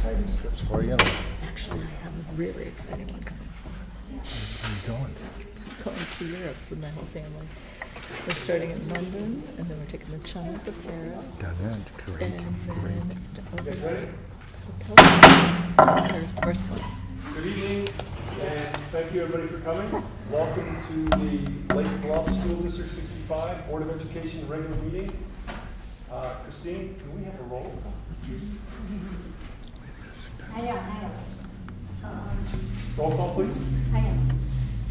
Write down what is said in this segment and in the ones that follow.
exciting trips for you. Actually, I have a really exciting one coming. Where are you going? I'm going to Europe with my whole family. We're starting in London, and then we're taking the child to Paris. Got that. Great. And then Ready? Paris first one. Good evening, and thank you everybody for coming. Welcome to the Lake Bluff School District 65 Board of Education regular meeting. Christine, can we have a roll? I am. Roll call, please. I am.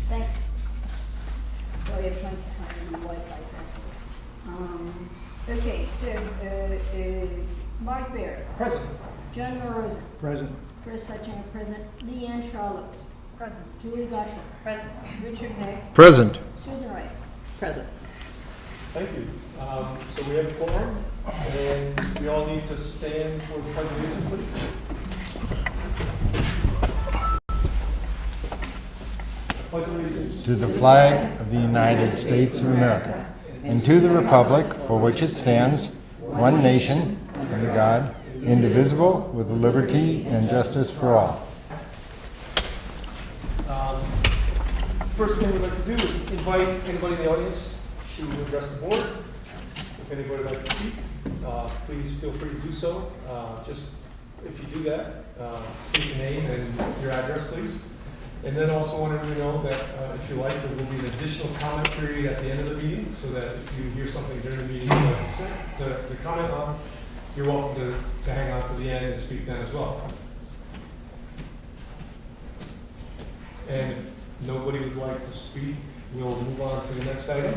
Thanks. Sorry, I'm trying to find the Wi-Fi password. Okay, so, Mark Baird, Present. John Moroza, Present. Chris Hutchiner, present, Leanne Charlotte, Present. Julie Gotcha, Present. Richard Peck, Present. Susan Wright. Present. Thank you. So we have a quorum, and we all need to stand for the pledge of allegiance, please. Pledge of allegiance. To the flag of the United States of America, and to the republic for which it stands, one nation, under God, indivisible, with liberty and justice for all. First thing we'd like to do is invite anybody in the audience to address the board. If anybody would like to speak, please feel free to do so. Just if you do that, state your name and your address, please. And then also want everyone to know that if you like, there will be an additional comment period at the end of the meeting, so that if you hear something during the meeting you'd like to comment on, you're welcome to hang on to the end and speak then as well. And if nobody would like to speak, we'll move on to the next item,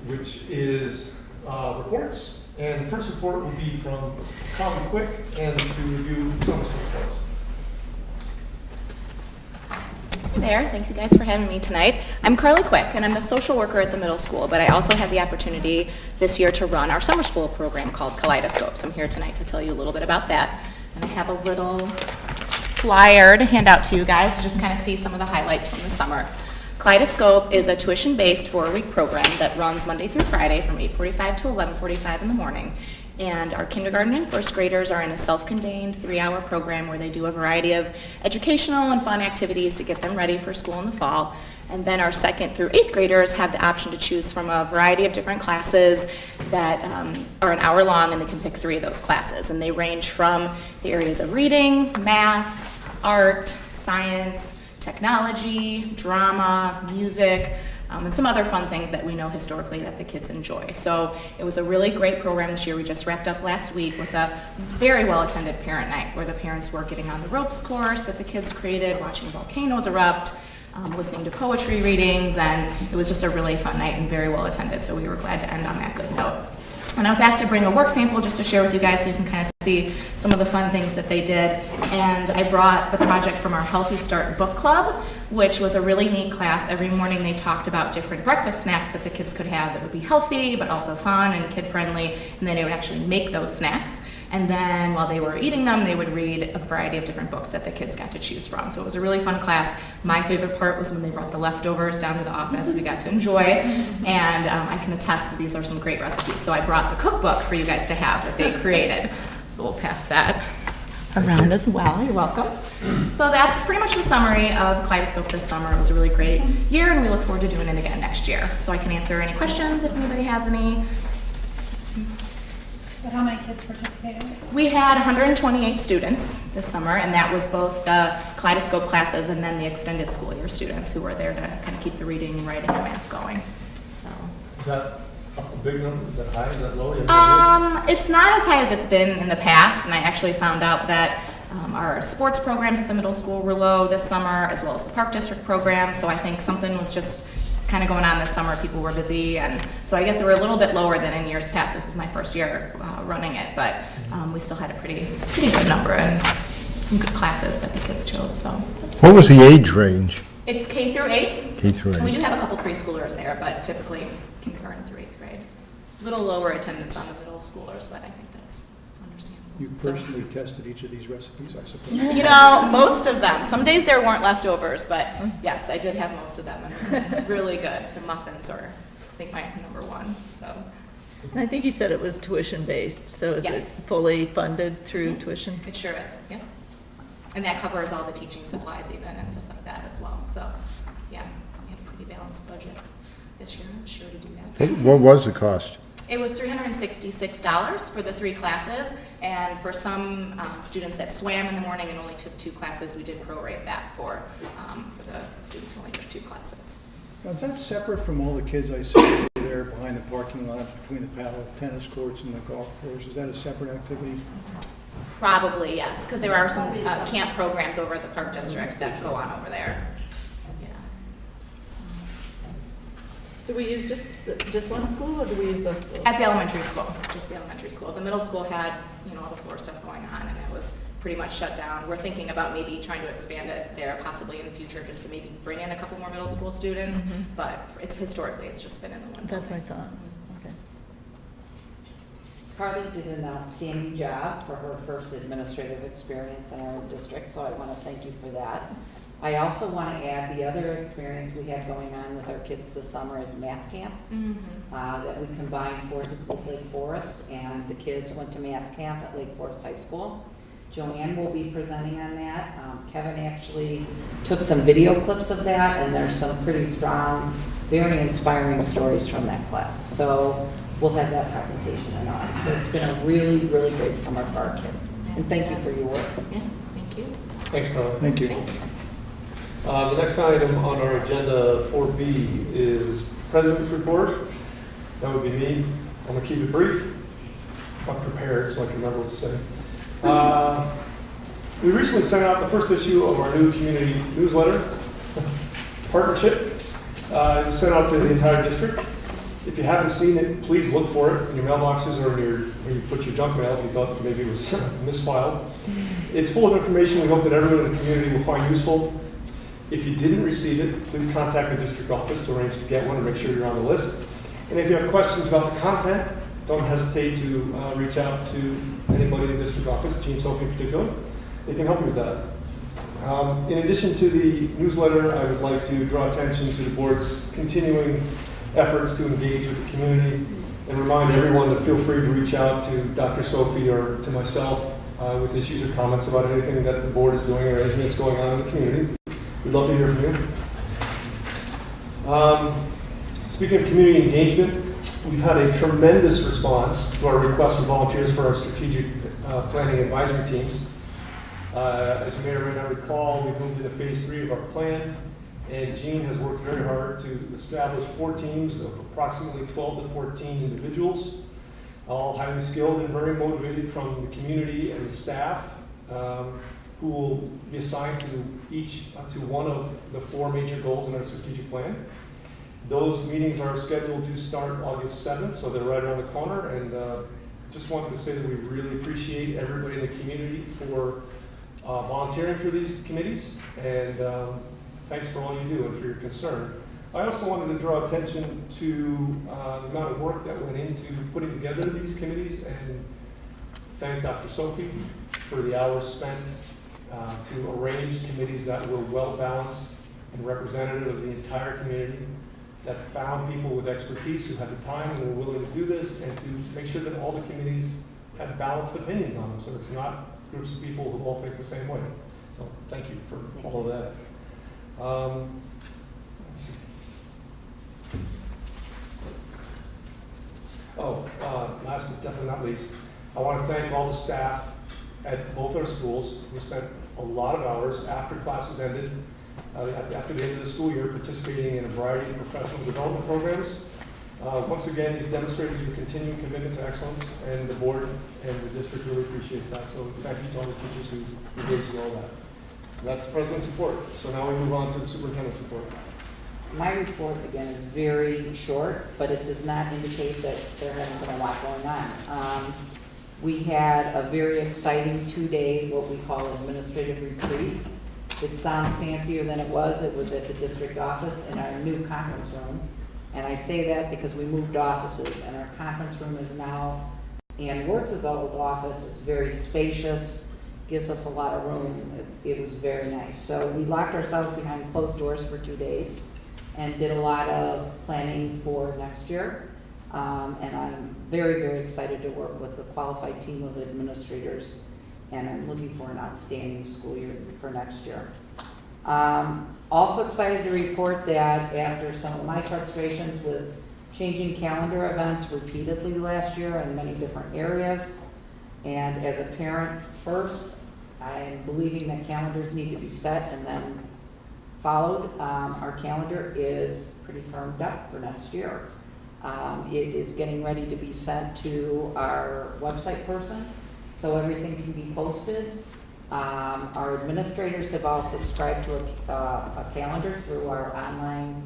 which is reports. And the first report will be from Colin Quick, and to review some of the reports. Hey there, thanks you guys for having me tonight. I'm Carly Quick, and I'm the social worker at the middle school, but I also had the opportunity this year to run our summer school program called Kaleidoscope. So I'm here tonight to tell you a little bit about that. And I have a little flyer to hand out to you guys to just kind of see some of the highlights from the summer. Kaleidoscope is a tuition-based 4-week program that runs Monday through Friday from 8:45 to 11:45 in the morning. And our kindergarten and first graders are in a self-contained 3-hour program where they do a variety of educational and fun activities to get them ready for school in the fall. And then our 2nd through 8th graders have the option to choose from a variety of different classes that are an hour long, and they can pick 3 of those classes. And they range from the areas of reading, math, art, science, technology, drama, music, and some other fun things that we know historically that the kids enjoy. So it was a really great program this year. We just wrapped up last week with a very well-attended parent night where the parents were getting on the ropes course that the kids created, watching volcanoes erupt, listening to poetry readings, and it was just a really fun night and very well attended, so we were glad to end on that good note. And I was asked to bring a work sample just to share with you guys so you can kind of see some of the fun things that they did. And I brought the project from our Healthy Start Book Club, which was a really neat class. Every morning they talked about different breakfast snacks that the kids could have that would be healthy, but also fun and kid-friendly. And then they would actually make those snacks. And then while they were eating them, they would read a variety of different books that the kids got to choose from. So it was a really fun class. My favorite part was when they brought the leftovers down to the office we got to enjoy. And I can attest that these are some great recipes. So I brought the cookbook for you guys to have that they created. So we'll pass that around as well. You're welcome. So that's pretty much the summary of Kaleidoscope this summer. It was a really great year, and we look forward to doing it again next year. So I can answer any questions if anybody has any. But how many kids participated? We had 128 students this summer, and that was both the Kaleidoscope classes and then the extended school year students who were there to kind of keep the reading and writing and math going. So. Is that a big number? Is that high? Is that low? It's not as high as it's been in the past, and I actually found out that our sports programs at the middle school were low this summer, as well as the Park District program, so I think something was just kind of going on this summer. People were busy, and so I guess they were a little bit lower than in years past. This is my first year running it, but we still had a pretty good number and some good classes that the kids chose. So What was the age range? it's K through 8. K through We 8. do have a couple preschoolers there, but typically kindergarten through 8th grade. A little lower attendance on the middle schoolers, but I think that's understandable. You So- personally tested each of these recipes, I suppose? You know, most of them. Some days there weren't leftovers, but yes, I did have most of them. And really good. The muffins are, I think, my number one. So And I think you said it was tuition-based, so is it Yes. fully funded through tuition? It sure is, yep. And that covers all the teaching supplies even and stuff like that as well. So, yeah, we have a pretty balanced budget this year, I'm sure to do that. What was the cost? It was $366 for the 3 classes, and for some students that swam in the morning and only took 2 classes, we did prorate that for the students who only took 2 classes. Now, is that separate from all the kids I see there behind the parking lot between the paddle tennis courts and the golf course? Is that a separate activity? Probably, yes, because there are some camp programs over at the Park District that go on over there. Yeah. So, Do we use just one school, or do we use both schools? at the elementary school, just the elementary school. The middle school had, all the floor stuff going on, and it was pretty much shut down. We're thinking about maybe trying to expand it there possibly in the future, just to maybe bring in a couple more middle school students. Mhm. But historically, it's just been in the one That's what I building. thought. Okay. Carly did an outstanding job for her first administrative experience in our district, so I want to thank you for that. I also want to add the other experience we have going on with our kids this summer is math camp. Mhm. That we combined forces with Lake Forest, and the kids went to math camp at Lake Forest High School. Joanne will be presenting on that. Kevin actually took some video clips of that, and there's some pretty strong, very inspiring stories from that class. So we'll have that presentation in August. So it's been a really, really great summer for our kids. And thank you for your work. Yeah, thank you. Thanks, Carla. Thank you. Thanks. The next item on our agenda, 4B, is President's Report. That would be me. I'm going to keep it brief. I'm prepared so I can remember what to say. We recently sent out the first issue of our new community newsletter partnership. It was sent out to the entire district. If you haven't seen it, please look for it in your mailboxes or in where you put your junk mail if you thought maybe it was misfiled. It's full of information we hope that everyone in the community will find useful. If you didn't receive it, please contact the district office to arrange to get one and make sure you're on the list. And if you have questions about the content, don't hesitate to reach out to anybody in the district office, Gene Sophie in particular. They can help you with that. In addition to the newsletter, I would like to draw attention to the board's continuing efforts to engage with the community and remind everyone to feel free to reach out to Dr. Sophie or to myself with issues or comments about anything that the board is doing or anything that's going on in the community. We'd love to hear from you. Speaking of community engagement, we've had a tremendous response to our request for volunteers for our strategic planning advisory teams. As you may or may not recall, we moved into phase 3 of our plan, and Jean has worked very hard to establish 4 teams of approximately 12 to 14 individuals, all highly skilled and very motivated from the community and the staff, who will be assigned to one of the 4 major goals in our strategic plan. Those meetings are scheduled to start August 7th, so they're right around the corner, and just wanted to say that we really appreciate everybody in the community for volunteering for these committees, and thanks for all you do and for your concern. I also wanted to draw attention to the amount of work that went into putting together these committees, and thank Dr. Sophie for the hours spent to arrange committees that were well-balanced and representative of the entire community, that found people with expertise who had the time and were willing to do this, and to make sure that all the committees had balanced opinions on them, so it's not groups of people who all think the same way. So thank you for all of that. Let's see. Last but definitely not least, I want to thank all the staff at both our schools who spent a lot of hours after classes ended, after the end of the school year, participating in a variety of professional development programs. Once again, you've demonstrated your continuing commitment to excellence, and the board and the district really appreciates that. So thank you to all the teachers who engaged in all that. And that's the president's report. So now we move on to the superintendent's report. My report, again, is very short, but it does not indicate that there hasn't been a lot going on. We had a very exciting 2-day, what we call administrative retreat. It sounds fancier than it was. It was at the district office in our new conference room. And I say that because we moved offices, and our conference room is now Ann Wertz's old office. It's very spacious, gives us a lot of room. It was very nice. So we locked ourselves behind closed doors for 2 days and did a lot of planning for next year. And I'm very, very excited to work with the qualified team of administrators, and I'm looking for an outstanding school year for next year. Also excited to report that after some of my frustrations with changing calendar events repeatedly last year in many different areas, and as a parent first, I am believing that calendars need to be set and then followed. Our calendar is pretty firmed up for next year. It is getting ready to be sent to our website person, so everything can be posted. Our administrators have all subscribed to a calendar through our online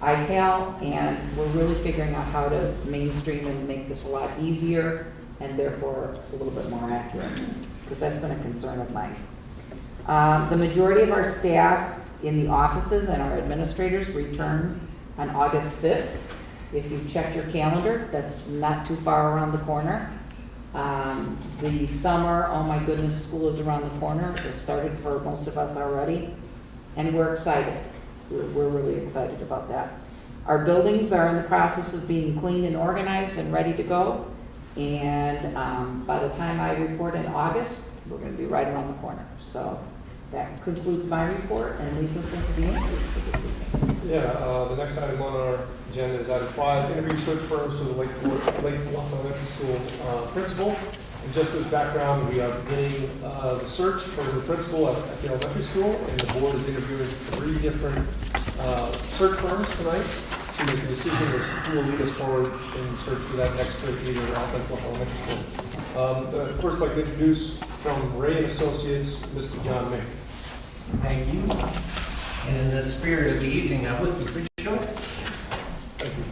iCal, and we're really figuring out how to mainstream and make this a lot easier and therefore a little bit more accurate, because that's been a concern of mine. The majority of our staff in the offices and our administrators return on August 5th. If you've checked your calendar, that's not too far around the corner. The summer, oh my goodness, school is around the corner. It started for most of us already, and we're excited. We're really excited about that. Our buildings are in the process of being cleaned and organized and ready to go. And by the time I report in August, we're going to be right around the corner. So that concludes my report and leads us into the interviews for this evening. Yeah, the next item on our agenda is item 5, interview search firms for the Lake Bluff Elementary School principal. And just as background, we are beginning the search for the principal at the elementary school, and the board is interviewing 3 different search firms tonight to make a decision as to who will lead us forward in search for that next grade leader at Lake Bluff Elementary School. First, I'd like to introduce from Ray and Associates, Mr. John May. Thank you. And in the spirit of the evening, I would be pretty short. Thank you.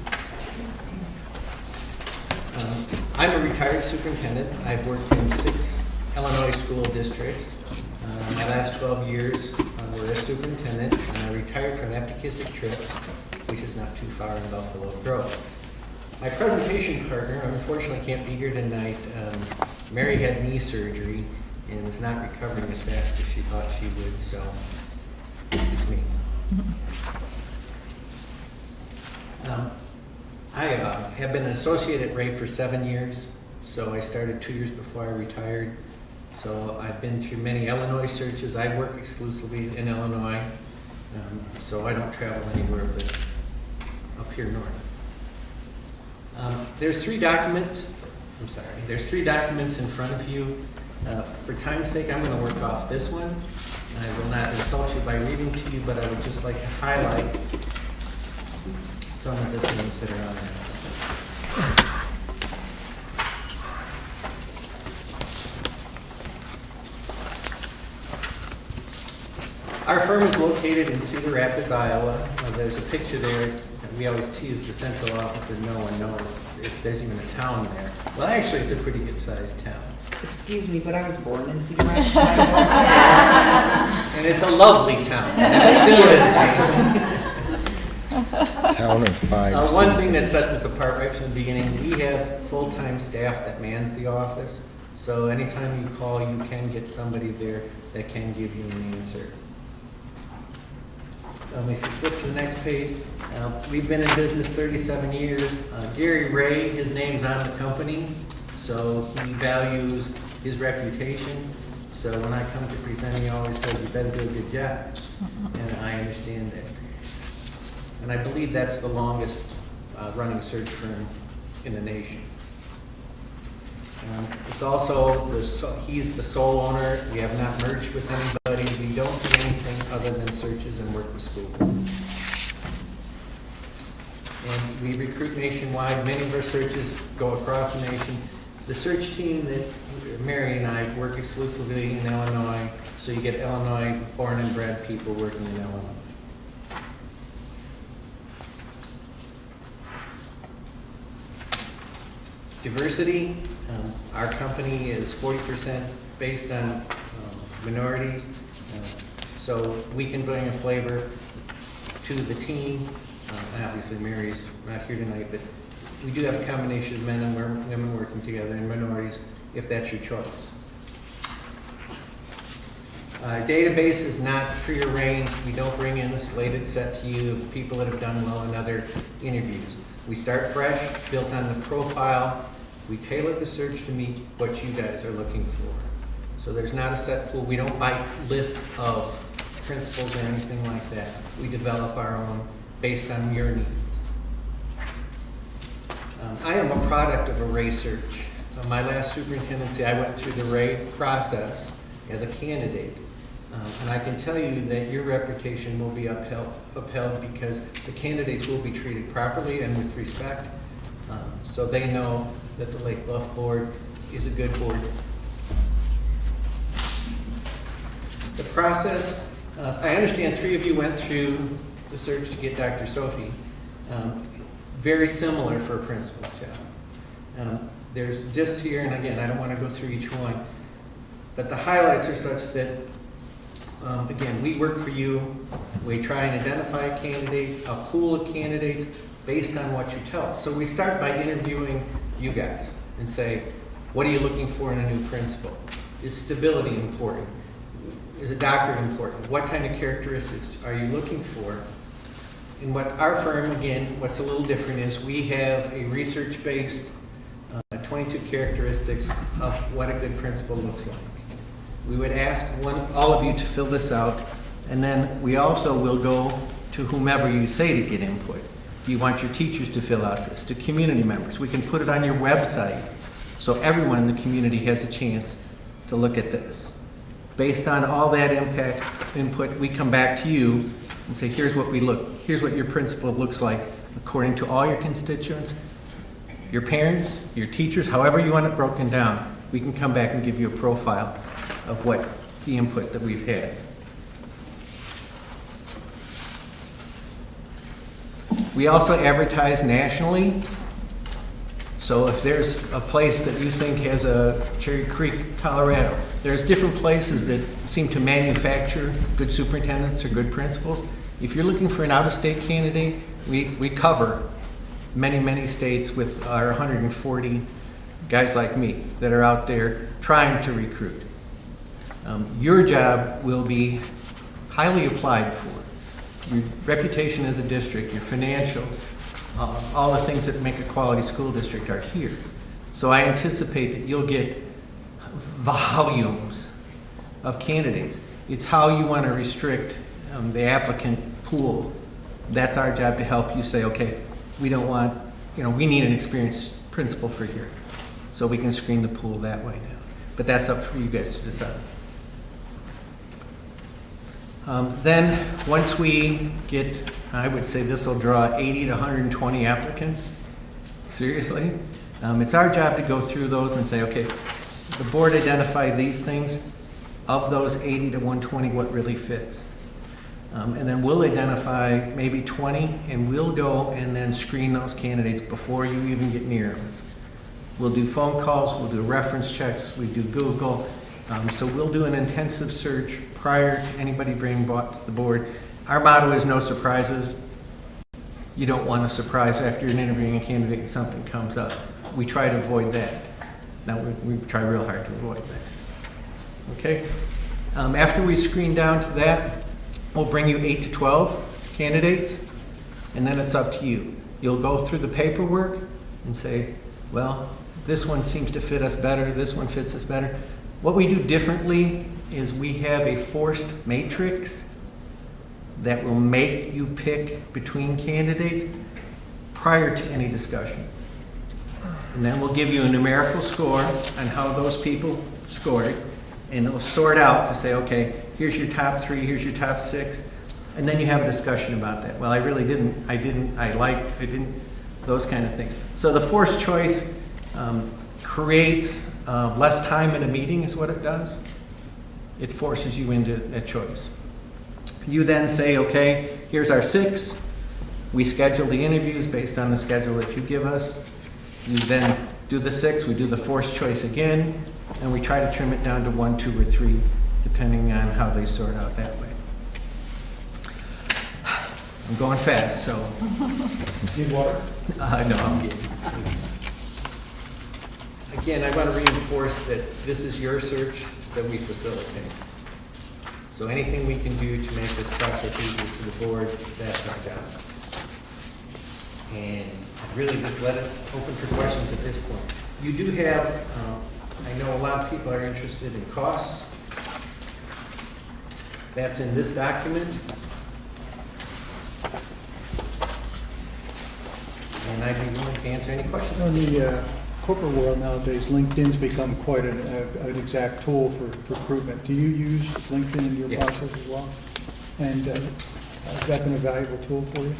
I'm a retired superintendent. I've worked in 6 Illinois school districts. My last 12 years were as superintendent, and I retired from Epikisik Trip, which is not too far in Buffalo Grove. My presentation partner, unfortunately, can't be here tonight. Mary had knee surgery and is not recovering as fast as she thought she would, so it's me. I have been an associate at Ray for 7 years, so I started 2 years before I retired. So I've been through many Illinois searches. I work exclusively in Illinois, so I don't travel anywhere but up here north. There's 3 documents in front of you. For time's sake, I'm going to work off this one. I will not insult you by reading to you, but I would just like to highlight some of the things that are on there. Our firm is located in Cedar Rapids, Iowa. There's a picture there. We always tease the central office that no one knows if there's even a town there. Well, actually, it's a pretty good-sized town. Excuse me, but I was born in Cedar Rapids. And it's a lovely town. Town of 5 One thing that citizens. sets us apart right from the beginning, we have full-time staff that mans the office. So anytime you call, you can get somebody there that can give you an answer. If you flip to the next page, we've been in business 37 years. Gary Ray, his name's on the company, so he values his reputation. So when I come to present, he always says, you better do a good job. And I understand that. And I believe that's the longest running search firm in the nation. It's also, he's the sole owner. We have not merged with anybody. We don't do anything other than searches and work with schools. And we recruit nationwide. Many of our searches go across the nation. The search team that Mary and I work exclusively in Illinois, so you get Illinois born and bred people working in Illinois. Diversity, our company is 40% based on minorities, so we can bring a flavor to the team. And obviously Mary's not here tonight, but we do have a combination of men and women working together and minorities, if that's your choice. Our database is not prearranged. We don't bring in a slated set to you of people that have done well in other interviews. We start fresh, built on the profile. We tailor the search to meet what you guys are looking for. So there's not a set pool. We don't bite lists of principals or anything like that. We develop our own based on your needs. I am a product of a Ray search. My last superintendency, I went through the Ray process as a candidate. And I can tell you that your reputation will be upheld because the candidates will be treated properly and with respect. So they know that the Lake Bluff Board is a good board. The process, I understand 3 of you went through the search to get Dr. Sophie. Very similar for a principal's job. There's this here, and again, I don't want to go through each one, but the highlights are such that, again, we work for you. We try and identify a candidate, a pool of candidates based on what you tell us. So we start by interviewing you guys and say, what are you looking for in a new principal? Is stability important? Is a doctor important? What kind of characteristics are you looking for? And what our firm, again, what's a little different is we have a research-based 22 characteristics of what a good principal looks like. We would ask all of you to fill this out, and then we also will go to whomever you say to get input. Do you want your teachers to fill out this? To community members? We can put it on your website so everyone in the community has a chance to look at this. Based on all that input, we come back to you and say, here's what your principal looks like according to all your constituents, your parents, your teachers, however you want it broken down. We can come back and give you a profile of what the input that we've had. We also advertise nationally. So if there's a place that you think has a Cherry Creek, Colorado, there's different places that seem to manufacture good superintendents or good principals. If you're looking for an out-of-state candidate, we cover many, many states with our 140 guys like me that are out there trying to recruit. Your job will be highly applied for. Your reputation as a district, your financials, all the things that make a quality school district are here. So I anticipate that you'll get volumes of candidates. It's how you want to restrict the applicant pool. That's our job to help you say, okay, we don't want, we need an experienced principal for here. So we can screen the pool that way now. But that's up for you guys to decide. Then once we get, I would say this will draw 80 to 120 applicants. Seriously. It's our job to go through those and say, okay, the board identified these things. Of those 80 to 120, what really fits? And then we'll identify maybe 20, and we'll go and then screen those candidates before you even get near them. We'll do phone calls, we'll do reference checks, we do Google. So we'll do an intensive search prior to anybody being brought to the board. Our motto is no surprises. You don't want a surprise after you're interviewing a candidate and something comes up. We try to avoid that. Now, we try real hard to avoid that. Okay? After we screen down to that, we'll bring you 8 to 12 candidates, and then it's up to you. You'll go through the paperwork and say, well, this one seems to fit us better, this one fits us better. What we do differently is we have a forced matrix that will make you pick between candidates prior to any discussion. And then we'll give you a numerical score on how those people scored, and it'll sort out to say, okay, here's your top 3, here's your top 6, and then you have a discussion about that. Well, I really didn't, those kind of things. So the forced choice creates less time in a meeting is what it does. It forces you into a choice. You then say, okay, here's our 6. We schedule the interviews based on the schedule that you give us. You then do the 6, we do the forced choice again, and we try to trim it down to 1, 2, or 3, depending on how they sort out that way. I'm going fast, so. Need water? No, I'm kidding. Again, I want to reinforce that this is your search that we facilitate. So anything we can do to make this process easier for the board, that's our job. And really just let it open for questions at this point. You do have, I know a lot of people are interested in costs. That's in this document. And I'd be willing to answer any questions. In the corporate world nowadays, LinkedIn's become quite an exact tool for recruitment. Do you use LinkedIn in your Yes. process as well? And has that been a valuable tool for you?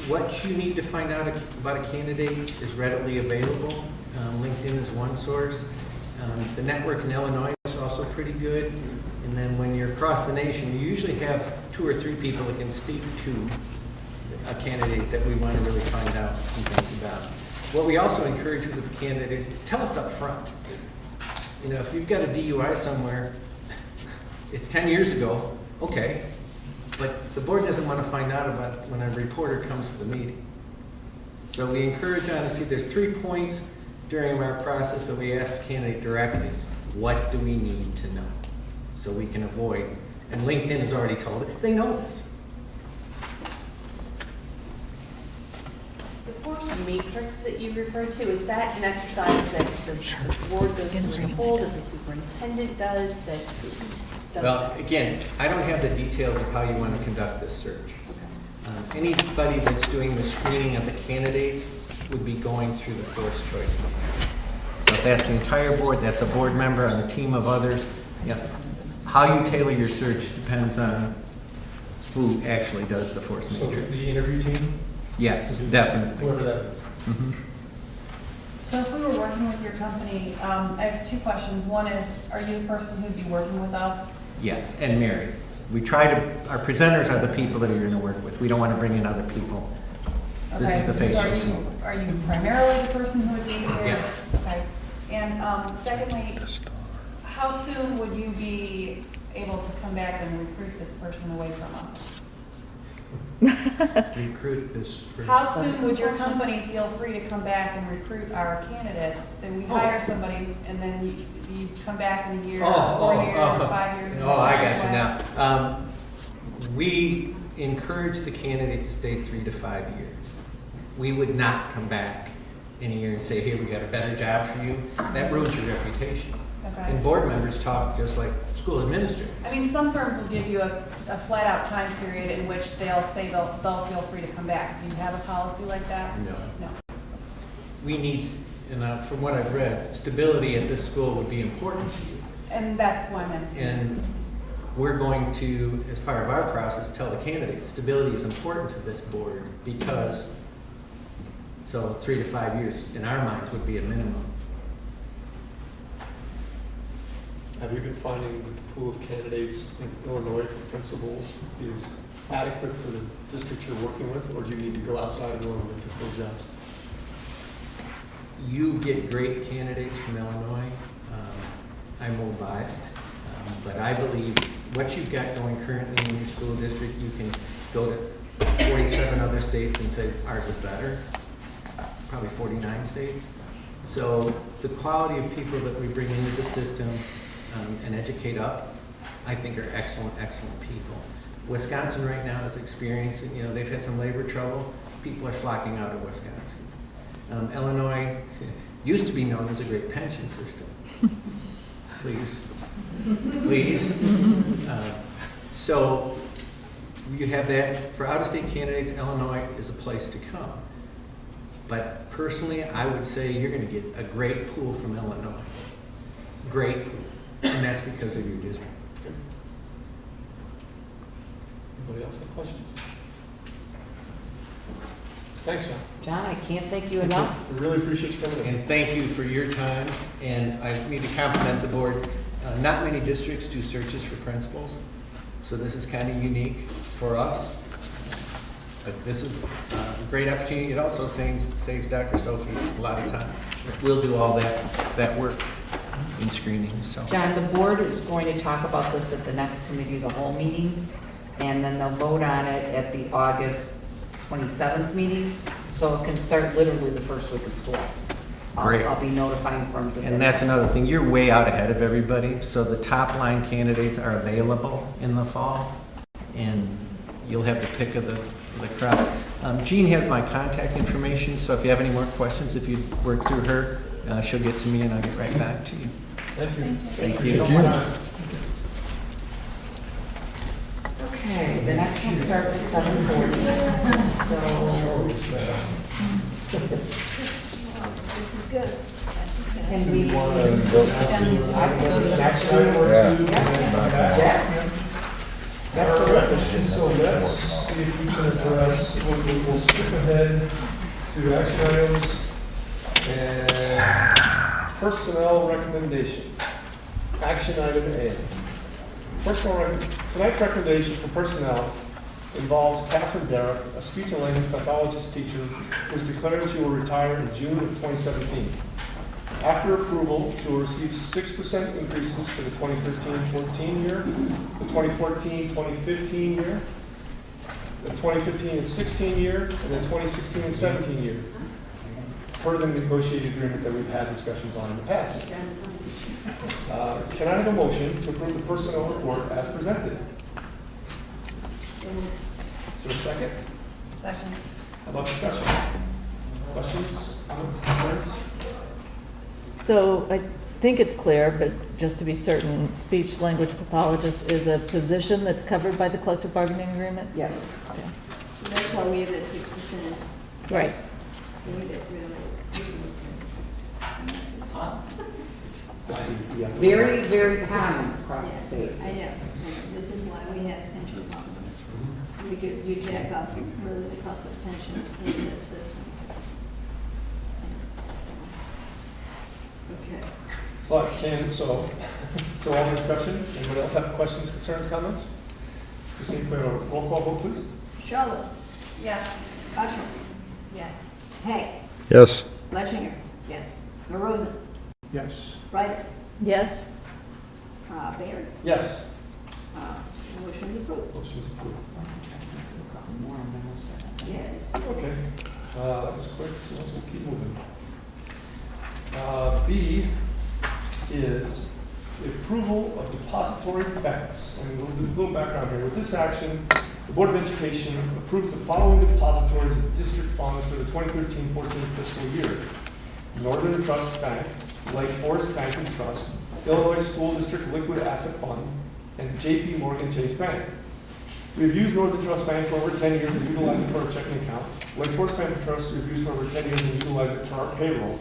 What you need to find out about a candidate is readily available. LinkedIn is one source. The network in Illinois is also pretty good. And then when you're across the nation, you usually have 2 or 3 people that can speak to a candidate that we want to really find out some things about. What we also encourage with the candidates is tell us up front. You know, if you've got a DUI somewhere, it's 10 years ago, okay, but the board doesn't want to find out about it when a reporter comes to the meeting. So we encourage honesty. There's 3 points during our process that we ask the candidate directly, what do we need to know? So we can avoid, and LinkedIn has already told it, they know this. The force matrix that you referred to, is that an exercise that the board goes through as a whole, that the superintendent does, that does Well, that? again, I don't have the details of how you want to conduct this search. Anybody that's doing the screening of the candidates would be going through the forced choice matrix. So if that's the entire board, that's a board member on a team of others. Yeah. How you tailor your search depends on who actually does the forced So matrix. the interview team? Yes, definitely. Whoever that is. Mhm. So if we were working with your company, I have 2 questions. One is, are you the person who'd be working with us? Yes, and Mary. We try to, our presenters are the people that you're going to work with. We don't want to bring in other people. This is the Okay, so facial. are you primarily the person who would be there? Yes. Okay. And secondly, how soon would you be able to come back and recruit this person away from us? Recruit this person. How soon would your company feel free to come back and recruit our candidate? So we hire somebody and then you come back in a year, 4 years, 5 years? Oh, I got you now. We encourage the candidate to stay 3 to 5 years. We would not come back in a year and say, hey, we got a better job for you. That ruins your reputation. Okay. And board members talk just like school administrators. I mean, some firms will give you a flat-out time period in which they'll say they'll feel free to come back. Do you have a policy like that? No. No. We need, and from what I've read, stability at this school would be important to you. And that's why I'm asking. And we're going to, as part of our process, tell the candidates, stability is important to this board because, so 3 to 5 years in our minds would be a minimum. Have you been finding that the pool of candidates in Illinois for principals is adequate for the districts you're working with, or do you need to go outside of Illinois to fill jobs? You get great candidates from Illinois. I'm more biased, but I believe what you've got going currently in your school district, you can go to 47 other states and say ours is better, probably 49 states. So the quality of people that we bring into the system and educate up, I think are excellent, excellent people. Wisconsin right now is experiencing, they've had some labor trouble. People are flocking out of Wisconsin. Illinois used to be known as a great pension system. Please. So you have that. For out-of-state candidates, Illinois is a place to come. But personally, I would say you're going to get a great pool from Illinois. Great pool. And that's because of your district. Anybody else have questions? Thanks, John. John, I can't thank you enough. We really appreciate you coming in. And thank you for your time. And I need to compliment the board. Not many districts do searches for principals. So this is kind of unique for us. But this is a great opportunity. It also saves Dr. Sophie a lot of time. We'll do all that work in screening, so. John, the board is going to talk about this at the next committee of the whole meeting, and then they'll vote on it at the August 27th meeting, so it can start literally the first week of school. Great. I'll be notifying firms of that. And that's another thing, you're way out ahead of everybody, so the top line candidates are available in the fall, and you'll have the pick of the crowd. Jean has my contact information, so if you have any more questions, if you work through her, she'll get to me and I'll get right back to you. Thank you. Thank you you. so Thank you. much. Okay, the next one starts at 7:40. So, This is good. can we? I can go to next item or two. Yeah. That's all right. So let's see if we can address, we'll skip ahead to action items and personnel recommendation. Action item A. Tonight's recommendation for personnel involves Catherine Derrick, a speech and language pathologist teacher who has declared she will retire in June of 2017. After approval, she will receive 6% increases for the 2013-14 year, the 2014-2015 year, the 2015 and 16 year, and the 2016 and 17 year, per the negotiated agreement that we've had discussions on in the past. Can I have a motion to approve the personnel report as presented? Is there a second? Second. How about discussion? Questions, comments, concerns? So I think it's clear, but just to be certain, speech language pathologist is a position that's covered by the collective bargaining agreement? Yes. So that's why we have that 6%. Right. So we get rid of it. Yeah. Very, very common across the state. I know. This is why we have pension problems. Because you jack up really the cost of pension. Okay. But so all the discussion, anybody else have questions, concerns, comments? Christine, put a roll call vote, please. Charlotte, Yeah. Butcher, Yes. Hay, Yes. Fletchinger, yes. Rosen, Yes. Ryder, Yes? Barry. Yes. Motion's approved. Motion's approved. More and then we'll start. Yeah. Okay, that was quick, so we'll keep moving. B is the approval of depository banks. And a little background here. With this action, the Board of Education approves the following depositories of district funds for the 2013-14 fiscal year. Northern Trust Bank, Lake Forest Bank and Trust, Illinois School District Liquid Asset Fund, and J.P. Morgan Chase Bank. We've used Northern Trust Bank for over 10 years and utilize it for our checking account. Lake Forest Bank and Trust we've used for over 10 years and utilize it for our payroll.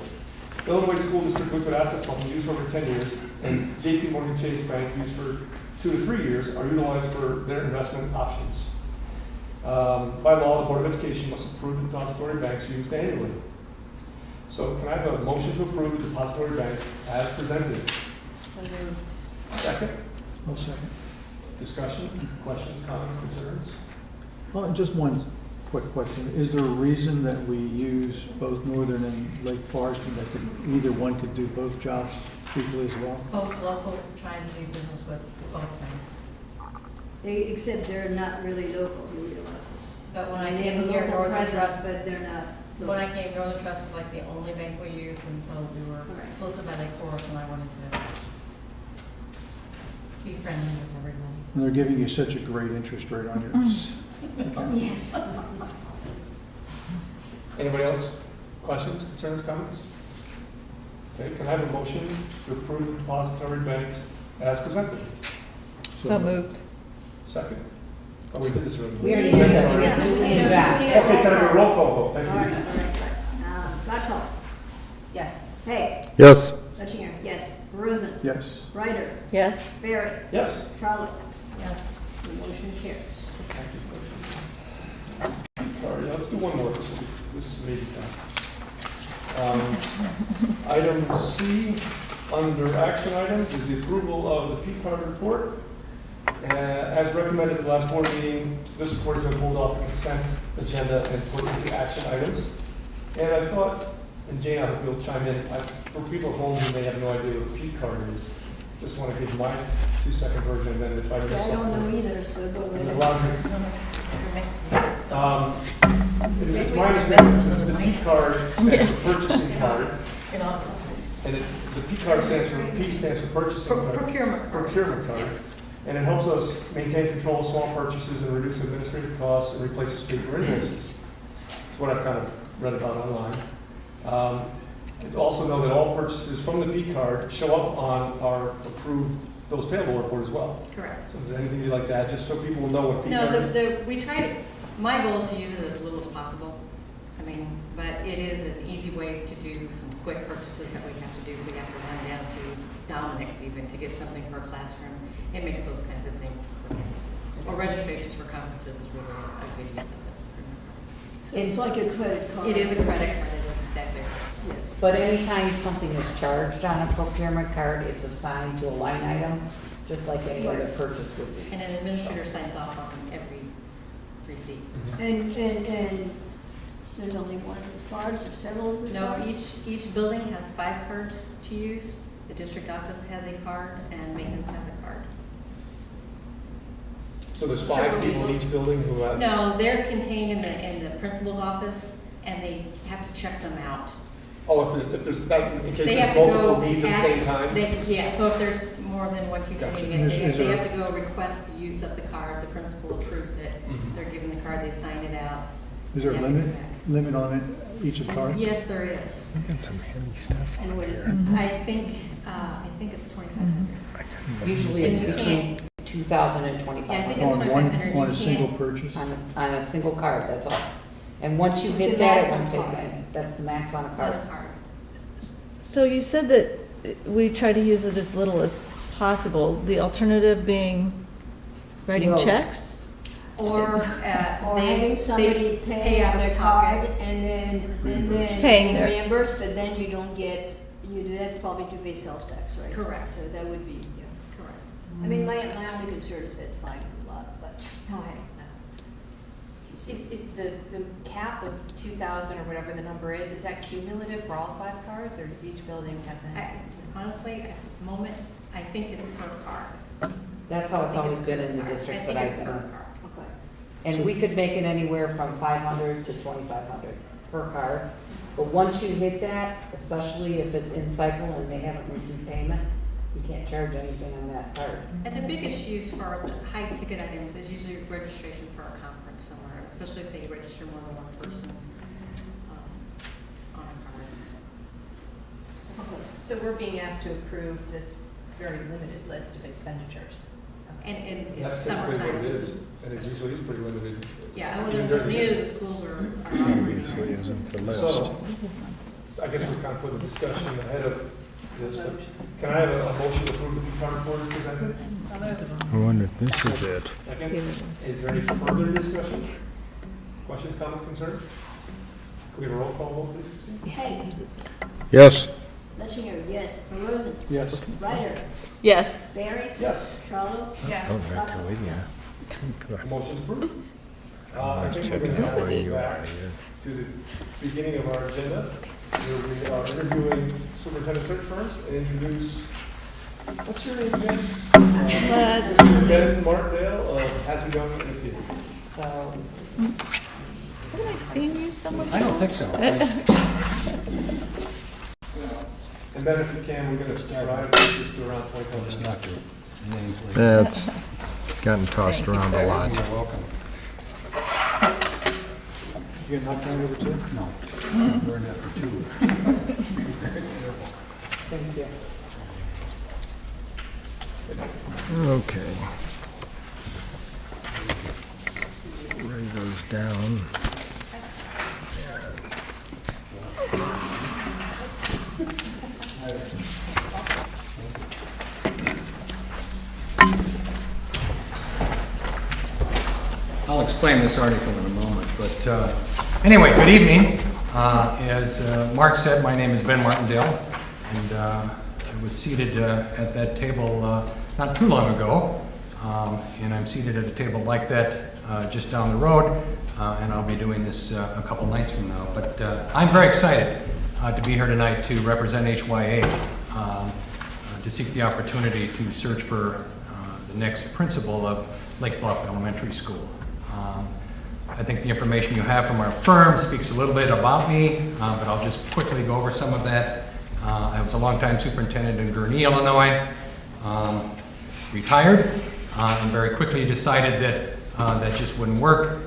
Illinois School District Liquid Asset Fund used for over 10 years, and J.P. Morgan Chase Bank used for 2 to 3 years are utilized for their investment options. By law, the Board of Education must approve the depository banks used annually. So can I have a motion to approve the depository banks as presented? So moved. Second? I'll second. Discussion, questions, comments, concerns? Well, just one quick question. Is there a reason that we use both Northern and Lake Forest, and that either one could do both jobs equally as well? Both local, trying to do business with both banks. Except they're not really local, you realize this. But when I They have came a here, local Northern presence, Trust, but they're not when local. I came, Northern Trust was like the only bank we used, and so we were Right. solicited by Lake Forest, and I wanted to be friendly with everybody. And they're giving you such a great interest rate on yours. Yes. Anybody else? Questions, concerns, comments? Okay, can I have a motion to approve the depository banks as presented? So moved. Second? Oh, we did this already. We already did I'm this. sorry. We did that. Okay, can I have a roll call vote? All Thank right, you. all right. Gotcha. Yes. Hey, Yes. Fletchinger, yes. Rosen, Yes. Ryder, Yes? Barry, Yes. Charlotte. Yes. The motion carries. All right, let's do one more. This may be time. Item C, under action items, is the approval of the P-card report. As recommended at the last board meeting, this report has been pulled off the consent agenda and put into action items. And I thought, and Jane, I hope you'll chime in, for people at home who may have no idea what a P-card is, just want to give my 2-second version, and then if I miss I something. don't know either, so go in the ahead. laundry. It's my understanding that the P card stands for purchasing card, and the P card stands for, P stands for purchasing card. Procurement card. Yes. And it helps us maintain control of small purchases and reduce administrative costs and replaces paper invoices. It's what I've kind of read about online. Also know that all purchases from the P card show up on our approved bills payable report as well. Correct. So is there anything you'd like to add, just so people will know what P No, card is? we try to, my goal is to use it as little as possible. I mean, but it is an easy way to do some quick purchases that we have to do. We have to run down to Dominic's even to get something for a classroom. It makes those kinds of things quick. Or registrations for conferences is really a good use of it. So it's like a credit card. It is a credit card, it is exactly right. Yes. But anytime something is charged on a procurement card, it's assigned to a line item, just like any other purchase would be. And an administrator signs off on every receipt. And there's only one of these cards or several of these No, cards? each building has 5 cards to use. The district office has a card and maintenance has a card. So there's 5 people in each building who have? No, they're contained in the principal's office and they have to check them out. Oh, if there's, in case They there's have to multiple go needs at the ask- same time? Yeah, so if there's more than one teacher Gotcha. needing it, Is they there- have to go request the use of the card, the principal approves it, Mhm. they're given the card, they sign it out. Is there a They have to limit, go back. limit on it, each of card? Yes, there is. Got some heavy stuff And what is it? I think it's 2,500. Usually it's between 2,000 and Yeah, I 2,500 think it's On one, 2,500, on a you single can't- purchase? on a single card, that's all. And once you It's hit the that, max it on won't take card. any. That's the max on a On card. a card. So you said that we try to use it as little as possible, the alternative being writing Gross. checks? Or Or having somebody pay out on of their their card pocket. and then Paying get their- reimbursed, but then you don't get, you do that probably to pay sales tax, right? Correct. So that would be, yeah. Correct. I mean, my only concern is that 5 is a lot, but. Is the cap of 2,000 or whatever the number is that cumulative for all 5 cards, or does each building have that? Honestly, at the moment, I think it's per card. That's how it's always been in the I districts think that it's I've been per in. card. Okay. And we could make it anywhere from 500 to 2,500 per card. But once you hit that, especially if it's in cycle and they haven't received payment, you can't charge anything on that card. And the biggest use for the high ticket items is usually registration for a conference somewhere, especially if they register more than one person on a card. So we're being asked to approve this very limited list of expenditures. And it's That's typically summertime. what it is, and it usually is pretty limited. Yeah, Even well, during the neither day. of the schools are Obviously isn't the list. So, This is not. I guess we're kind of putting the discussion ahead of this, but can I have a motion to approve the P card report as presented? I wonder if this is it. Second, is there any further discussion? Questions, comments, concerns? Can we have a roll call vote, please, Christine? Hey, Yes. Letchinger, yes. Rosen, Yes. Ryder, Yes. Barry, Yes, Charlo, Yeah. Oh, right, go with you. motion's approved. I think we're going to go back to the beginning of our agenda, where we are interviewing superintendent search firms and introduce, what's your name again? Let's Ben Martindale of Hasselgun and T. So Haven't I seen you somewhere? I don't think so. And then if you can, we're going to try to push this to around 25 minutes. That's gotten tossed around a lot. You're welcome. You get knocked down over too? No, we're in that for 2. thank you. Okay. Write those down. I'll explain this article in a moment, but anyway, good evening. As Mark said, my name is Ben Martindale, and I was seated at that table not too long ago, and I'm seated at a table like that just down the road, and I'll be doing this a couple nights from now. But I'm very excited to be here tonight to represent HYA, to seek the opportunity to search for the next principal of Lake Bluff Elementary School. I think the information you have from our firm speaks a little bit about me, but I'll just quickly go over some of that. I was a longtime superintendent in Gurnee, Illinois, retired, and very quickly decided that that just wouldn't work.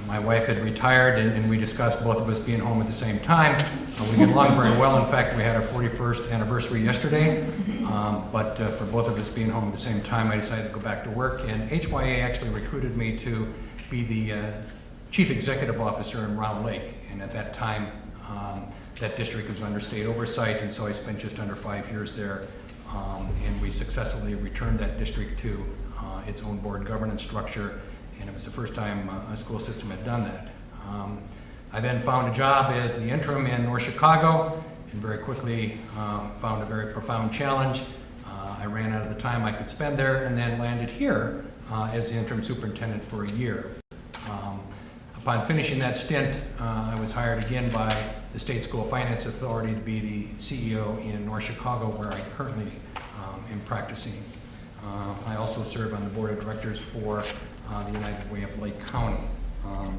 My wife had retired, and we discussed both of us being home at the same time. We get along very well. In fact, we had our 41st anniversary yesterday. But for both of us being home at the same time, I decided to go back to work. And HYA actually recruited me to be the Chief Executive Officer in Round Lake. And at that time, that district was under state oversight, and so I spent just under 5 years there. And we successfully returned that district to its own board governance structure, and it was the first time a school system had done that. I then found a job as the interim in North Chicago, and very quickly found a very profound challenge. I ran out of the time I could spend there, and then landed here as the interim superintendent for a year. Upon finishing that stint, I was hired again by the State School Finance Authority to be the CEO in North Chicago, where I currently am practicing. I also serve on the board of directors for the United Way of Lake County. I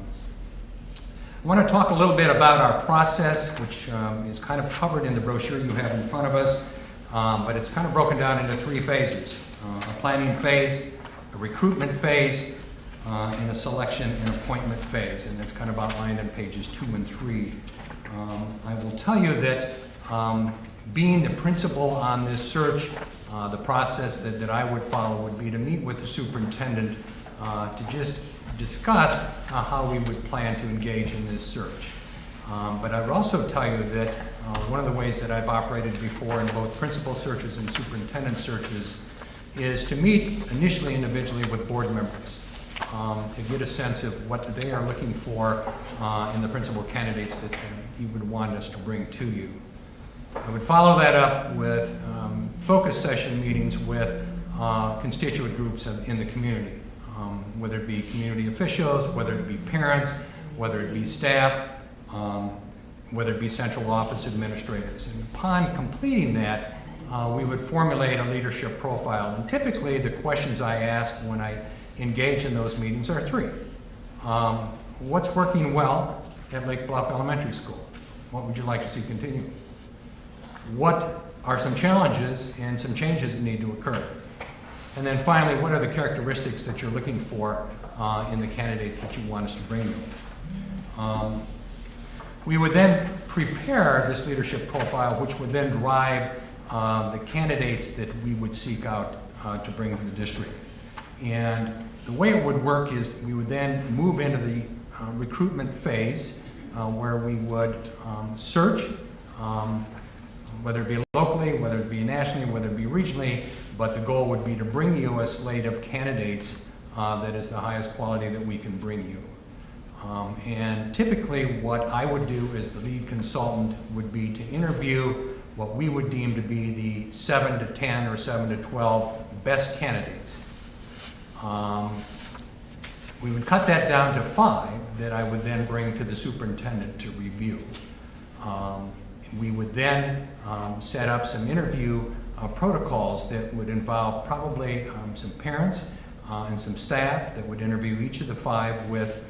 want to talk a little bit about our process, which is kind of covered in the brochure you have in front of us, but it's kind of broken down into 3 phases. A planning phase, a recruitment phase, and a selection and appointment phase, and that's kind of outlined on pages 2 and 3. I will tell you that being the principal on this search, the process that I would follow would be to meet with the superintendent to just discuss how we would plan to engage in this search. But I would also tell you that one of the ways that I've operated before in both principal searches and superintendent searches is to meet initially individually with board members to get a sense of what they are looking for in the principal candidates that you would want us to bring to you. I would follow that up with focus session meetings with constituent groups in the community, whether it be community officials, whether it be parents, whether it be staff, whether it be central office administrators. And upon completing that, we would formulate a leadership profile. And typically the questions I ask when I engage in those meetings are 3. What's working well at Lake Bluff Elementary School? What would you like to see continue? What are some challenges and some changes that need to occur? And then finally, what are the characteristics that you're looking for in the candidates that you want us to bring you? We would then prepare this leadership profile, which would then drive the candidates that we would seek out to bring to the district. And the way it would work is we would then move into the recruitment phase where we would search, whether it be locally, whether it be nationally, whether it be regionally, but the goal would be to bring you a slate of candidates that is the highest quality that we can bring you. And typically what I would do as the lead consultant would be to interview what we would deem to be the 7 to 10 or 7 to 12 best candidates. We would cut that down to 5 that I would then bring to the superintendent to review. We would then set up some interview protocols that would involve probably some parents and some staff that would interview each of the 5 with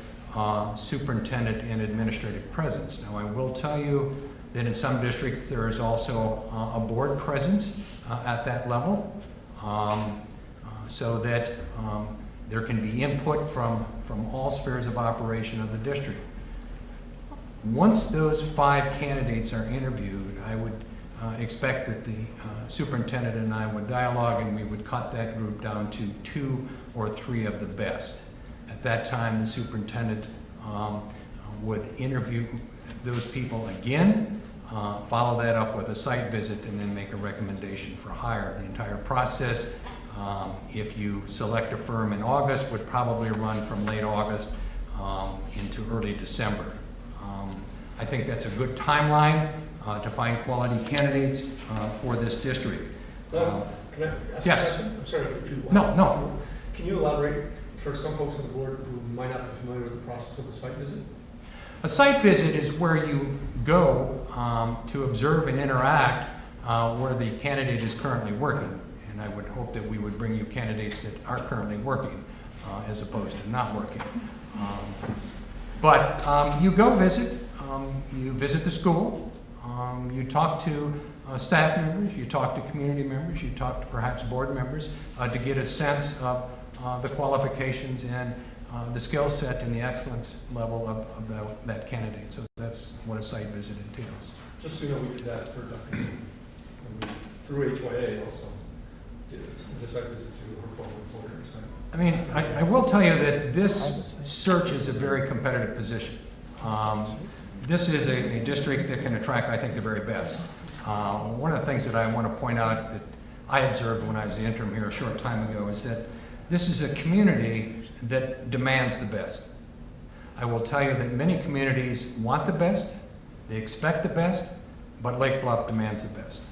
superintendent and administrative presence. Now I will tell you that in some districts there is also a board presence at that level. So that there can be input from all spheres of operation of the district. Once those 5 candidates are interviewed, I would expect that the superintendent and I would dialogue, and we would cut that group down to 2 or 3 of the best. At that time, the superintendent would interview those people again, follow that up with a site visit, and then make a recommendation for hire. The entire process, if you select a firm in August, would probably run from late August into early December. I think that's a good timeline to find quality candidates for this district. Can I ask Yes. a question? I'm sorry if you... No. Can you elaborate for some folks on the board who might not be familiar with the process of the site visit? A site visit is where you go to observe and interact where the candidate is currently working. And I would hope that we would bring you candidates that are currently working as opposed to not working. But you go visit, you visit the school, you talk to staff members, you talk to community members, you talk to perhaps board members to get a sense of the qualifications and the skill set and the excellence level of that candidate. So that's what a site visit entails. Just so you know, we did that for Dr. Singh. And we, through HYA also, did a site visit to her former employer this time. I mean, I will tell you that this search is a very competitive position. This is a district that can attract, I think, the very best. One of the things that I want to point out that I observed when I was the interim here a short time ago is that this is a community that demands the best. I will tell you that many communities want the best, they expect the best, but Lake Bluff demands the best.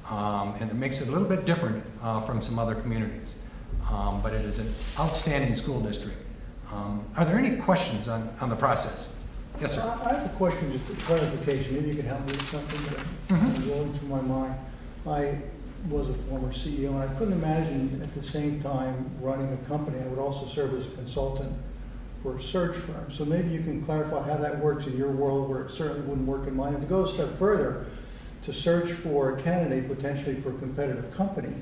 And it makes it a little bit different from some other communities. But it is an outstanding school district. Are there any questions on the process? Yes, sir. I have a question, just a clarification. Maybe you can help me with something that is rolling through my mind. I was a former CEO, and I couldn't imagine at the same time running a company. I would also serve as a consultant for a search firm. So maybe you can clarify how that works in your world, where it certainly wouldn't work in mine. And to go a step further, to search for a candidate potentially for a competitive company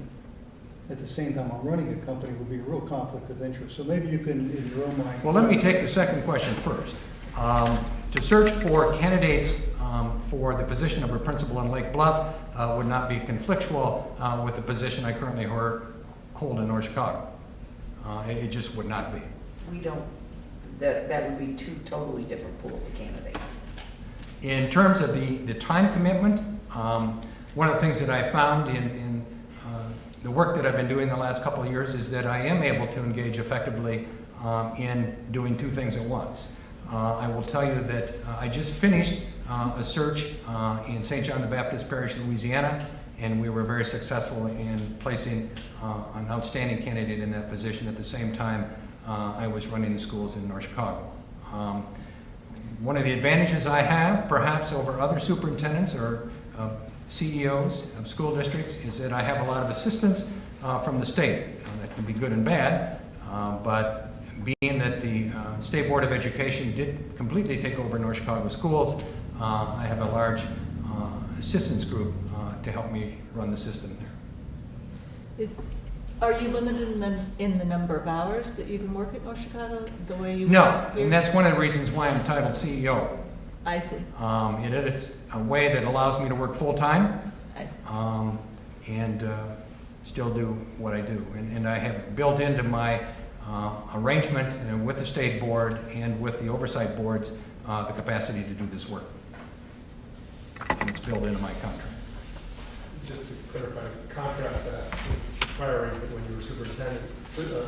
at the same time I'm running a company would be a real conflict of interest. So maybe you can, in your own mind. Well, let me take the second question first. To search for candidates for the position of a principal in Lake Bluff would not be conflictual with the position I currently hold in North Chicago. It just would not be. We don't, that would be two totally different pools of candidates. In terms of the time commitment, one of the things that I found in the work that I've been doing the last couple of years is that I am able to engage effectively in doing two things at once. I will tell you that I just finished a search in St. John the Baptist Parish, Louisiana, and we were very successful in placing an outstanding candidate in that position. At the same time, I was running the schools in North Chicago. One of the advantages I have, perhaps over other superintendents or CEOs of school districts, is that I have a lot of assistance from the state. That can be good and bad, but being that the State Board of Education did completely take over North Chicago schools, I have a large assistance group to help me run the system there. Are you limited in the number of hours that you can work at North Chicago, the way you No, work here? and that's one of the reasons why I'm titled CEO. I see, It is a way that allows me to work full-time I see. and still do what I do. And I have built into my arrangement with the state board and with the oversight boards the capacity to do this work. And it's built into my contract. Just to clarify, contrast that with prior arrangement when you were superintendent,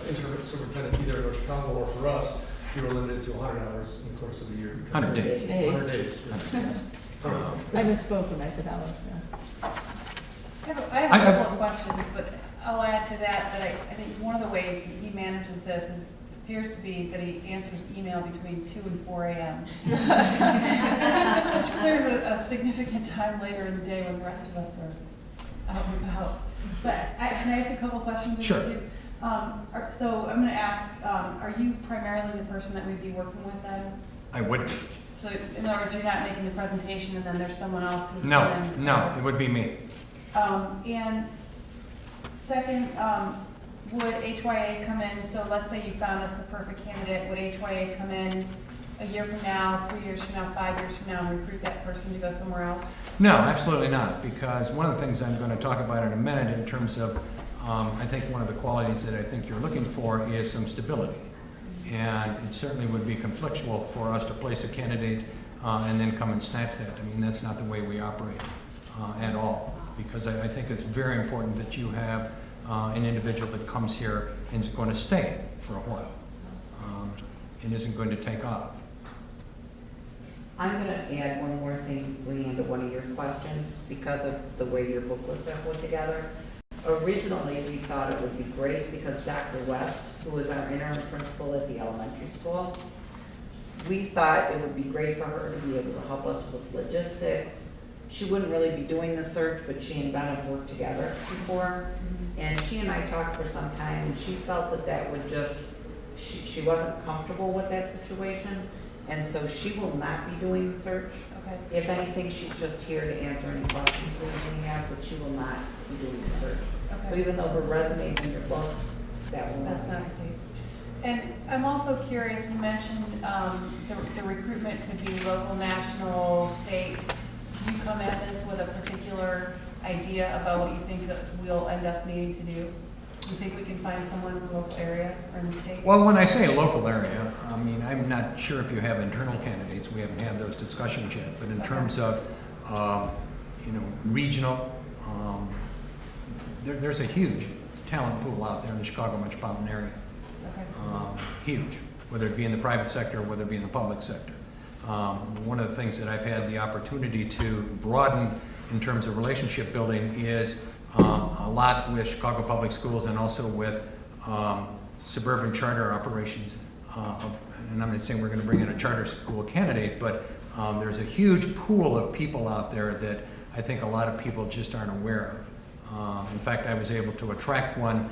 interim superintendent either in North Chicago or for us, you were limited to 100 hours in the course of the year. 100 days. 100 days. I misspoke when I said hours, yeah. I have a couple of questions, but I'll add to that I think one of the ways he manages this appears to be that he answers email between 2 and 4 a.m. Which clears a significant time later in the day when the rest of us are out and about. But can I ask a couple questions? Sure. So I'm going to ask, are you primarily the person that we'd be working with then? I would be. So in other words, you're not making the presentation and then there's someone else who No, come in? no, it would be me. And second, would HYA come in, so let's say you found us the perfect candidate, would HYA come in a year from now, 3 years from now, 5 years from now, and recruit that person to go somewhere else? No, absolutely not, because one of the things I'm going to talk about in a minute in terms of, I think one of the qualities that I think you're looking for is some stability. And it certainly would be conflictual for us to place a candidate and then come and snatch that. I mean, that's not the way we operate at all, because I think it's very important that you have an individual that comes here and is going to stay for a while and isn't going to take off. I'm going to add one more thing, Leanne, to one of your questions because of the way your booklets are put together. Originally, we thought it would be great because Dr. West, who was our interim principal at the elementary school, we thought it would be great for her to be able to help us with logistics. She wouldn't really be doing the search, but she and Ben have worked together before. And she and I talked for some time, and she felt that would just, she wasn't comfortable with that situation. And so she will not be doing the search. Okay. If anything, she's just here to answer any questions we may have, but she will not be doing the search. Okay. So even though her resume is in your book, that will not That's be. not the case. And I'm also curious, you mentioned the recruitment could be local, national, state. Do you come at this with a particular idea about what you think that we'll end up needing to do? Do you think we can find someone in the local area or in the state? Well, when I say local area, I mean, I'm not sure if you have internal candidates. We haven't had those discussions yet. But in terms of, regional, there's a huge talent pool out there in the Chicago metropolitan area. Huge, whether it be in the private sector or whether it be in the public sector. One of the things that I've had the opportunity to broaden in terms of relationship building is a lot with Chicago Public Schools and also with suburban charter operations. And I'm not saying we're going to bring in a charter school candidate, but there's a huge pool of people out there that I think a lot of people just aren't aware of. In fact, I was able to attract one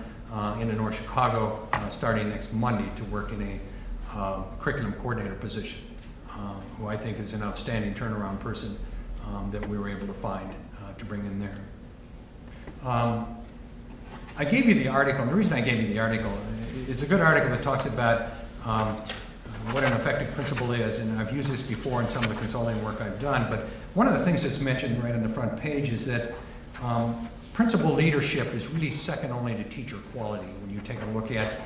in North Chicago starting next Monday to work in a curriculum coordinator position, who I think is an outstanding turnaround person that we were able to find to bring in there. I gave you the article, and the reason I gave you the article, it's a good article that talks about what an effective principal is, and I've used this before in some of the consulting work I've done, but one of the things that's mentioned right on the front page is that principal leadership is really second only to teacher quality when you take a look at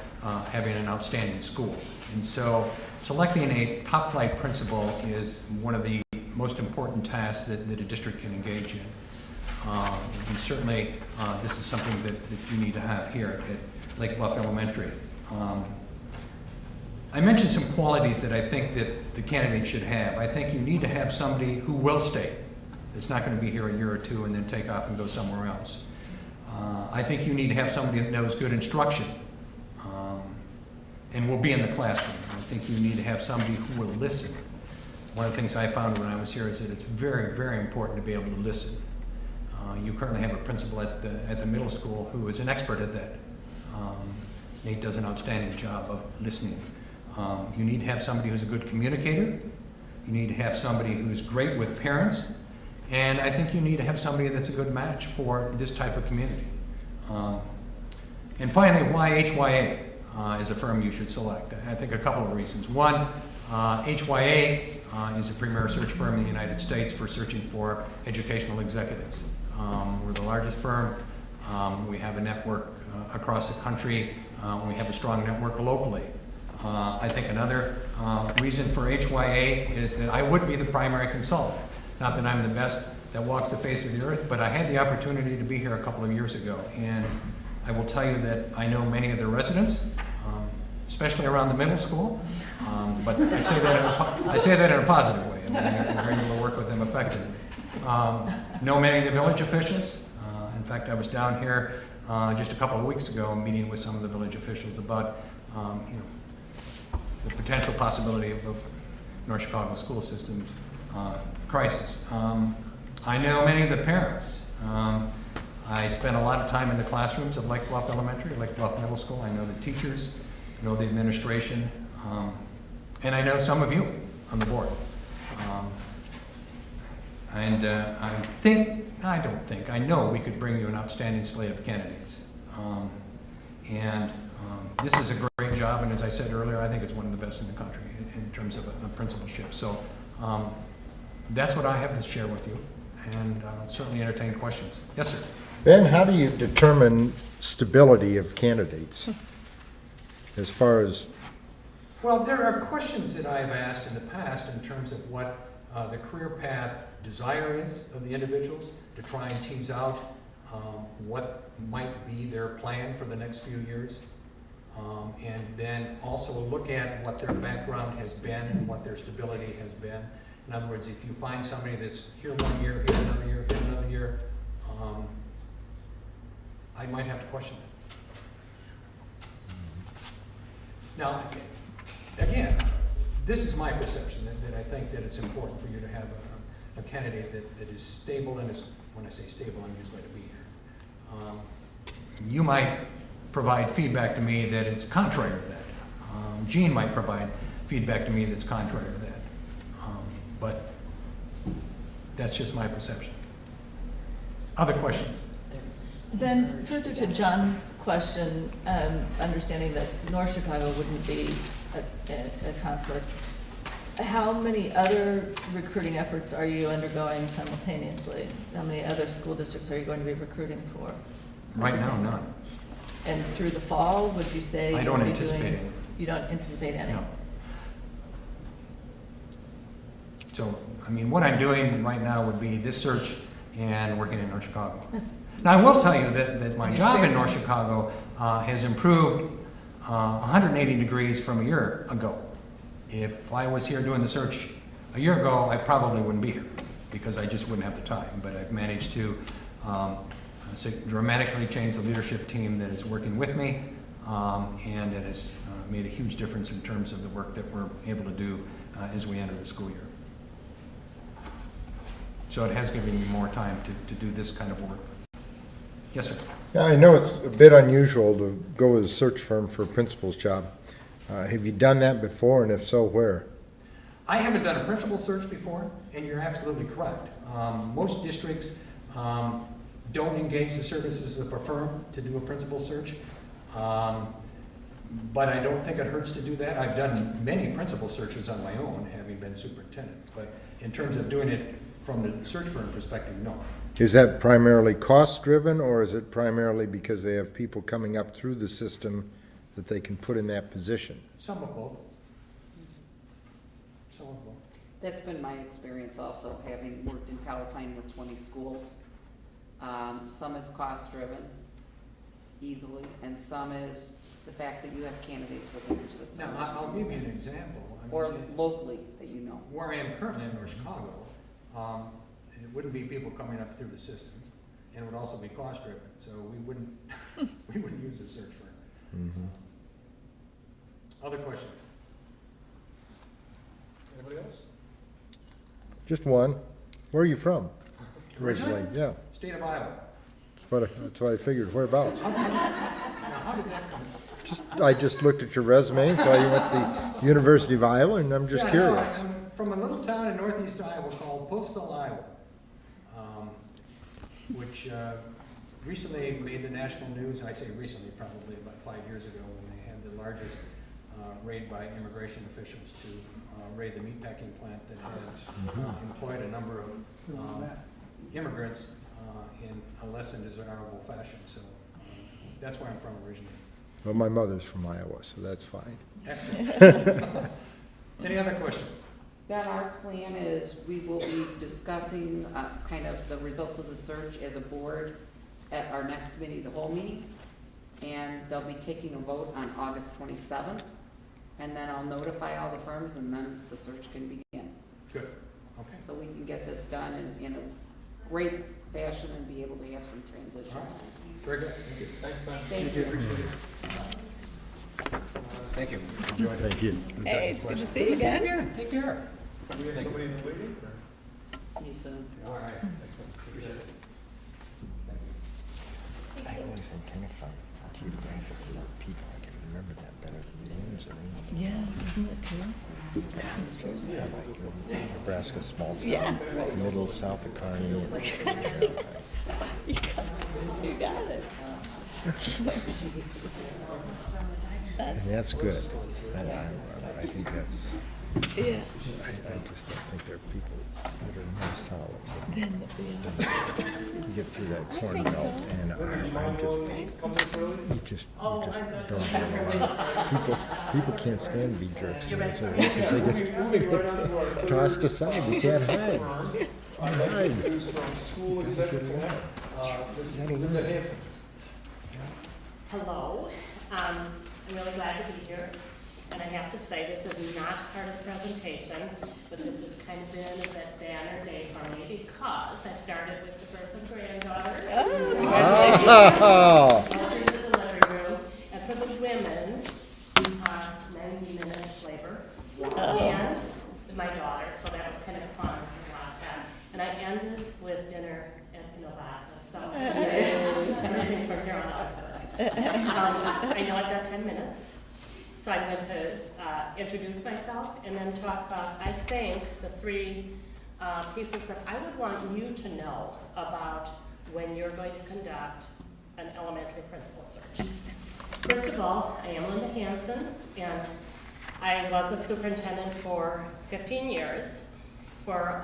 having an outstanding school. And so selecting a top flight principal is one of the most important tasks that a district can engage in. And certainly this is something that you need to have here at Lake Bluff Elementary. I mentioned some qualities that I think that the candidate should have. I think you need to have somebody who will stay. It's not going to be here a year or two and then take off and go somewhere else. I think you need to have somebody that knows good instruction and will be in the classroom. I think you need to have somebody who will listen. One of the things I found when I was here is that it's very, very important to be able to listen. You currently have a principal at the middle school who is an expert at that. Nate does an outstanding job of listening. You need to have somebody who's a good communicator. You need to have somebody who's great with parents. And I think you need to have somebody that's a good match for this type of community. And finally, why HYA is a firm you should select? I think a couple of reasons. One, HYA is a premier search firm in the United States for searching for educational executives. We're the largest firm. We have a network across the country. We have a strong network locally. I think another reason for HYA is that I would be the primary consultant. Not that I'm the best that walks the face of the earth, but I had the opportunity to be here a couple of years ago. And I will tell you that I know many of the residents, especially around the middle school, but I say that in a positive way. I mean, we're able to work with them effectively. Know many of the village officials. In fact, I was down here just a couple of weeks ago meeting with some of the village officials about the potential possibility of North Chicago school systems crisis. I know many of the parents. I spent a lot of time in the classrooms of Lake Bluff Elementary, Lake Bluff Middle School. I know the teachers, I know the administration, and I know some of you on the board. I know we could bring you an outstanding slate of candidates. This is a great job, and as I said earlier, I think it's one of the best in the country in terms of a principalship. So that's what I have to share with you, and I'll certainly entertain questions. Yes, sir. Ben, how do you determine stability of candidates as far as? Well, there are questions that I've asked in the past in terms of what the career path desire is of the individuals, to try and tease out what might be their plan for the next few years. And then also look at what their background has been and what their stability has been. In other words, if you find somebody that's here 1 year, here another year, here another year, I might have to question that. Now, again, this is my perception, that I think that it's important for you to have a candidate that is stable, and is, when I say stable, I mean is going to be here. You might provide feedback to me that it's contrary to that. Gene might provide feedback to me that's contrary to that. But that's just my perception. Other questions? Then further to John's question, understanding that North Chicago wouldn't be a conflict, how many other recruiting efforts are you undergoing simultaneously? How many other school districts are you going to be recruiting for? Right now, none. And through the fall, would you say? I you'll don't be anticipate doing- any. You don't anticipate any? No. So, I mean, what I'm doing right now would be this search and working in North Chicago. That's- Now, I will tell you that my In your job spare in North time. Chicago has improved 180 degrees from a year ago. If I was here doing the search a year ago, I probably wouldn't be here because I just wouldn't have the time. But I've managed to dramatically change the leadership team that is working with me, and it has made a huge difference in terms of the work that we're able to do as we enter the school year. So it has given me more time to do this kind of work. Yes, sir. Yeah, I know it's a bit unusual to go with a search firm for a principal's job. Have you done that before, and if so, where? I haven't done a principal search before, and you're absolutely correct. Most districts don't engage the services of a firm to do a principal search, but I don't think it hurts to do that. I've done many principal searches on my own, having been superintendent, but in terms of doing it from the search firm perspective, no. Is that primarily cost-driven, or is it primarily because they have people coming up through the system that they can put in that position? Some of both. Some of both. That's been my experience also, having worked in Palatine with 20 schools. Some is cost-driven, easily, and some is the fact that you have candidates within your system. Now, I'll give you an example. I mean, Or locally, that you know. where I am currently in North Chicago, it wouldn't be people coming up through the system, and it would also be cost-driven, so we wouldn't, we wouldn't use a search firm. Other questions? Anybody else? Just one. Where are you from? Originally, yeah. State of Iowa. That's what I figured. Whereabouts? Now, how did that come? I just looked at your resume and saw you went to the University of Iowa, and I'm just Yeah, curious. no, I'm from a little town in northeast Iowa called Postville, Iowa, which recently made the national news. I say recently, probably about 5 years ago, when they had the largest raid by immigration officials to raid the meatpacking plant that had employed a number of immigrants in a less than desirable fashion. So that's where I'm from originally. Well, my mother's from Iowa, so that's fine. Excellent. Any other questions? Ben, our plan is we will be discussing kind of the results of the search as a board at our next committee, the whole meeting. And they'll be taking a vote on August 27th. And then I'll notify all the firms, and then the search can begin. Good. Okay. So we can get this done in a great fashion and be able to have some transition All right. time. Very good. Thank you. Thanks, Ben. Thank you. Appreciate it. Thank you. Thank you. Hey, it's good to see you again. Yeah, take care. Do we have somebody in the waiting? or- See you soon. All right. Thanks, man. Appreciate it. I always had kind of fun geographically with people. I can remember that better than names and names. Yeah, isn't it true? That's true. Yeah, like Nebraska, small town. Yeah. Middle, south of Kearney. You got it. And that's good. I think that's, Yeah. I just don't think there are people that are more solid to get through that corn belt. And I'm just, Come this early? you just don't get along. People can't stand to be jerks. Because they Moving right on to our get third tossed aside. You can't hide. firm, I'd like to introduce from School Executive Connect, Ms. Linda Hanson. Hello, I'm really glad to be here, and I have to say, this is not part of the presentation, but this has kind of been a banner day for me because I started with the birth of granddaughter. Oh, I was in the delivery room, and for the women, we taught 90 minutes labor, and my daughter, so that was kind of fun to watch that. And I ended with dinner at Novasa, so everything from here on out is good. I know I've got 10 minutes, so I'm going to introduce myself and then talk about, I think, the three pieces that I would want you to know about when you're going to conduct an elementary principal search. First of all, I am Linda Hansen, and I was a superintendent for 15 years. For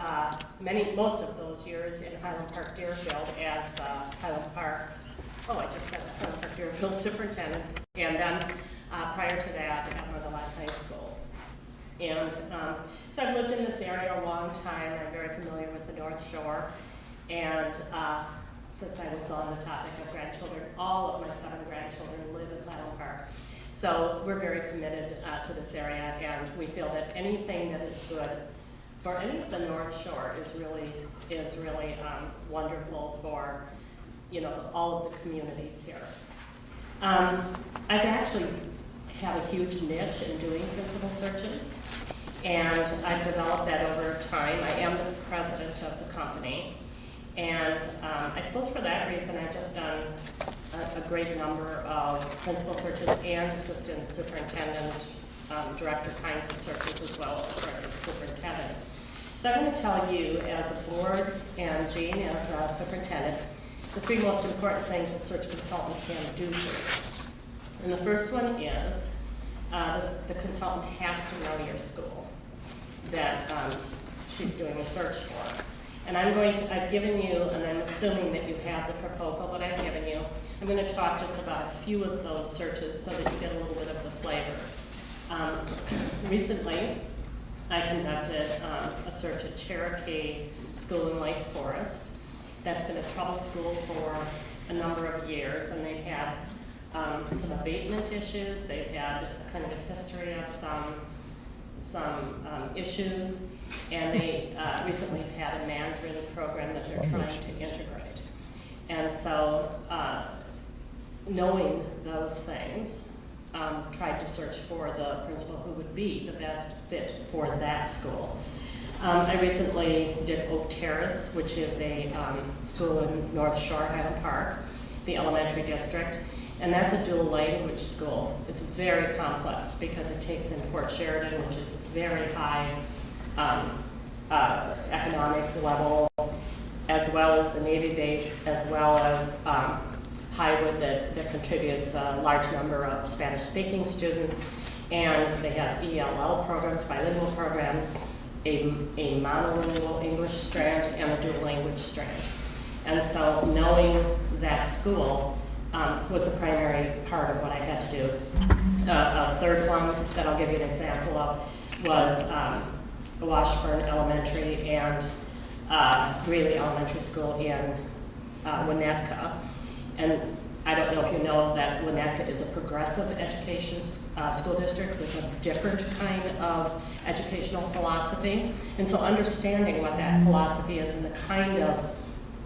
most of those years in Highland Park Deerfield as the Highland Park Deerfield superintendent, and then prior to that at Mundelein High School. And so I've lived in this area a long time. I'm very familiar with the North Shore, and since I was on the topic of grandchildren, all of my 7 grandchildren live in Highland Park. So we're very committed to this area, and we feel that anything that is good for any of the North Shore is really wonderful for, you know, all of the communities here. I've actually have a huge niche in doing principal searches, and I've developed that over time. I am the president of the company, and I suppose for that reason I've just done a great number of principal searches and assistant superintendent, director kinds of searches as well, of course, as superintendent. So I'm going to tell you as a board and Jean as a superintendent the 3 most important things a search consultant can do for you. And the first one is the consultant has to know your school that she's doing a search for. And I've given you, and I'm assuming that you have the proposal that I've given you. I'm going to talk just about a few of those searches so that you get a little bit of the flavor. Recently, I conducted a search at Cherokee School in Lake Forest. That's been a trouble school for a number of years, and they've had some abatement issues. They've had kind of a history of some issues, and they recently had a Mandarin program that they're trying to integrate. And so, knowing those things, tried to search for the principal who would be the best fit for that school. I recently did Oak Terrace, which is a school in North Shore, Highland Park, the elementary district, and that's a dual language school. It's very complex because it takes in Fort Sheridan, which is very high economic level, as well as the Navy base, as well as Highwood that contributes a large number of Spanish-speaking students, and they have ELL programs, bilingual programs, a monolingual English strand, and a dual language strand. And so knowing that school was the primary part of what I had to do. A third one that I'll give you an example of was Washburn Elementary and Greeley Elementary School in Winnetka. And I don't know if you know that Winnetka is a progressive education school district with a different kind of educational philosophy. And so understanding what that philosophy is and the kind of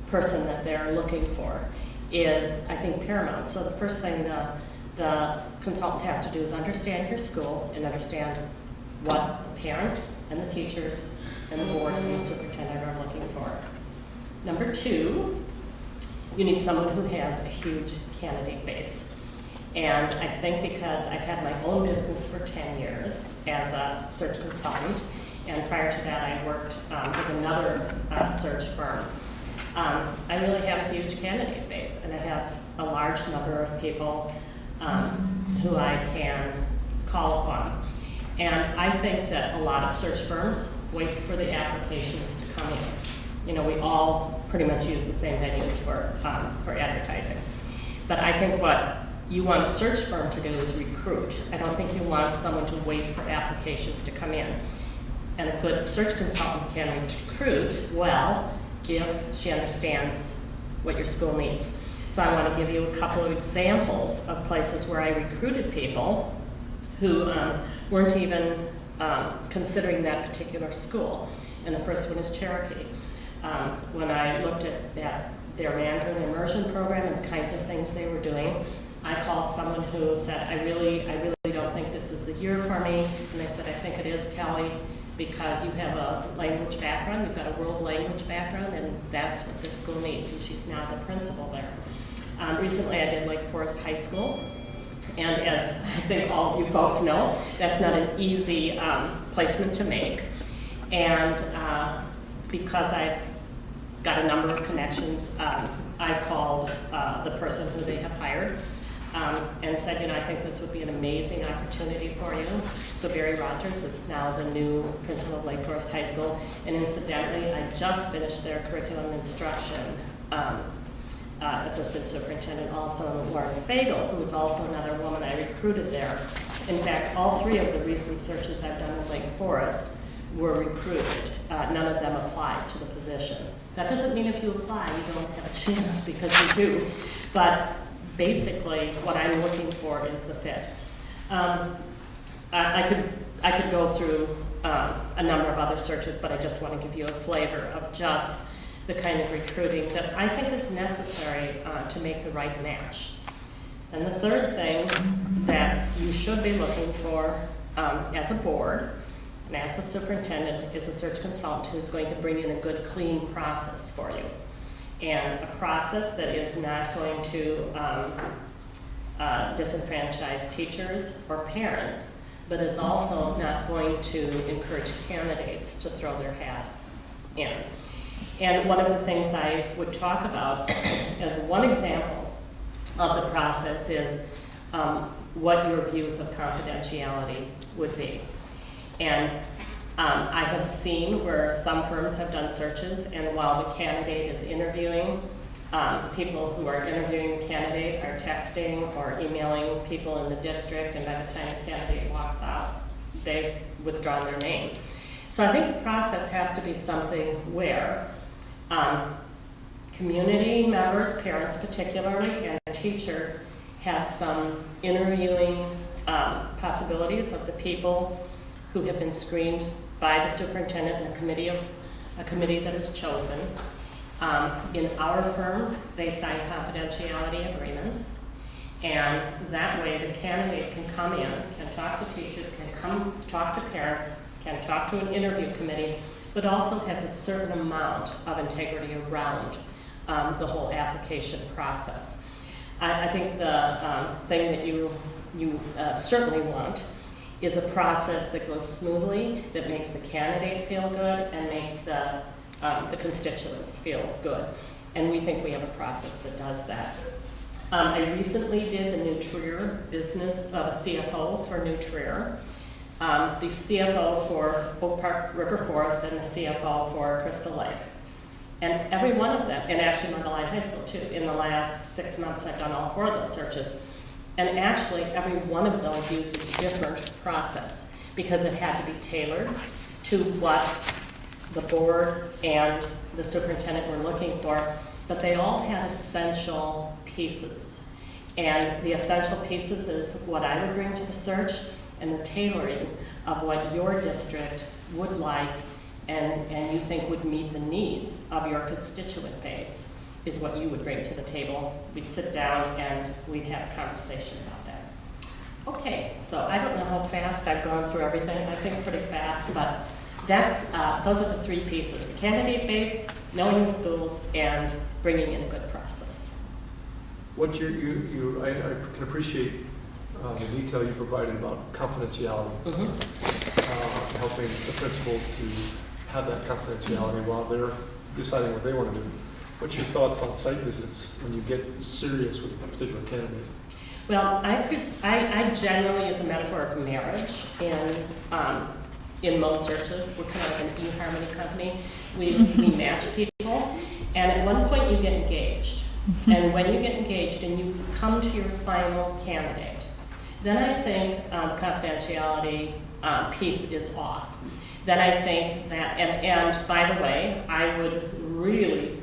person that they're looking for is, I think, paramount. So the first thing the consultant has to do is understand your school and understand what the parents and the teachers and the board and the superintendent are looking for. Number 2, you need someone who has a huge candidate base. And I think because I've had my own business for 10 years as a search consultant, and prior to that I worked with another search firm, I really have a huge candidate base, and I have a large number of people who I can call upon. And I think that a lot of search firms wait for the applications to come in. You know, we all pretty much use the same venues for advertising. But I think what you want a search firm to do is recruit. I don't think you want someone to wait for applications to come in. And a good search consultant can recruit well if she understands what your school needs. So I want to give you a couple of examples of places where I recruited people who weren't even considering that particular school. And the first one is Cherokee. When I looked at their Mandarin immersion program and the kinds of things they were doing, I called someone who said, I really don't think this is the year for me. And I said, I think it is, Kelly, because you have a language background, you've got a world language background, and that's what this school needs. And she's now the principal there. Recently, I did Lake Forest High School. And as I think all of you folks know, that's not an easy placement to make. And because I've got a number of connections. I called the person who they have hired and said, you know, I think this would be an amazing opportunity for you. So Barry Rogers is now the new principal of Lake Forest High School. And incidentally, I just finished their curriculum instruction assistant superintendent, also Lauren Fagel, who is also another woman I recruited there. In fact, all three of the recent searches I've done in Lake Forest were recruited. None of them applied to the position. That doesn't mean if you apply, you don't have a chance, because you do. But basically, what I'm looking for is the fit. I could go through a number of other searches, but I just want to give you a flavor of just the kind of recruiting that I think is necessary to make the right match. And the third thing that you should be looking for as a board and as a superintendent is a search consultant who's going to bring in a good, clean process for you. And a process that is not going to disenfranchise teachers or parents, but is also not going to encourage candidates to throw their hat in. And one of the things I would talk about as one example of the process is what your views of confidentiality would be. And I have seen where some firms have done searches, and while the candidate is interviewing, people who are interviewing the candidate are texting or emailing people in the district, and by the time the candidate walks out, they've withdrawn their name. So I think the process has to be something where community members, parents particularly, and teachers have some interviewing possibilities of the people who have been screened by the superintendent and a committee that is chosen. In our firm, they sign confidentiality agreements, and that way the candidate can come in, can talk to teachers, can come talk to parents, can talk to an interview committee, but also has a certain amount of integrity around the whole application process. I think the thing that you certainly want is a process that goes smoothly, that makes the candidate feel good and makes the constituents feel good. And we think we have a process that does that. I recently did the New Trier business CFO for New Trier, the CFO for Oak Park River Forest, and the CFO for Crystal Lake. And every one of them, and actually Mundelein High School too, in the last 6 months I've done all 4 of those searches. And actually every one of those used a different process because it had to be tailored to what the board and the superintendent were looking for, but they all had essential pieces. And the essential pieces is what I would bring to the search, and the tailoring of what your district would like and you think would meet the needs of your constituent base is what you would bring to the table. We'd sit down and we'd have a conversation about that. Okay, so I don't know how fast I've gone through everything. I think pretty fast, but that's those are the 3 pieces: the candidate base, knowing the schools, and bringing in a good process. What I can appreciate the detail you provided about confidentiality, helping the principal to have that confidentiality while they're deciding what they want to do. What's your thoughts on site visits when you get serious with a particular candidate? Well, I generally use a metaphor of marriage in most searches. We're kind of an eHarmony company. We match people, and at one point you get engaged. And when you get engaged and you come to your final candidate, then I think the confidentiality piece is off. Then I think that, and by the way, I would really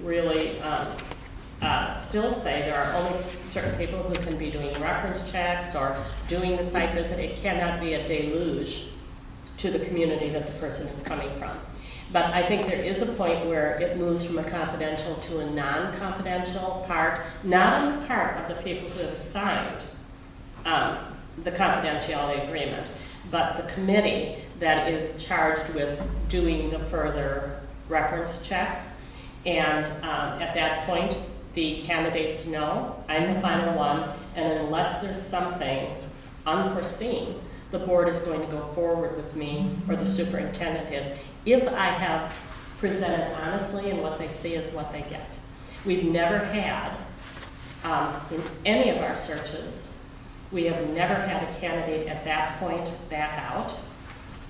still say there are only certain people who can be doing reference checks or doing the site visit. It cannot be a deluge to the community that the person is coming from. But I think there is a point where it moves from a confidential to a non-confidential part, not on the part of the people who have signed the confidentiality agreement, but the committee that is charged with doing the further reference checks. And at that point, the candidates know I'm the final one, and unless there's something unforeseen, the board is going to go forward with me, or the superintendent is, if I have presented honestly, and what they see is what they get. We've never had, in any of our searches, we have never had a candidate at that point back out.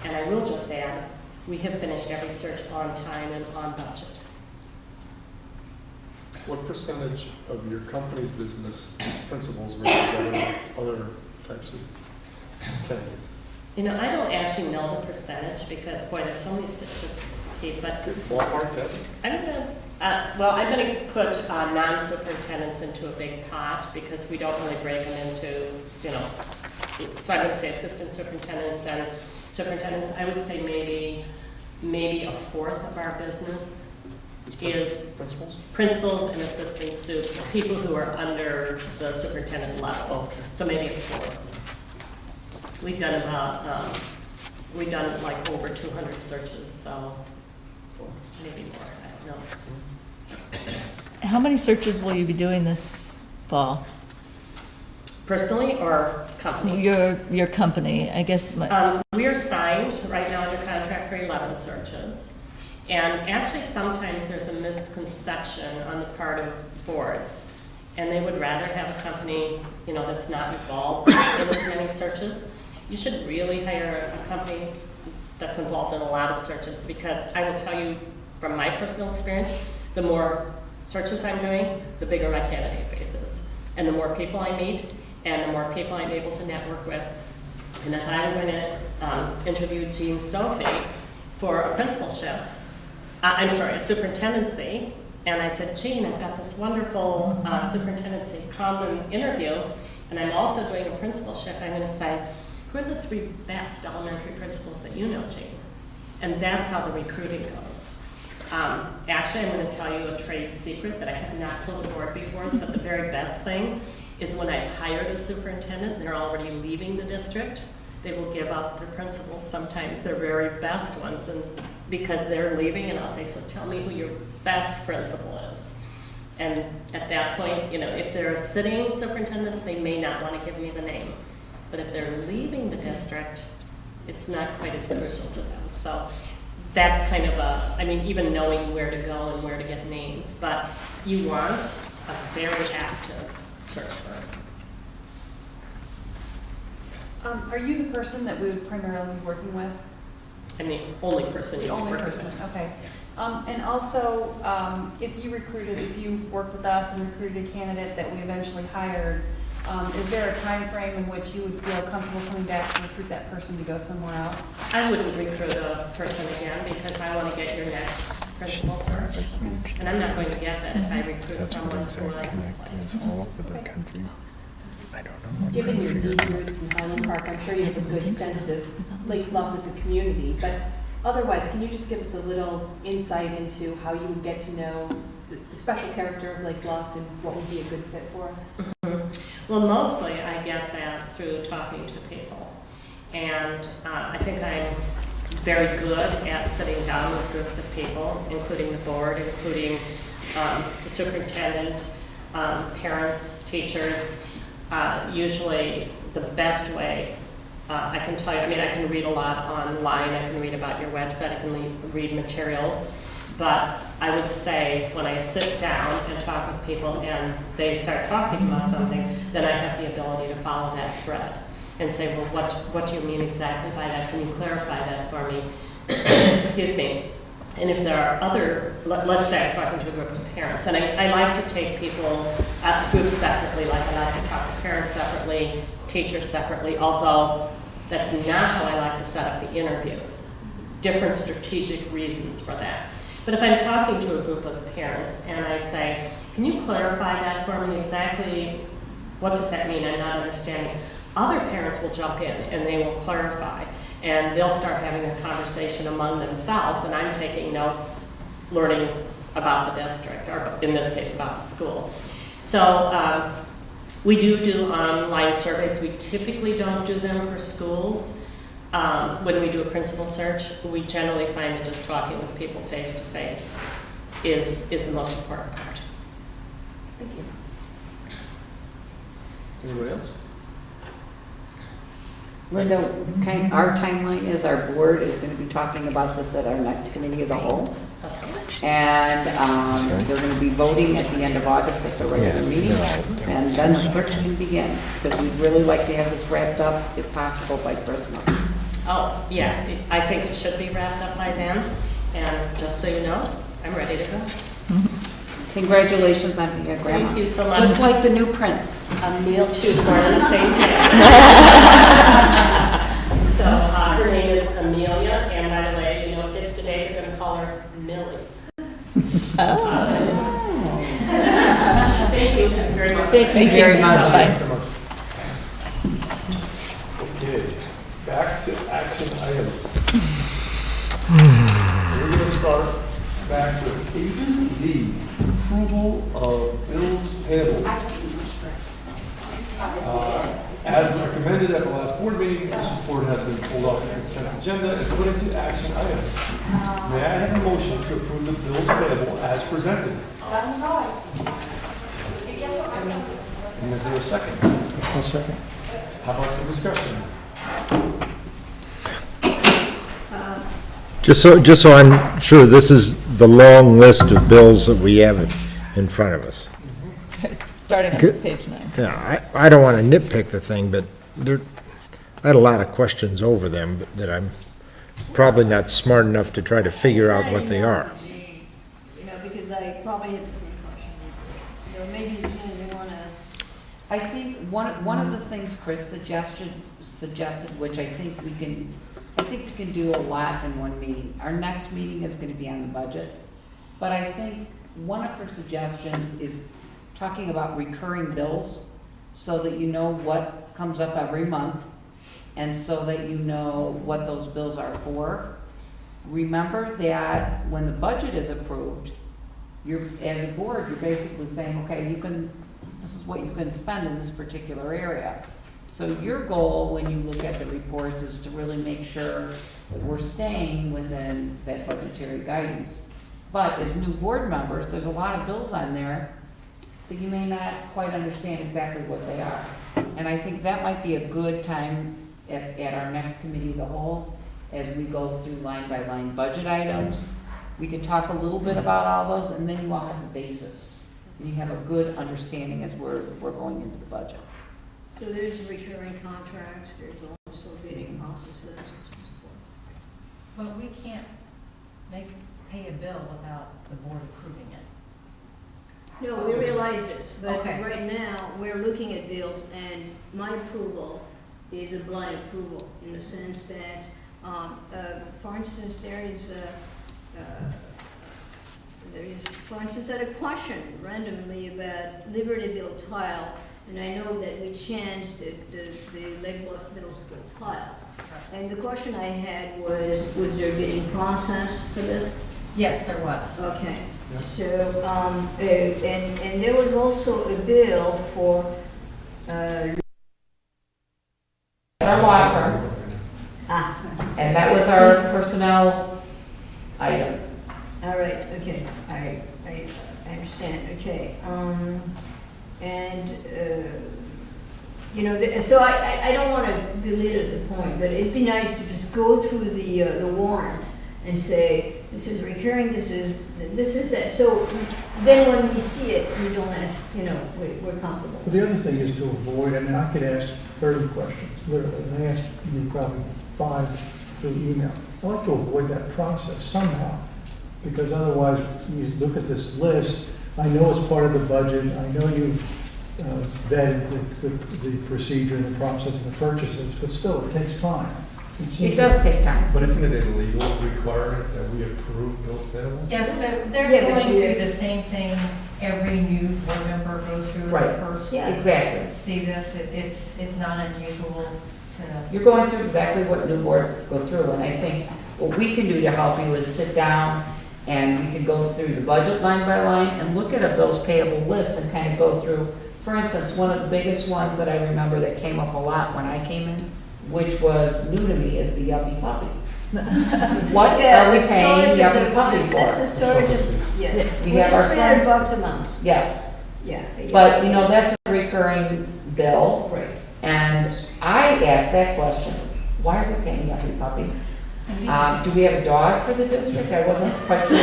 And I will just add, we have finished every search on time and on budget. What percentage of your company's business is principals versus other types of candidates? You know, I don't actually know the percentage because, boy, there's so many statistics to keep, but Good ballpark, yes. I'm gonna, I'm gonna put non-superintendents into a big pot because we don't really break them into, you know, so I'm gonna say assistant superintendents and superintendents. I would say maybe a fourth of our business is Principals? principals and assistant supes, so people who are under the superintendent level. Okay. So maybe a fourth. We've done about, we've done like over 200 searches, so maybe more, I don't know. How many searches will you be doing this fall? Personally or company? Your company, I guess. We are signed right now under contract for 11 searches. And actually, sometimes there's a misconception on the part of boards, and they would rather have a company, you know, that's not involved in as many searches. You should really hire a company that's involved in a lot of searches, because I will tell you from my personal experience, the more searches I'm doing, the bigger my candidate base is. And the more people I meet, and the more people I'm able to network with. And if I were going to interview Jean Sophie for a principalship, I'm sorry, a superintendency, and I said, Jean, I've got this wonderful superintendency, come and interview, and I'm also doing a principalship, I'm going to say, who are the 3 best elementary principals that you know, Jean? And that's how the recruiting goes. Actually, I'm going to tell you a trade secret that I have not told the board before, but the very best thing is when I've hired a superintendent, they're already leaving the district, they will give up their principals, sometimes their very best ones, and because they're leaving, and I'll say, so tell me who your best principal is. And at that point, you know, if they're a sitting superintendent, they may not want to give me the name. But if they're leaving the district, it's not quite as crucial to them. So that's kind of I mean, even knowing where to go and where to get names, but you want a very active search firm. Are you the person that we would primarily be working with? I'm the only person you The would only work person, with. okay. And also, if you worked with us and recruited a candidate that we eventually hired, is there a time frame in which you would feel comfortable coming back to recruit that person to go somewhere else? I wouldn't recruit a person again because I want to get your next principal search. And I'm not going to get that if I recruit someone who I replace. all over the country. I don't know. Given your deep roots in Highland Park, I'm sure you have a good sense of Lake Bluff as a community, but otherwise, can you just give us a little insight into how you would get to know the special character of Lake Bluff and what would be a good fit for us? Mm-hmm. Well, mostly I get that through talking to people. And I think I'm very good at sitting down with groups of people, including the board, including the superintendent, parents, teachers. Usually the best way, I can tell you, I mean, I can read a lot online, I can read about your website, I can read materials, but I would say when I sit down and talk with people and they start talking about something, then I have the ability to follow that thread and say, well, what do you mean exactly by that? Can you clarify that for me? Excuse me. And if there are other, let's say I'm talking to a group of parents, and I like to take people, groups separately, like I like to talk to parents separately, teachers separately, although that's not how I like to set up the interviews. Different strategic reasons for that. But if I'm talking to a group of parents and I say, can you clarify that for me exactly, what does that mean? I'm not understanding. Other parents will jump in and they will clarify. And they'll start having a conversation among themselves, and I'm taking notes, learning about the district, or in this case, about the school. So we do online surveys. We typically don't do them for schools. When we do a principal search, we generally find that just talking with people face to face is the most important part. Thank you. Anybody else? Linda, our timeline is our board is going to be talking about this at our next committee of the whole. And they're going to be voting at the end of August at the regular meeting. And then the search can begin, because we'd really like to have this wrapped up, if possible, by Christmas. Oh, yeah, I think it should be wrapped up by then, and just so you know, I'm ready to go. Congratulations on being a grandma. Thank you so much. Just like the new prince. She was born in the same day. So her name is Amelia, and by the way, you know, kids today, they're gonna call her Millie. Thank you very much. Thank you very much. Thanks very much. Okay, back to action items. We're going to start back with 8D, approval of bills payable. As recommended at the last board meeting, this report has been pulled off the consent agenda and put into action items. May I have a motion to approve the bills payable as presented? And is there a second? I'll second. How about some discussion? Just so I'm sure, this is the long list of bills that we have in front of us. Starting on page 9. Yeah, I don't want to nitpick the thing, but I had a lot of questions over them but that I'm probably not smart enough to try to figure out what they are. You know, because I probably had the same question. So maybe, they want to, I think one of the things Chris suggested, which I think we can do a lot in one meeting. Our next meeting is going to be on the budget, but I think one of her suggestions is talking about recurring bills, so that you know what comes up every month, and so that you know what those bills are for. Remember that when the budget is approved, as a board, you're basically saying, okay, this is what you can spend in this particular area. So your goal when you look at the reports is to really make sure that we're staying within that budgetary guidance. But as new board members, there's a lot of bills on there that you may not quite understand exactly what they are. And I think that might be a good time at our next committee of the whole, as we go through line by line budget items. We can talk a little bit about all those, and then you all have a basis. And you have a good understanding as we're going into the budget. so there's recurring contracts, there's also bidding processes and so forth. But we can't pay a bill without the board approving it. No, we realize this, but Okay. right now, we're looking at bills, and my approval is a blind approval, in the sense that, for instance, there is, for instance, I had a question randomly about Libertyville tile, and I know that we changed the Lake Bluff Middle School tiles. And the question I had was there a bidding process for this? Yes, there was. Okay, so, and there was also a bill for, Our law firm, and that was our personnel item. all right, okay, I understand, okay. You know, so I don't want to belittle the point, but it'd be nice to just go through the warrant and say, this is recurring, this is that. So then when we see it, we don't ask, you know, we're comfortable. But the other thing is to avoid, I mean, I could ask 30 questions, literally, and I asked you probably 5 through email. I like to avoid that process somehow, because otherwise, you look at this list, I know it's part of the budget, I know you've vetted the procedure and the process of the purchases, but still, it takes time. It does take time. But isn't it a legal requirement that we approve bills payable? Yes, but they're Yeah, but going you- through the same thing every new board member goes through. Right. First, Yeah. Exactly. see this, it's not unusual to. You're going through exactly what new boards go through, and I think what we can do to help you is sit down and we can go through the budget line by line and look at a bills payable list and kind of go through. For instance, one of the biggest ones that I remember that came up a lot when I came in, which was new to me, is the Yuppie Puppy. What Yeah, are we the paying storage of Yuppie Puppy That's the for? storage of, yes, We which have is our friends- $300 a month, Yes, yeah. but you know, that's a recurring bill. Right. And I asked that question, why are we paying Yuppie Puppy? Do we have a dog for the district? I wasn't quite sure.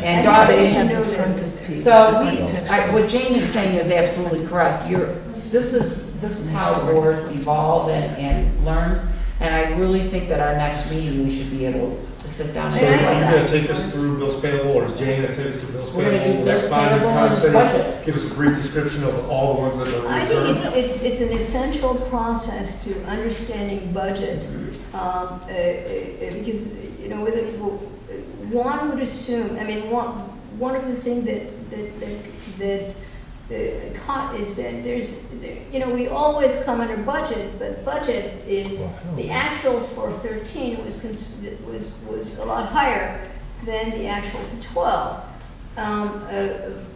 And dog, They they have have the frontispiece. So, what Jane is saying is absolutely correct. This is how boards evolve and learn, and I really think that our next meeting, we should be able to sit down So and you're write gonna that. take us through bills payable, or is Jane gonna take us through bills We're gonna do payable? That's bills fine, payable kind of and say, budget. give us a brief description of all the ones that are. I think it's an essential process to understanding budget, because, you know, one would assume, I mean, one of the things that is that you know, we always come under budget, but budget is, the actual for 13 was a lot higher than the actual for 12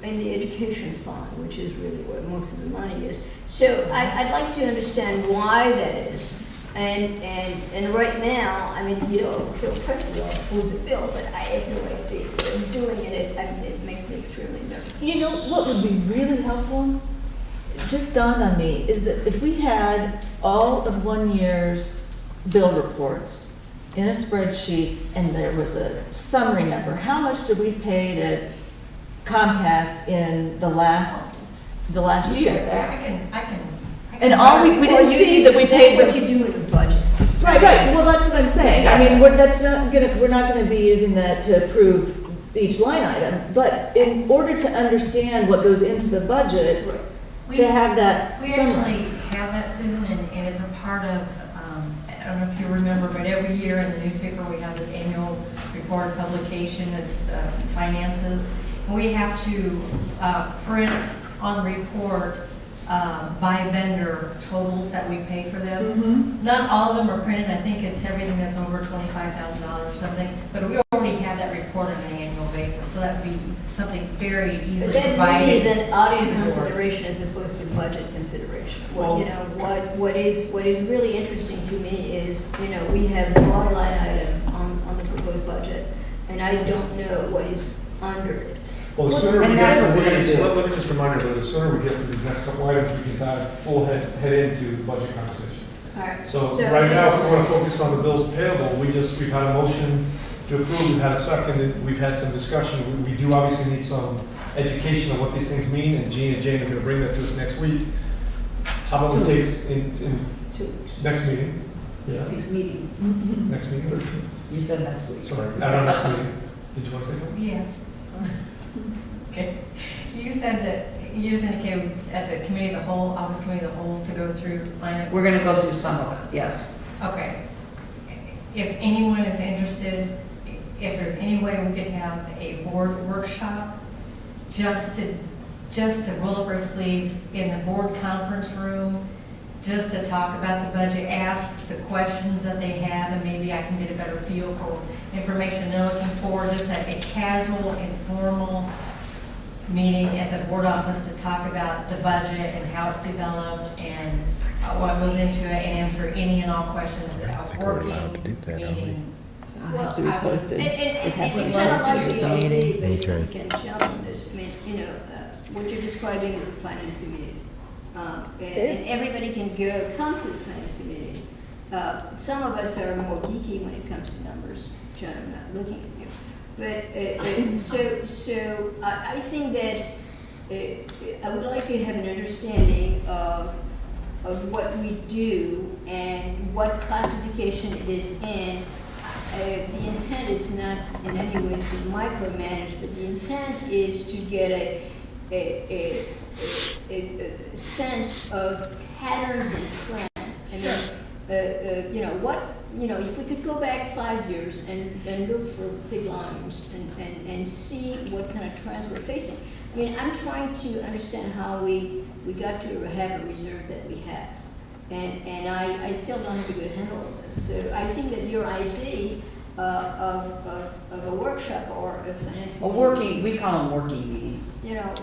in the education fund, which is really where most of the money is. So I'd like to understand why that is. And right now, I mean, you know, Bill Quick will approve the bill, but I have no idea what I'm doing, and it makes me extremely nervous. You know, what would be really helpful, it just dawned on me, is that if we had all of 1 year's bill reports in a spreadsheet and there was a summary number, how much did we pay to Comcast in the last year? I can. And all we didn't see that we paid. That's what you do in a budget. Right, well, that's what I'm saying. I mean, we're not gonna be using that to approve each line item, but in order to understand what goes into the budget, to have that We actually summarized. have that, Susan, and it's a part of, I don't know if you remember, but every year in the newspaper, we have this annual report publication, it's finances. And we have to print on the report by vendor totals that we pay for them. Not all of them are printed, I think it's everything that's over $25,000 or something, but we already have that report on an annual basis, so that would be something very But easily that provided. really is an to the audio board. consideration as opposed to budget consideration. Well- You know, what is really interesting to me is, you know, we have one line item on the proposed budget, and I don't know what is under it. Well, the sooner we And get that's through what we're these, gonna do. let me just remind everybody, the sooner we get through these next couple items, we can dive full head into the budget conversation. All right. So right now, if we want to focus on the bills payable, we've had a motion to approve, we've had a second, we've had some discussion. We do obviously need some education on what these things mean, and Jean are going to bring that to us next week. How about we take in 2 weeks. next meeting? Yes, Next meeting. next meeting. You said next week. Sorry, at our next meeting. Did you want to say something? Yes. Okay. You said that, you just indicated at the committee of the whole, Office Committee of the Whole, to go through finance. We're gonna go through some of it, yes. Okay. If anyone is interested, if there's any way we could have a board workshop, just to roll up our sleeves in the board conference room, just to talk about the budget, ask the questions that they have, and maybe I can get a better feel for information they're looking for, just a casual, informal meeting at the board office to talk about the budget and how it's developed and what goes into it, and answer any and all questions at a working meeting. It'll have to be posted. And have to be I posted like as the a meeting. idea, but if Okay. we can jump on this, I mean, you know, what you're describing is a finance committee. And everybody can come to the finance committee. Some of us are more geeky when it comes to numbers. John, I'm not looking at you. But, so I think that I would like to have an understanding of what we do and what classification it is in. The intent is not in any ways to micromanage, but the intent is to get a sense of patterns and trends. I mean, you know, if we could go back 5 years and look for big lines and see what kind of trends we're facing. I mean, I'm trying to understand how we got to have a reserve that we have. And I still don't have a good handle on this. So I think that your idea of a workshop or a finance meeting, We call them working meetings. you know,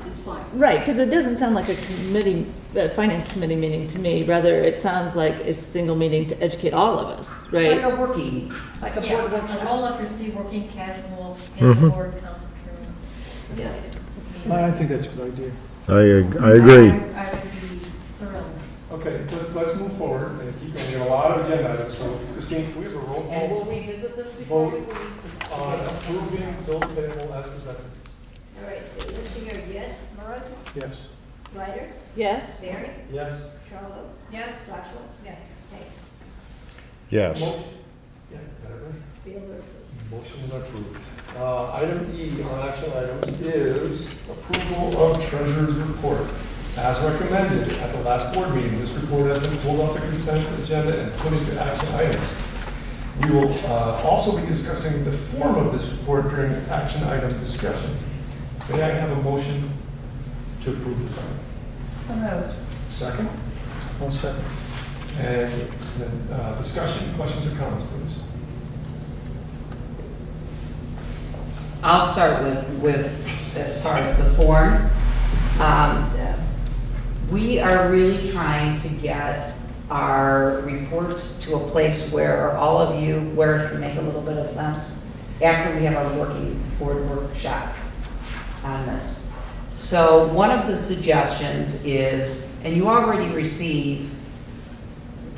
it's fine. Right, because it doesn't sound like a finance committee meeting to me. Rather, it sounds like a single meeting to educate all of us, It's right? like a working meeting, like a Yeah, board workshop. roll up your sleeve, working casual in the board conference room. Yeah. I think that's a good idea. I agree. I would be thrilled. Okay, let's move forward and keep going. We have a lot of agenda items, so just Christine, can we have a roll And we'll call revisit this before we vote leave. on approving bills payable as presented? All right, so Lichinger, yes. Morrison? Yes. Ryder? Yes? Barry? Yes? Charlotte? Yes. Blackwell? Yes. Hey, Yes. Motion- Yeah, is that everybody? fields are approved. Motion is approved. Item E, our action item, is approval of treasurer's report. As recommended at the last board meeting, this report has been pulled off the consent agenda and put into action items. We will also be discussing the form of this report during action item discussion. May I have a motion to approve this item? So moved. Second? 1 second. And then discussion, questions or comments, please? I'll start with as far as the form. We are really trying to get our reports to a place where all of you, where it can make a little bit of sense after we have our working board workshop on this. So one of the suggestions is, and you already receive,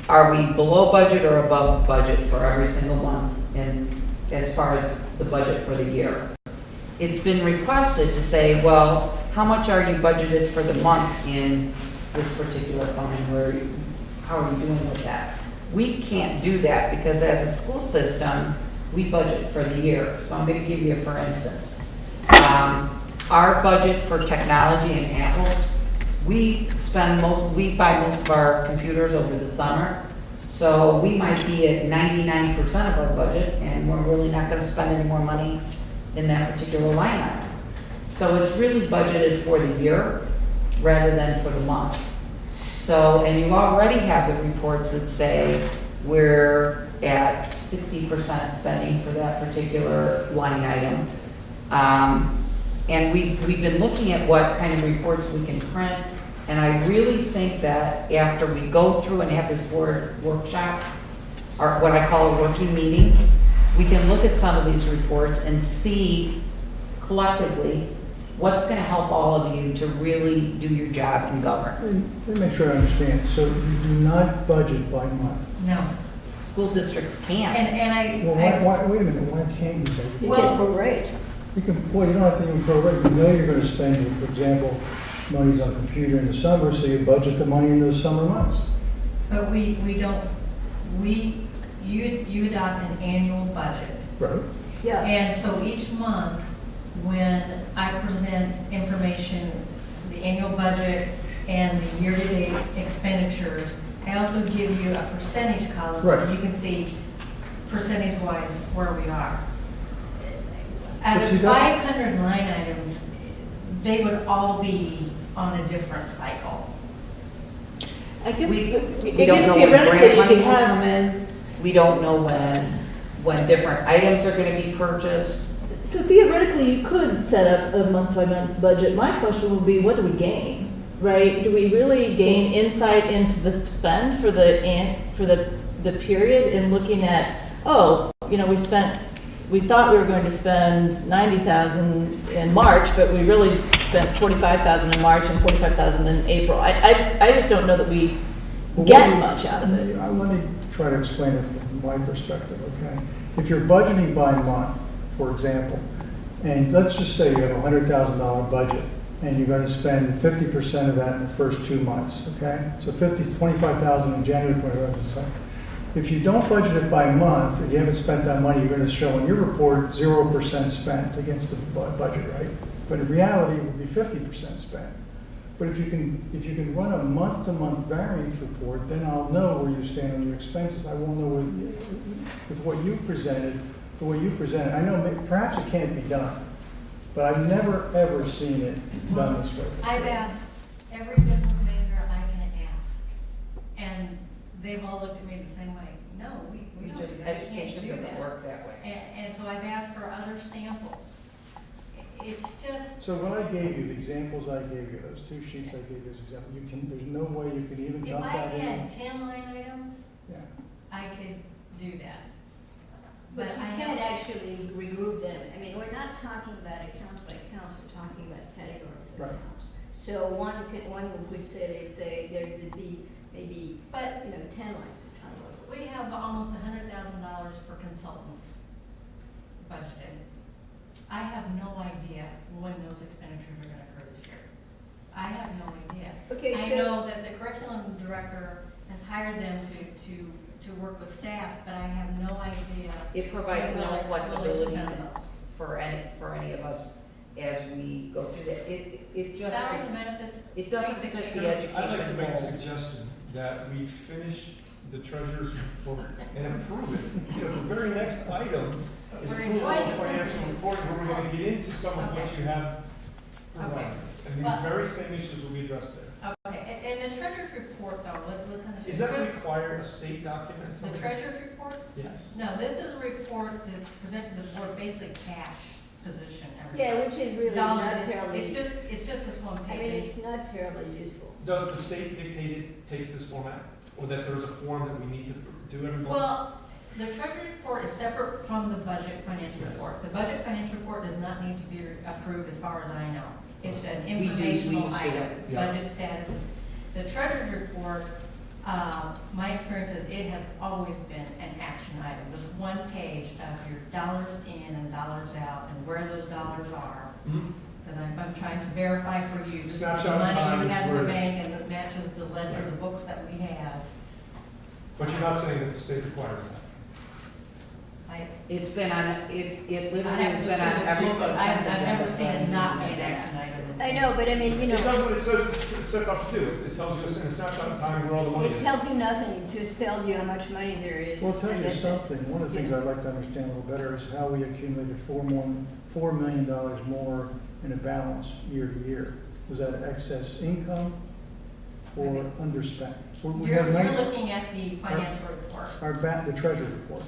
are we below budget or above budget for every single month in, as far as the budget for the year? It's been requested to say, well, how much are you budgeted for the month in this particular fund? How are you doing with that? We can't do that because as a school system, we budget for the year. So I'm going to give you a for instance. Our budget for technology and apples, we buy most of our computers over the summer. So we might be at 99% of our budget and we're really not going to spend any more money in that particular line item. So it's really budgeted for the year rather than for the month. So, and you already have the reports that say we're at 60% spending for that particular line item. And we've been looking at what kind of reports we can print. And I really think that after we go through and have this board workshop, or what I call a working meeting, we can look at some of these reports and see collectively what's going to help all of you to really do your job and govern. Let me make sure I understand. So you do not budget by month? No. School districts can't. And Well, I, wait a minute, why can't you budget? You Well- can prorate. You can, well, you don't have to even prorate. You know you're going to spend, for example, money's on computer in the summer, so you budget the money in those summer months. but we don't, you adopt an annual budget. Right. Yeah. And so each month, when I present information, the annual budget and the year-to-date expenditures, I also give you a percentage column so Right. you can see percentage-wise where we are. Out But of see, that's- 500 line items, they would all be on a different cycle. I guess, We I don't guess know when theoretically grant you money could will have, come in. We don't know when different items are going to be purchased. so theoretically you could set up a month-by-month budget. My question would be, what do we gain, right? Do we really gain insight into the spend for the period in looking at, oh, you know, we thought we were going to spend 90,000 in March, but we really spent 45,000 in March and 45,000 in April. I just don't know that we get much out of it. Let me try to explain it from my perspective, okay? If you're budgeting by month, for example, and let's just say you have a $100,000 budget, and you're going to spend 50% of that in the first 2 months, okay? So 25,000 in January, 25,000. If you don't budget it by month, and you haven't spent that money, you're going to show in your report 0% spent against the budget, right? But in reality, it would be 50% spent. But if you can run a month-to-month variance report, then I'll know where you stand on your expenses. I won't know with what you presented, the way you presented. I know perhaps it can't be done, but I've never, ever seen it done this way. I've asked every business manager I can ask, and they've all looked at me the same way. No, we don't. Just do that. We can't education do doesn't that." work that way. And so I've asked for other samples. It's just, So when I gave you, the examples I gave you, those 2 sheets I gave you as examples, there's no way you can even if dump I that in. had 10 line items, Yeah. I could do that. But you I can't have- actually regroup them. I mean, we're not talking about accounts by accounts, we're talking about categories of Right. accounts. So one could say, let's say, there would be maybe, But 10 lines of time. We have almost $100,000 for consultants budgeted. I have no idea when those expenditures are gonna occur this year. I have no idea. Okay, I so, know that the curriculum director has hired them to work with staff, but I have no idea. It provides when no they'll flexibility spend those. for any of us as we go through that. It just, Salaries and benefits. it doesn't basically fit the go- education I'd like to make a goal. suggestion that we finish the treasurer's report and approve it, because the very next item is We're approval of the enjoying financial report, where we're gonna get into some of what you have provided us. And these Well- very same issues will be addressed there. Okay, and the treasurer's report though, let's understand. Is that require a state document? The treasurer's report? Yes. No, this is a report that's presented to the board, basically cash position. yeah, which is really Dollars, not terribly, it's just this one I mean, page. it's not terribly useful. Does the state dictate it takes this format, or that there's a form that we need to do every month? Well, the treasurer's report is separate from the budget financial Yes. report. The budget financial report does not need to be approved as far as I know. It's an We do, we informational just do item, it. Yeah. budget statuses. The treasurer's report, my experience is it has always been an action item. This one page of your dollars in and dollars out and where those dollars are. Mhm. Because I'm trying to verify for you, this is the Snapshot of money time you is have in the where it is. bank and it matches the ledger, the books that we have. But you're not saying that the state requires that? It's been on, it literally I have has to been on look every through the consent book. I've never agenda seen it for not be any an reason. action item. I know, but I mean, It does what it says, it sets up to do. It tells you in a snapshot of time where all the money it is. tells you nothing, it just tells you how much money there is. Well, I'll tell and you that's it. something, one of the things I'd like to understand a little better is how we accumulated $4 million more in a balance year to year. Was that excess income or underspent? We You're have nine- looking at the financial report. the treasury report.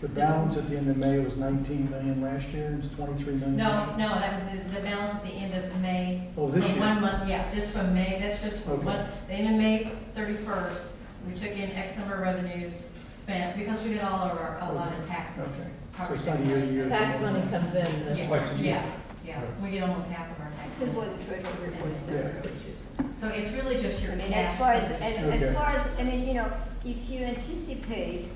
The balance at the end of May was 19 million last year, and it's 23 million this No, year. no, that was the balance at the end of May. Oh, this From year? 1 month, yeah, just from May, that's just from Okay. one, the end of May 31st, we took in X number of revenues spent, because we get all of our, a lot of tax money. Okay, so property it's not tax a money. year-to-year. Tax money comes in this. Yeah, Twice a year. Yeah, we get almost half of our tax This is money. why the treasury report is Yeah. useful. So it's really just your I mean, cash as far as, position. Okay. as far as, I mean, you know, if you anticipate,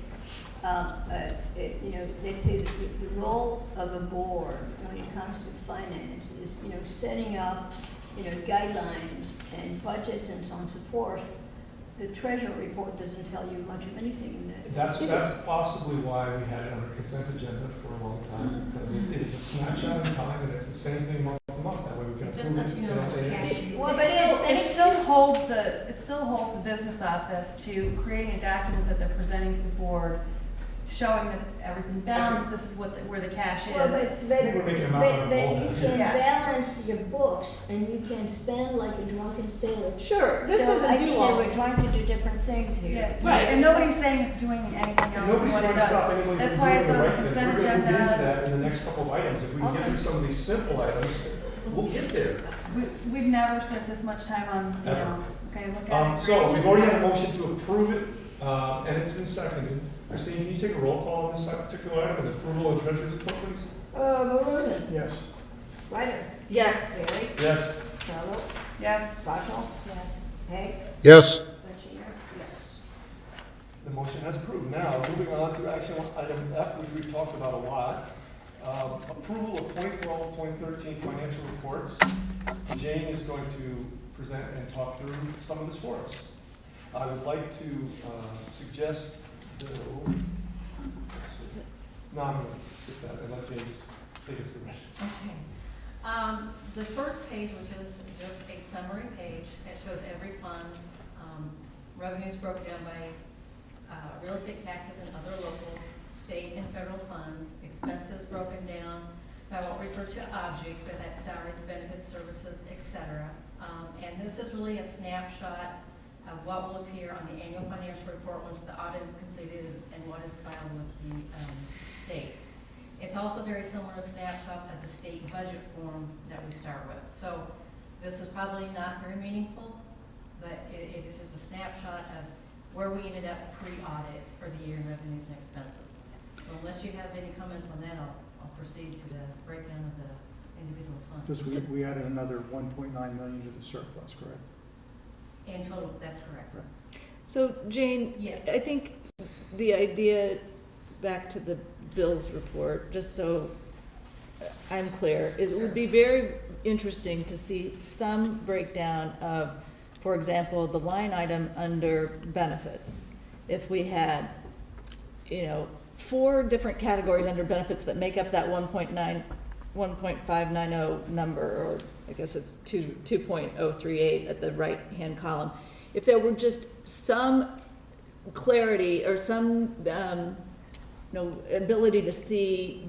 you know, let's say the role of a board when it comes to finance is, you know, setting up, you know, guidelines and budgets and so on and so forth. The treasury report doesn't tell you much of anything in that. That's possibly why we had it on the consent agenda for a long time, because it is a snapshot in time, and it's the same thing month to month, that way we can It approve just it. lets you know how much cash you. Well, but it still holds the business office to creating a document that they're presenting to the board, showing that everything balanced, this is where the cash is. Well, I think we're making a mountain out of a but you molehill. can Yeah. balance your books and you can spend like a drunken sailor. Sure, this So I doesn't think do that all. we're trying to do different things here. Yeah, right, and nobody's saying it's doing anything else than Nobody's what it trying to stop does. anybody That's from why doing it's the on the right thing. consent We're gonna move into agenda. that in the next couple of items. If we can get through some of these simple items, we'll get there. We've never spent this much time on, you Ever. know, okay, look at it. So we've already had a motion to approve it, and it's been seconded. Christine, can you take a roll call on this particular item, and approval of treasurer's report, please? Marusen, Yes. Ryder, Yes. Barry, Yes. Charlotte, Yes. Scotchall. Yes. Peg, Yes. Butchier, yes. The motion has approved. Now, moving on to action item F, which we've talked about a lot. Approval of 2012, 2013 financial reports. Jane is going to present and talk through some of this for us. I would like to suggest, let's see. No, I'm going to skip that and let Jane just take us through it. Okay. The first page, which is just a summary page, it shows every fund, revenues broken down by real estate taxes and other local, state and federal funds, expenses broken down by what we refer to object, but that's salaries, benefits, services, et cetera. And this is really a snapshot of what will appear on the annual financial report once the audit is completed and what is filed with the state. It's also very similar to a snapshot of the state budget form that we start with. So this is probably not very meaningful, but it is just a snapshot of where we ended up pre-audit for the year in revenues and expenses. So unless you have any comments on that, I'll proceed to the breakdown of the individual funds. Just we added another 1.9 million to the surplus, correct? In total, that's correct. So Jane, Yes. I think the idea, back to the Bill's report, just so I'm clear, is it would be very interesting to see some breakdown of, for example, the line item under benefits. If we had, 4 different categories under benefits that make up that 1.590 number, or I guess it's 2.038 at the right-hand column. If there were just some clarity or some, ability to see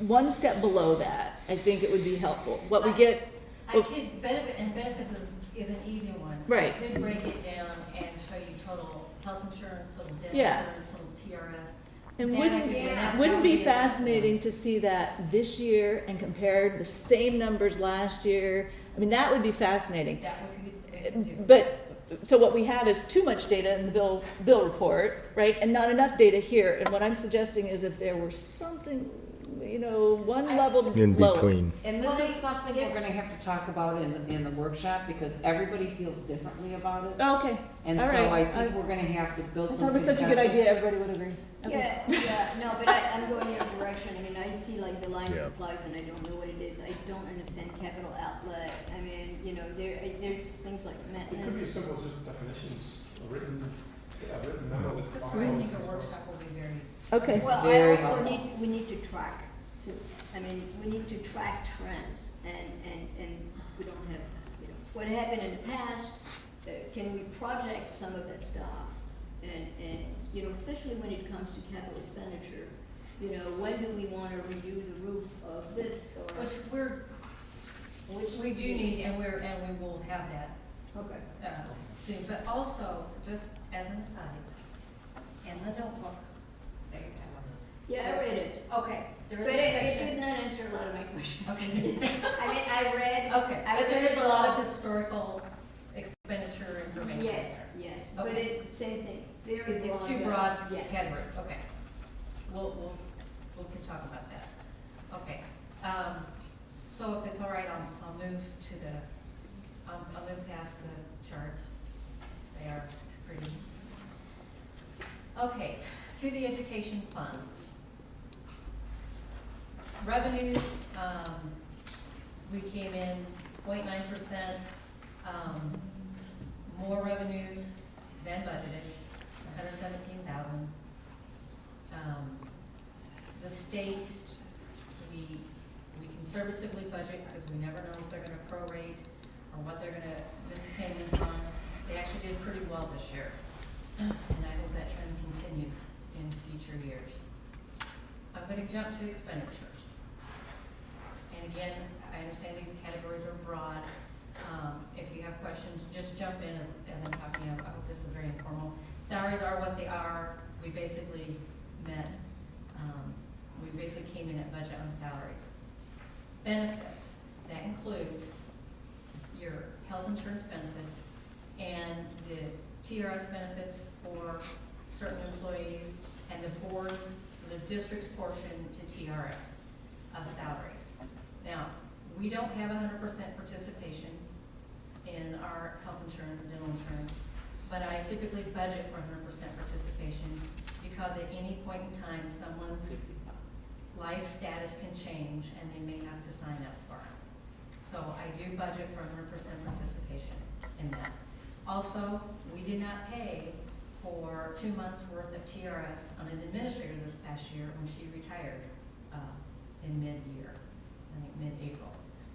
one step below that, I think it would be helpful. What we get. Benefits is an easy one. Right. I could break it down and show you total health insurance, total dental Yeah. insurance, total TRS. And Then I could do that. wouldn't That be would be a fascinating to see that this year and compared the same numbers last year? I mean, that would be fascinating. That we could do. But, so what we have is too much data in the bill report, right? And not enough data here. And what I'm suggesting is if there were something, one level In lower. between. And this is something we're gonna have to talk about in the workshop, because everybody feels differently about it. Okay, And all so right. I think we're gonna have to build I some thought it was such a good consensus. idea, everybody would agree. Okay. No, but I'm going your direction. I mean, I see like the line supplies and I don't know what it is. I don't understand capital outlay. I mean, there's things like It could be as maintenance. simple as just definitions, a written memo with That's files. where I think a workshop will be very. Okay. Well, I Very also helpful. we need to track too. I mean, we need to track trends and we don't have, what happened in the past, can we project some of that stuff? And, especially when it comes to capital expenditure, when do we want to redo the roof of this or? Which we do need, and we will have that Okay. soon. But also, just as an aside, in the notebook that you're talking Yeah, I read it. about. Okay, there But is a it section. did not answer a lot of my questions. Okay. I mean, I read. Okay, I but there read is a lot of historical expenditure information. Yes, there. yes, but Okay. it's same thing, it's very broad. It's too broad Yes. categories, okay. We'll can talk about that. Okay, so if it's all right, I'll move to I'll move past the charts. They are pretty. Okay, to the education fund. Revenues, we came in 0.9%, more revenues than budgeted, 117,000. The state, we conservatively budget because we never know if they're gonna prorate or what they're gonna miss payments on. They actually did pretty well this year, and I hope that trend continues in future years. I'm gonna jump to expenditures. And again, I understand these categories are broad. If you have questions, just jump in as I'm talking. I hope this is very informal. Salaries are what they are. We basically met, we basically came in at budget on salaries. Benefits, that includes your health insurance benefits and the TRS benefits for certain employees and the board's, the district's portion to TRS of salaries. Now, we don't have 100% participation in our health insurance and dental insurance, but I typically budget for 100% participation because at any point in time, someone's life status can change and they may have to sign up for it. So I do budget for 100% participation in that. Also, we did not pay for 2 months' worth of TRS on an administrator this past year when she retired in mid-year, I think mid-April.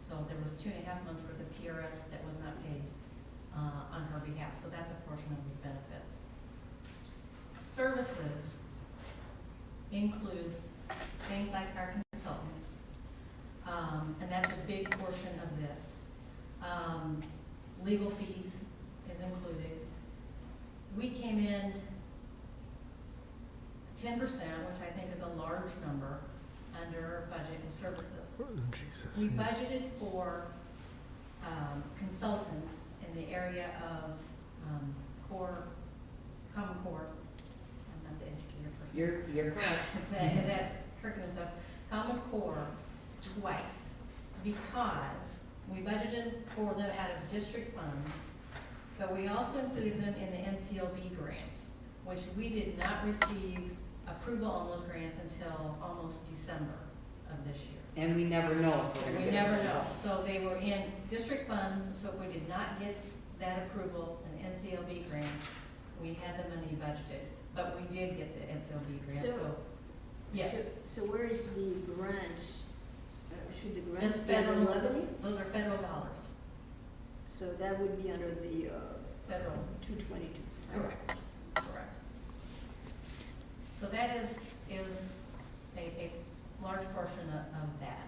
So there was 2.5 months worth of TRS that was not paid on her behalf. So that's a portion of those benefits. Services includes things like our consultants, and that's a big portion of this. Legal fees is included. We came in 10%, which I think is a large number, under budget and services. We budgeted for consultants in the area of Common Core. I'm not the educator person. You're correct. That curriculum stuff, Common Core twice, because we budgeted for them out of district funds, but we also included them in the NCLB grants, which we did not receive approval on those grants until almost December of this year. And we never know if we're gonna We get never it. know. So they were in district funds, so if we did not get that approval in NCLB grants, we had the money budgeted, but we did get the NCLB grants, so, yes. So where is the grant? Should the grants It's be under federal, revenue? those are federal dollars, So that would be under the federal, 222. correct, correct. So that is a large portion of that.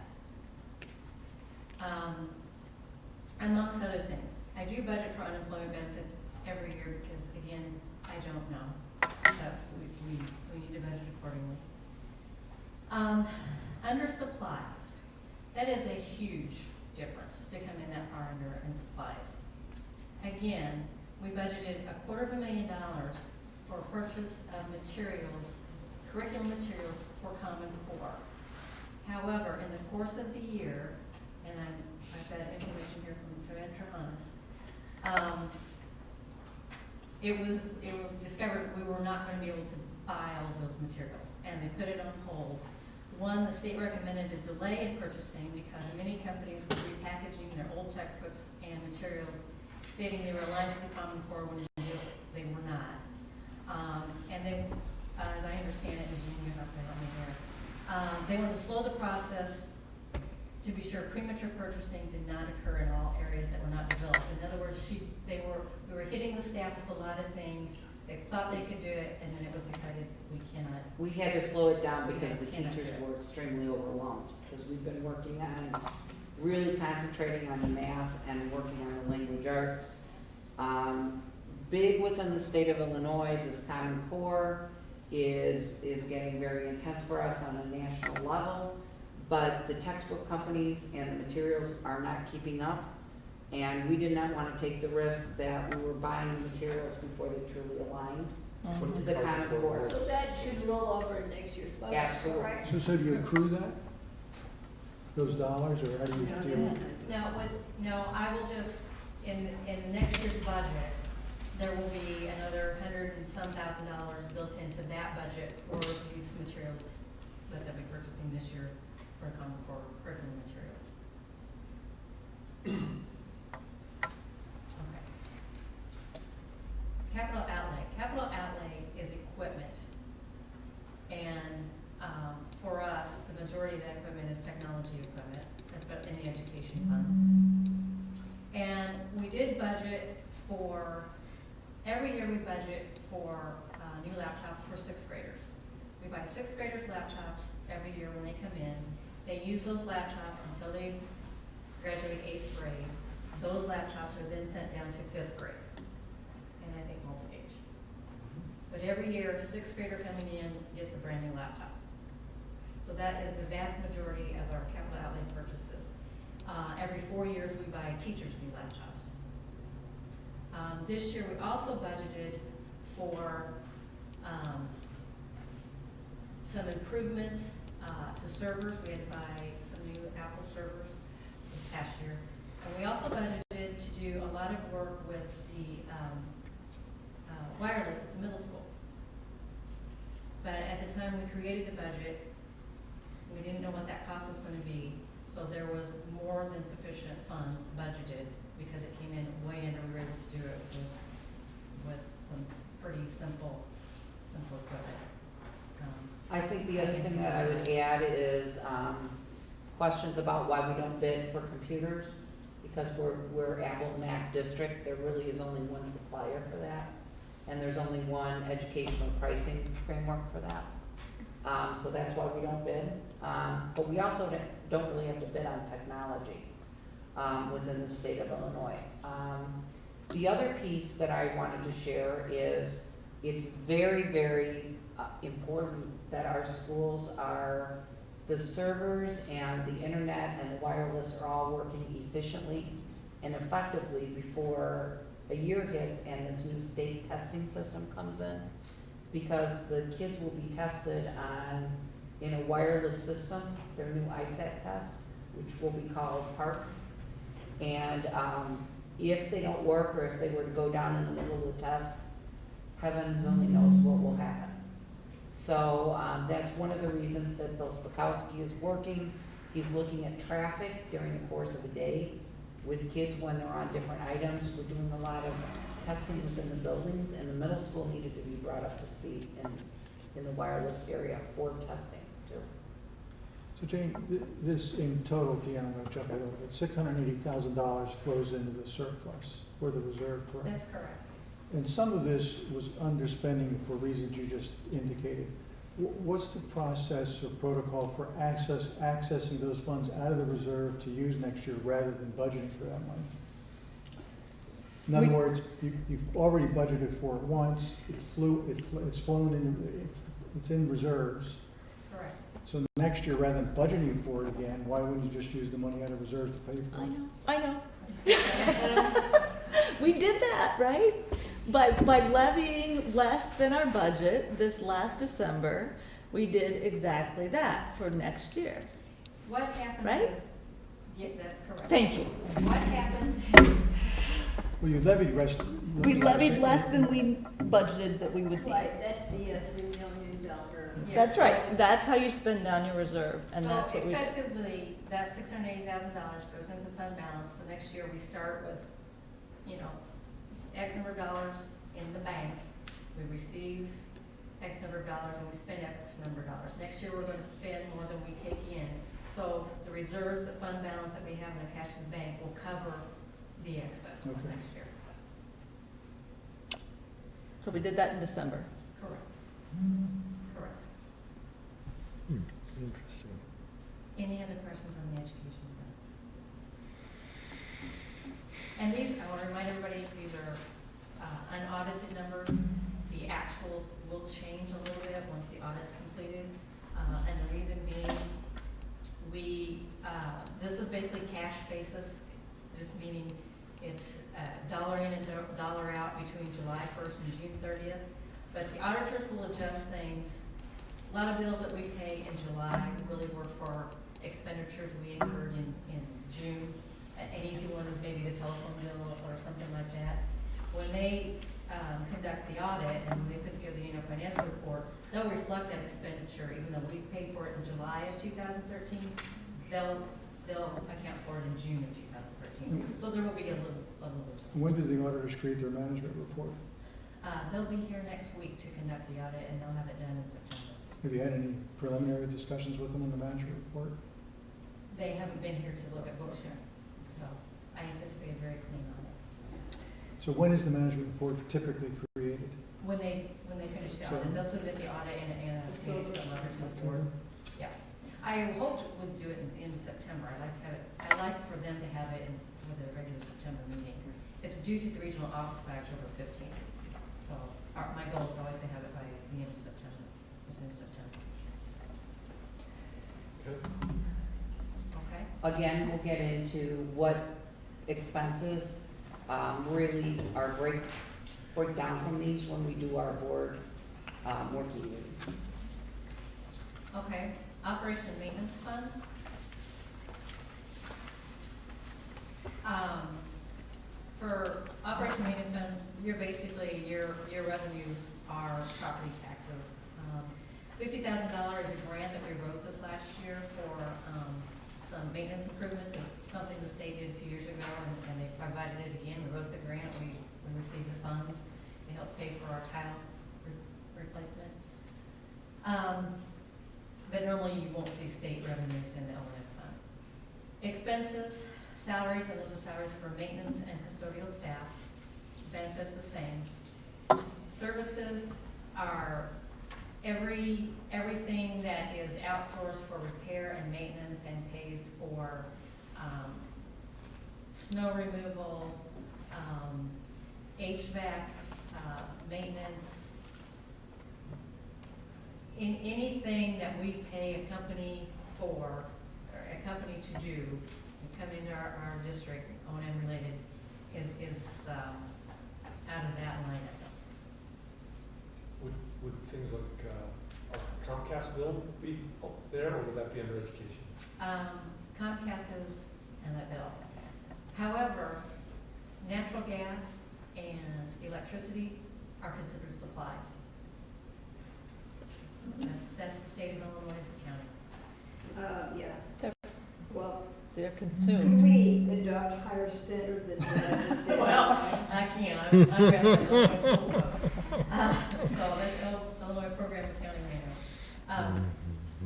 Amongst other things, I do budget for unemployment benefits every year because, again, I don't know. But we need to budget accordingly. Under supplies, that is a huge difference to come in that far under in supplies. Again, we budgeted $250,000 for purchase of materials, curriculum materials for Common Core. However, in the course of the year, and I've got information here from Joanne Trahanas, it was discovered we were not going to be able to buy all of those materials, and they put it on hold. One, the state recommended a delay in purchasing because many companies were repackaging their old textbooks and materials, stating they were aligned to the Common Core when they were not. And they, as I understand it, and Jean, you have to help me here, they want to slow the process to be sure premature purchasing did not occur in all areas that were not developed. In other words, we were hitting the staff with a lot of things. They thought they could do it, and then it was decided we cannot. We had to slow it down because the Cannot do teachers it. were extremely overwhelmed, because we've been working on, really concentrating on the math and working on the language arts. Big within the state of Illinois, this Common Core is getting very intense for us on a national level, but the textbook companies and the materials are not keeping up. And we did not want to take the risk that we were buying the materials before they truly aligned What to did the you Common call Core. it? So that should roll over in next year's budget, Absolutely. correct? So do you accrue that? Those dollars, or how do you deal with it? No, I will just, in next year's budget, there will be another $100 and some thousand built into that budget for these materials that they'll be purchasing this year for Common Core curriculum materials. Okay. Capital outlay. Capital outlay is equipment. And for us, the majority of that equipment is technology equipment, especially in the education fund. And we did budget for, every year we budget for new laptops for sixth graders. We buy sixth graders laptops every year when they come in. They use those laptops until they graduate eighth grade. Those laptops are then sent down to fifth grade, and I think multi-age. But every year, sixth grader coming in gets a brand new laptop. So that is the vast majority of our capital outlay purchases. Every 4 years, we buy teachers new laptops. This year, we also budgeted for some improvements to servers. We had to buy some new Apple servers this past year. And we also budgeted to do a lot of work with the wireless at the middle school. But at the time we created the budget, we didn't know what that cost was going to be. So there was more than sufficient funds budgeted because it came in way under. We were able to do it with some pretty simple equipment. I think the other thing that I would add is questions about why we don't bid for computers, because we're Apple Mac district, there really is only one supplier for that, and there's only one educational pricing framework for that. So that's why we don't bid. But we also don't really have to bid on technology within the state of Illinois. The other piece that I wanted to share is it's very, very important that our schools are, the servers and the internet and the wireless are all working efficiently and effectively before a year hits and this new state testing system comes in. Because the kids will be tested in a wireless system, their new ISAT tests, which will be called PARC. And if they don't work, or if they were to go down in the middle of the test, heavens only knows what will happen. So that's one of the reasons that Bill Spakowski is working. He's looking at traffic during the course of a day with kids when they're on different items. We're doing a lot of testing within the buildings, and the middle school needed to be brought up to speed in the wireless area for testing too. So Jane, this in total, again, I'm gonna jump a little bit, $680,000 flows into the surplus or the reserve, correct? That's correct. And some of this was underspending for reasons you just indicated. What's the process or protocol for accessing those funds out of the reserve to use next year rather than budgeting for that money? In other words, you've already budgeted for it once, it's flown in, it's in reserves. Correct. So next year, rather than budgeting for it again, why wouldn't you just use the money out of reserve to pay for it? I know. We did that, right? By levying less than our budget this last December, we did exactly that for next year. What happens Right? is, yeah, that's correct. Thank you. What happens is, Well, you levied We levied less than we budgeted that we would need. Right, that's the $3 million. Yes. That's right. That's how you spend down your reserve, and that's what we So did. effectively, that $680,000 goes into fund balance, so next year we start with, X number of dollars in the bank. We receive X number of dollars and we spend X number of dollars. Next year, we're gonna spend more than we take in. So the reserves, the fund balance that we have in the cash in the bank will cover the excess this Okay. next year. So we did that in December. Correct. Correct. Interesting. Any other questions on the education fund? And these, I want to remind everybody, these are unaudited numbers. The actuals will change a little bit once the audit's completed. And the reason being, this is basically cash basis, just meaning it's dollar in and dollar out between July 1st and June 30th. But the auditors will adjust things. A lot of bills that we pay in July really were for expenditures we incurred in June. An easy one is maybe the telephone bill or something like that. When they conduct the audit and they put together the annual financial report, they'll reflect that expenditure, even though we paid for it in July of 2013, they'll account for it in June of 2013. So there will be a little adjustment. When do the auditors create their management report? They'll be here next week to conduct the audit, and they'll have it done in September. Have you had any preliminary discussions with them on the management report? They haven't been here to look at books yet, so I anticipate a very clean audit. So when is the management report typically created? When they finish the audit, they'll submit the audit in a letter to the board. Yeah. I hoped we'd do it in September. I'd like for them to have it for the regular September meeting. It's due to the regional office by October 15th. So my goal is always to have it by the end of September. It's in September. Okay? Again, we'll get into what expenses really are break down from these when we do our board working meeting. Okay. Operation and maintenance fund. For operation and maintenance fund, you're basically, your revenues are property taxes. $50,000 is a grant that we wrote this last year for some maintenance improvements. It's something the state did a few years ago, and they provided it again. We wrote the grant, we received the funds. They helped pay for our tile replacement. But normally you won't see state revenues in the O&M fund. Expenses, salaries, and those are salaries for maintenance and custodial staff. Benefits the same. Services are everything that is outsourced for repair and maintenance and pays for snow removal, HVAC, maintenance, in anything that we pay a company for, or a company to do, and come into our district, O&M related, is out of that line item. Would things like our Comcast bill be up there, or would that be under education? Comcast is in that bill. However, natural gas and electricity are considered supplies. That's the state of Illinois County. Yeah. Well, They're can consumed. we adopt higher standard than what I just did? Well, I can't, I'm ready to Illinois school code. So that's Illinois Program Accounting Manual.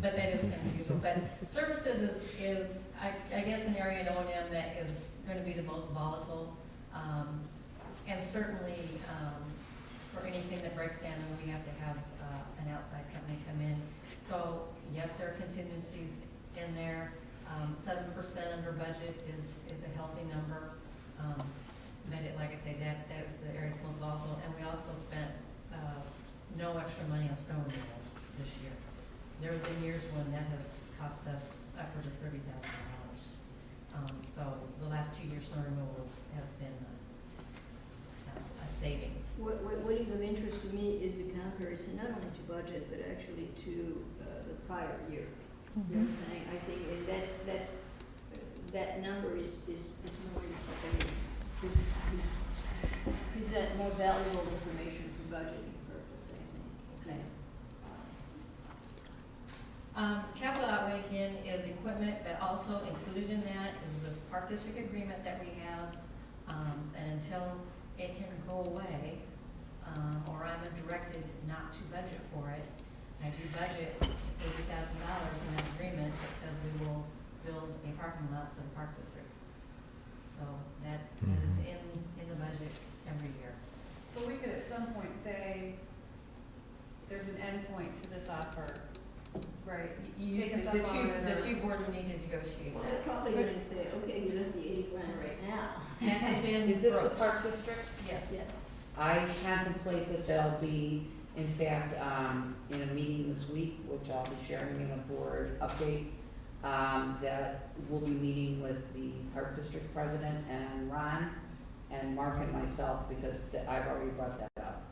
But that is kind of usual, but services is, I guess, an area in O&M that is going to be the most volatile. And certainly, for anything that breaks down, we have to have an outside company come in. So yes, there are contingencies in there. 7% under budget is a healthy number. But like I say, that is the area that's most volatile. And we also spent no extra money on snow removal this year. There have been years when that has cost us upward of $30,000. So the last 2 years, snow removal has been a savings. What is of interest to me is the comparison not only to budget, but actually to the prior year. You know what I'm saying? I think that number is more, present more valuable information for budgeting purpose, I think. Okay. Capital outlay again is equipment, but also included in that is this park district agreement that we have. And until it can go away, or I'm directed not to budget for it, I do budget $80,000 in that agreement that says we will build a parking lot for the park district. So that is in the budget every year. So we could at some point say, there's an end point to this offer, right? You take us up on it, The or- two board would need to negotiate Well, they're that. probably going to say, okay, give us the 80 grand right now. That has been Is this the broached. Park District? Yes. Yes. I contemplate that they'll be, in fact, in a meeting this week, which I'll be sharing in a board update, that we'll be meeting with the Park District President and Ron and Mark and myself, because I've already brought that up,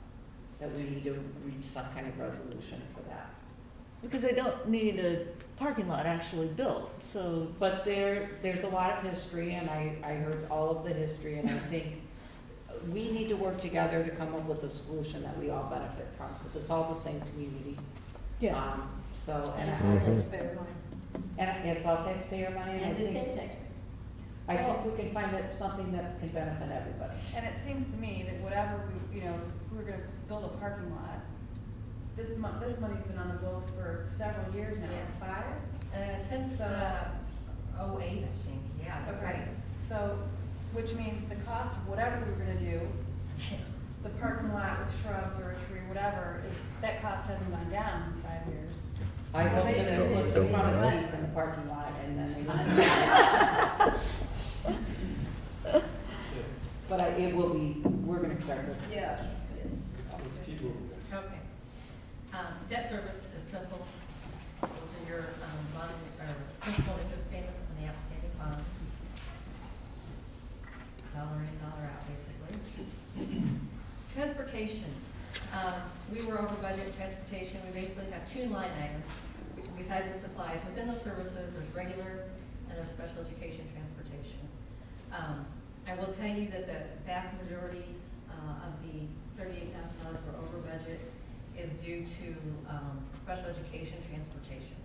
that we need to reach some kind of resolution for that. Because they don't need a parking lot actually built, so. But there's a lot of history, and I heard all of the history, and I think we need to work together to come up with a solution that we all benefit from, because it's all the same community. Yes. So, And and our taxpayer money. it's all taxpayer money, and I And the same think, taxpayer. I think we can find something that can benefit everybody. And it seems to me that whatever we, if we're gonna build a parking lot, this money's been on the books for several years now, Yes. 5? Since '08, I think, yeah. Okay, so, which means the cost of whatever we're gonna do, the parking lot with shrubs or a tree, whatever, that cost hasn't gone down in 5 years. I hope that they put the front of seats in the parking lot, and then they. But it will be, we're gonna start this. Yeah, Let's keep moving. Okay. Debt service is simple. Those are your bond, or principal interest payments on the outstanding bonds. Dollar in, dollar out, basically. Transportation. We were over budget in transportation. We basically have 2 line items. Besides the supplies, within the services, there's regular and there's special education transportation. I will tell you that the vast majority of the $38,000 we're over budget is due to special education transportation.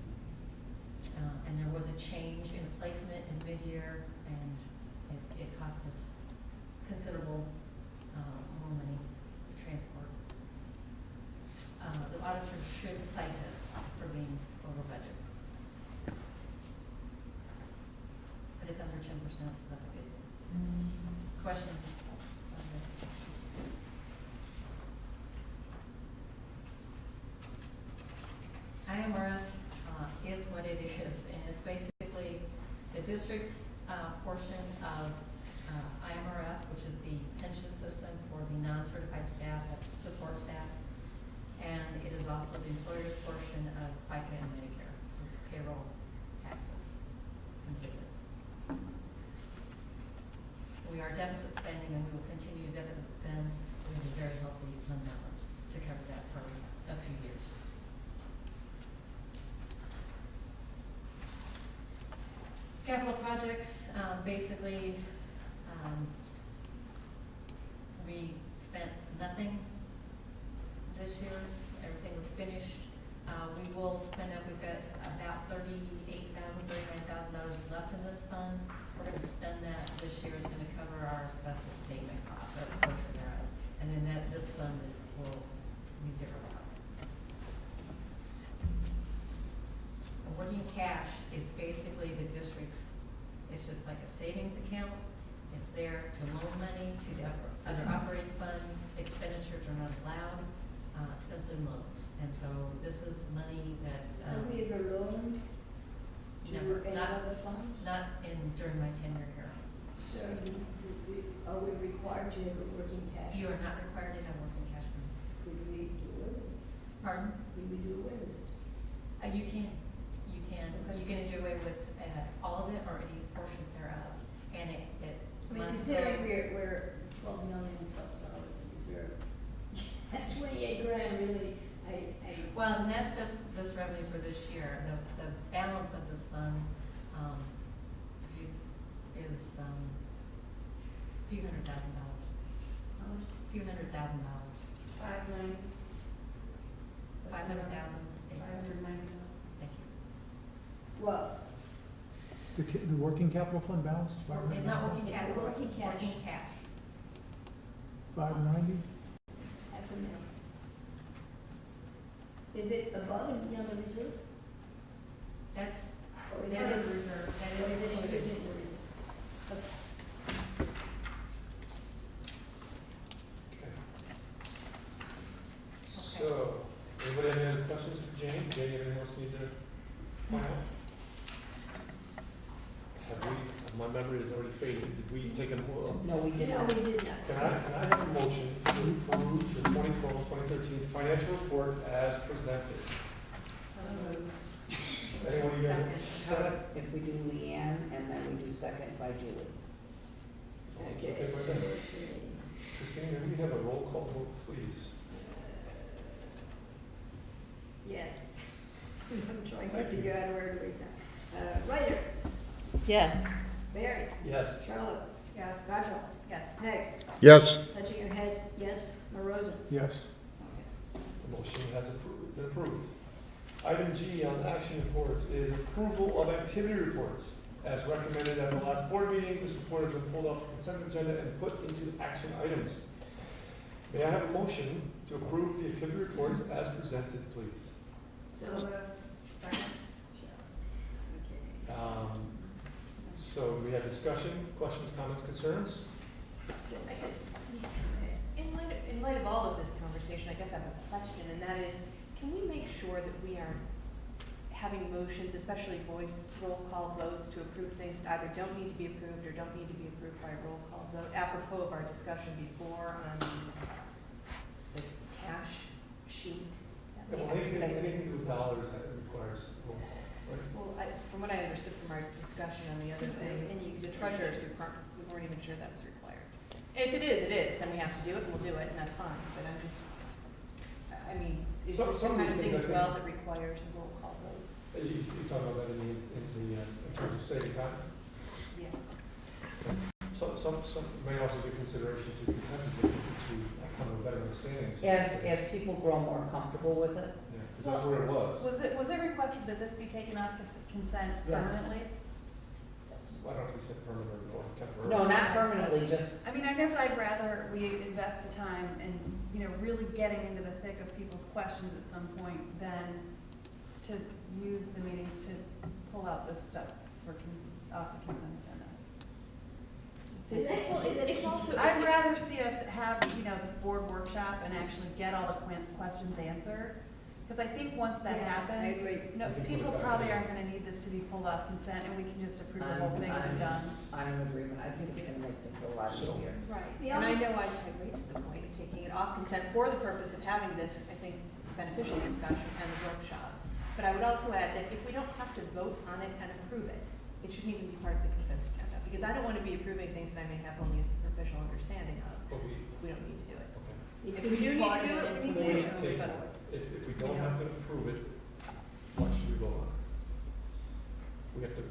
And there was a change in placement in mid-year, and it cost us considerable more money to transport. The auditor should cite us for being over budget. But it's under 10%, so that's good. Questions? IMRF is what it is, and it's basically the district's portion of IMRF, which is the pension system for the non-certified staff, that's the support staff, and it is also the employer's portion of FICA and Medicare, so it's payroll taxes completely. We are deficit spending, and we will continue to deficit spend. We have a very healthy fund balance to cover that for a few years. Capital projects, basically, we spent nothing asbestos abatement costs, or a portion thereof, and then this fund will be zeroed out. A working cash is basically the district's, it's just like a savings account. It's there to loan money to the other operating funds. Expenditures are not allowed, simply loans. And so this is money that, Have we ever loaned to never, another fund? not during my tenure here. So are we required to have a working cash? You are not required to have working cash money. Could we do away with it? Pardon? Could we do away with it? You can. You can do away with all of it or any portion thereof. And it I mean, must considering go. we're $12 million plus in reserve, that's 28 grand really, Well, and that's just this revenue for this year. The balance of this fund is few $100,000. how much? Few $100,000. 590. 500,000. 590. Thank you. Well, The working capital fund balance is It's not working It's a capital. working cash. Working cash. 590? half a mil. Is it above and beyond the reserve? That's, Or is that it is, reserve? that Or is is it included. included in the reserve? Okay. So, anybody have any other questions for Jane? Jane, anything else you need to point out? Have we, my memory has already faded, did we take a, No, we did No, not. we did not. can I have a motion to approve the 2012-2013 financial report as presented? So moved. Anyone you Second. How about if we do Leanne and then we do second by Julie? Okay, by then. Christine, can we have a roll call vote, please? Yes. I'm trying to figure out where it is now. Ryder, Yes. Barry, Yes. Charlotte, Yes. Rachel, Yes. Peg, Yes. touching your head, yes, Marosa. Yes. The motion has been approved. Item G on action reports is approval of activity reports. As recommended at the last board meeting, this report has been pulled off the consent agenda and put into action items. May I have a motion to approve the activity reports as presented, please? So, Second. okay. So we have discussion, questions, comments, concerns? So, In light of all of this conversation, I guess I have a question, and that is, can we make sure that we are having motions, especially voice roll call votes, to approve things that either don't need to be approved or don't need to be approved by a roll call vote, apropos of our discussion before on the cash sheet? Yeah, well, anything to do with dollars that requires roll call, right? Well, from what I understood from our discussion on the other thing, the treasurer's department, we weren't even sure that was required. If it is, then we have to do it, and we'll do it, and that's fine, but I'm just, I mean, is there Some some of kind these of thing things as I well that requires a roll call vote? You talk about that in terms of saving time? Yes. Some may also give consideration to consent agenda to come with better understanding. As people grow more comfortable with it? Yeah, because that's where it was. Was it requested that this be taken off consent Yes. permanently? I don't know if we said permanent or temporary. No, not permanently, just, I mean, I guess I'd rather we invest the time in, really getting into the thick of people's questions at some point than to use the meetings to pull out this stuff off the consent agenda. So that, Well, it's also. I'd rather see us have, this board workshop and actually get all the questions answered. Because I think once that yeah, I happens, agree. no, people probably aren't gonna need this to be pulled off consent and we can just approve the whole thing and be done. I'm in agreement. I think it's gonna make things a lot So- easier. Right, The and I only- know I raised the point of taking it off consent for the purpose of having this, I think, beneficial discussion and a workshop. But I would also add that if we don't have to vote on it and approve it, it shouldn't even be part of the consent agenda. Because I don't want to be approving things that I may have only a superficial understanding of. But we, We don't need to do it. okay. If we do need to do it, we need to do it. Take- But- If we don't have to approve it, what should we vote on?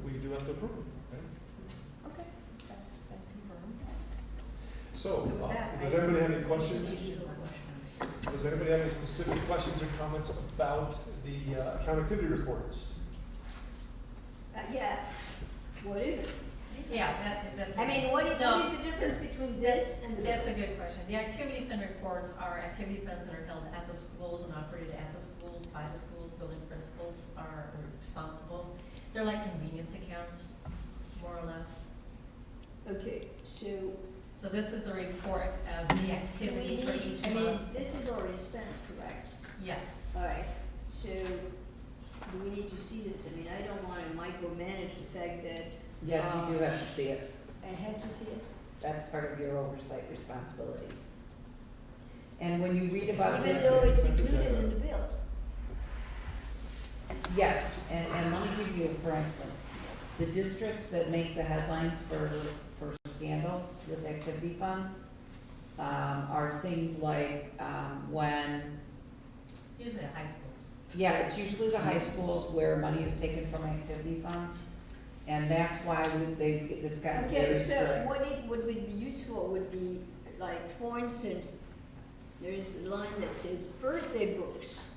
We do have to approve it, right? Okay, that's been confirmed. So, So with that, does I- anybody have any questions? Does anybody have any specific questions or comments about the account activity reports? Yeah, what is it? Yeah, that's. I mean, what is No. the difference between this and the? That's a good question. The activity fund reports are activity funds that are held at the schools and operated at the schools, by the schools. Building principals are responsible. They're like convenience accounts, more or less. Okay, so. So this is a report of the activity for each I mean, month. this is already spent, correct? Yes. All right, so do we need to see this? I mean, I don't want to micromanage the fact that. Yes, you do have to see it. I have to see it? That's part of your oversight responsibilities. And when you read about Even this. though it's included in the bills? Yes, and let me give you, for instance, the districts that make the headlines for scandals with activity funds are things like when, Usually at high schools. yeah, it's usually the high schools where money is taken from activity funds. And that's why it's gotten Okay, very so strict. what would be useful would be, like, for instance, there is a line that says birthday books.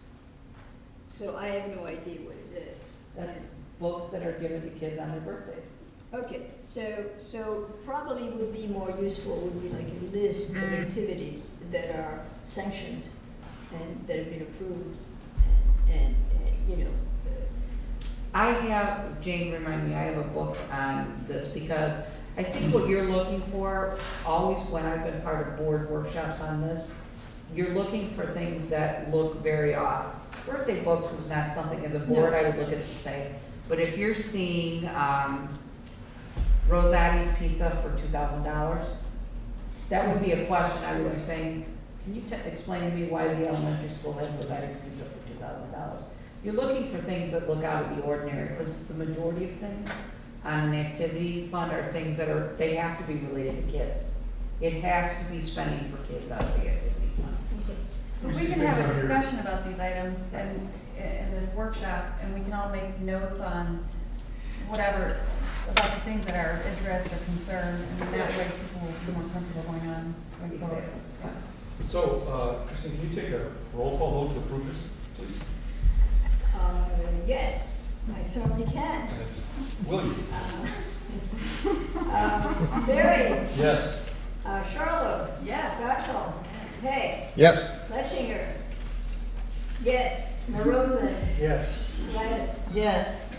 So I have no idea what it is. That's books that are given to kids on their birthdays. Okay, so probably would be more useful would be like a list of activities that are sanctioned and that have been approved and you know. I have, Jane, remind me, I have a book on this because I think what you're looking for, always when I've been part of board workshops on this, you're looking for things that look very odd. Birthday books is not something as a board I would look at and say, but if you're seeing Rosati's Pizza for $2,000, that would be a question I would be saying, can you explain to me why the elementary school had Rosati's Pizza for $2,000? You're looking for things that look out of the ordinary, because the majority of things on an activity fund are things that are, they have to be related to kids. It has to be spending for kids out of the activity fund. But we can have a discussion about these items in this workshop, and we can all make notes on whatever, about the things that are of interest or concern, and that way people will be more comfortable going on. going forward. Yeah. So, Christine, can you take a roll call vote to approve this, please? Yes, I certainly can. And it's William. Barry, Yes. Charlotte. Yes. Gotchall. Hey, Yes. Fletchinger. Yes. Marosa. Yes. Wyatt. Yes.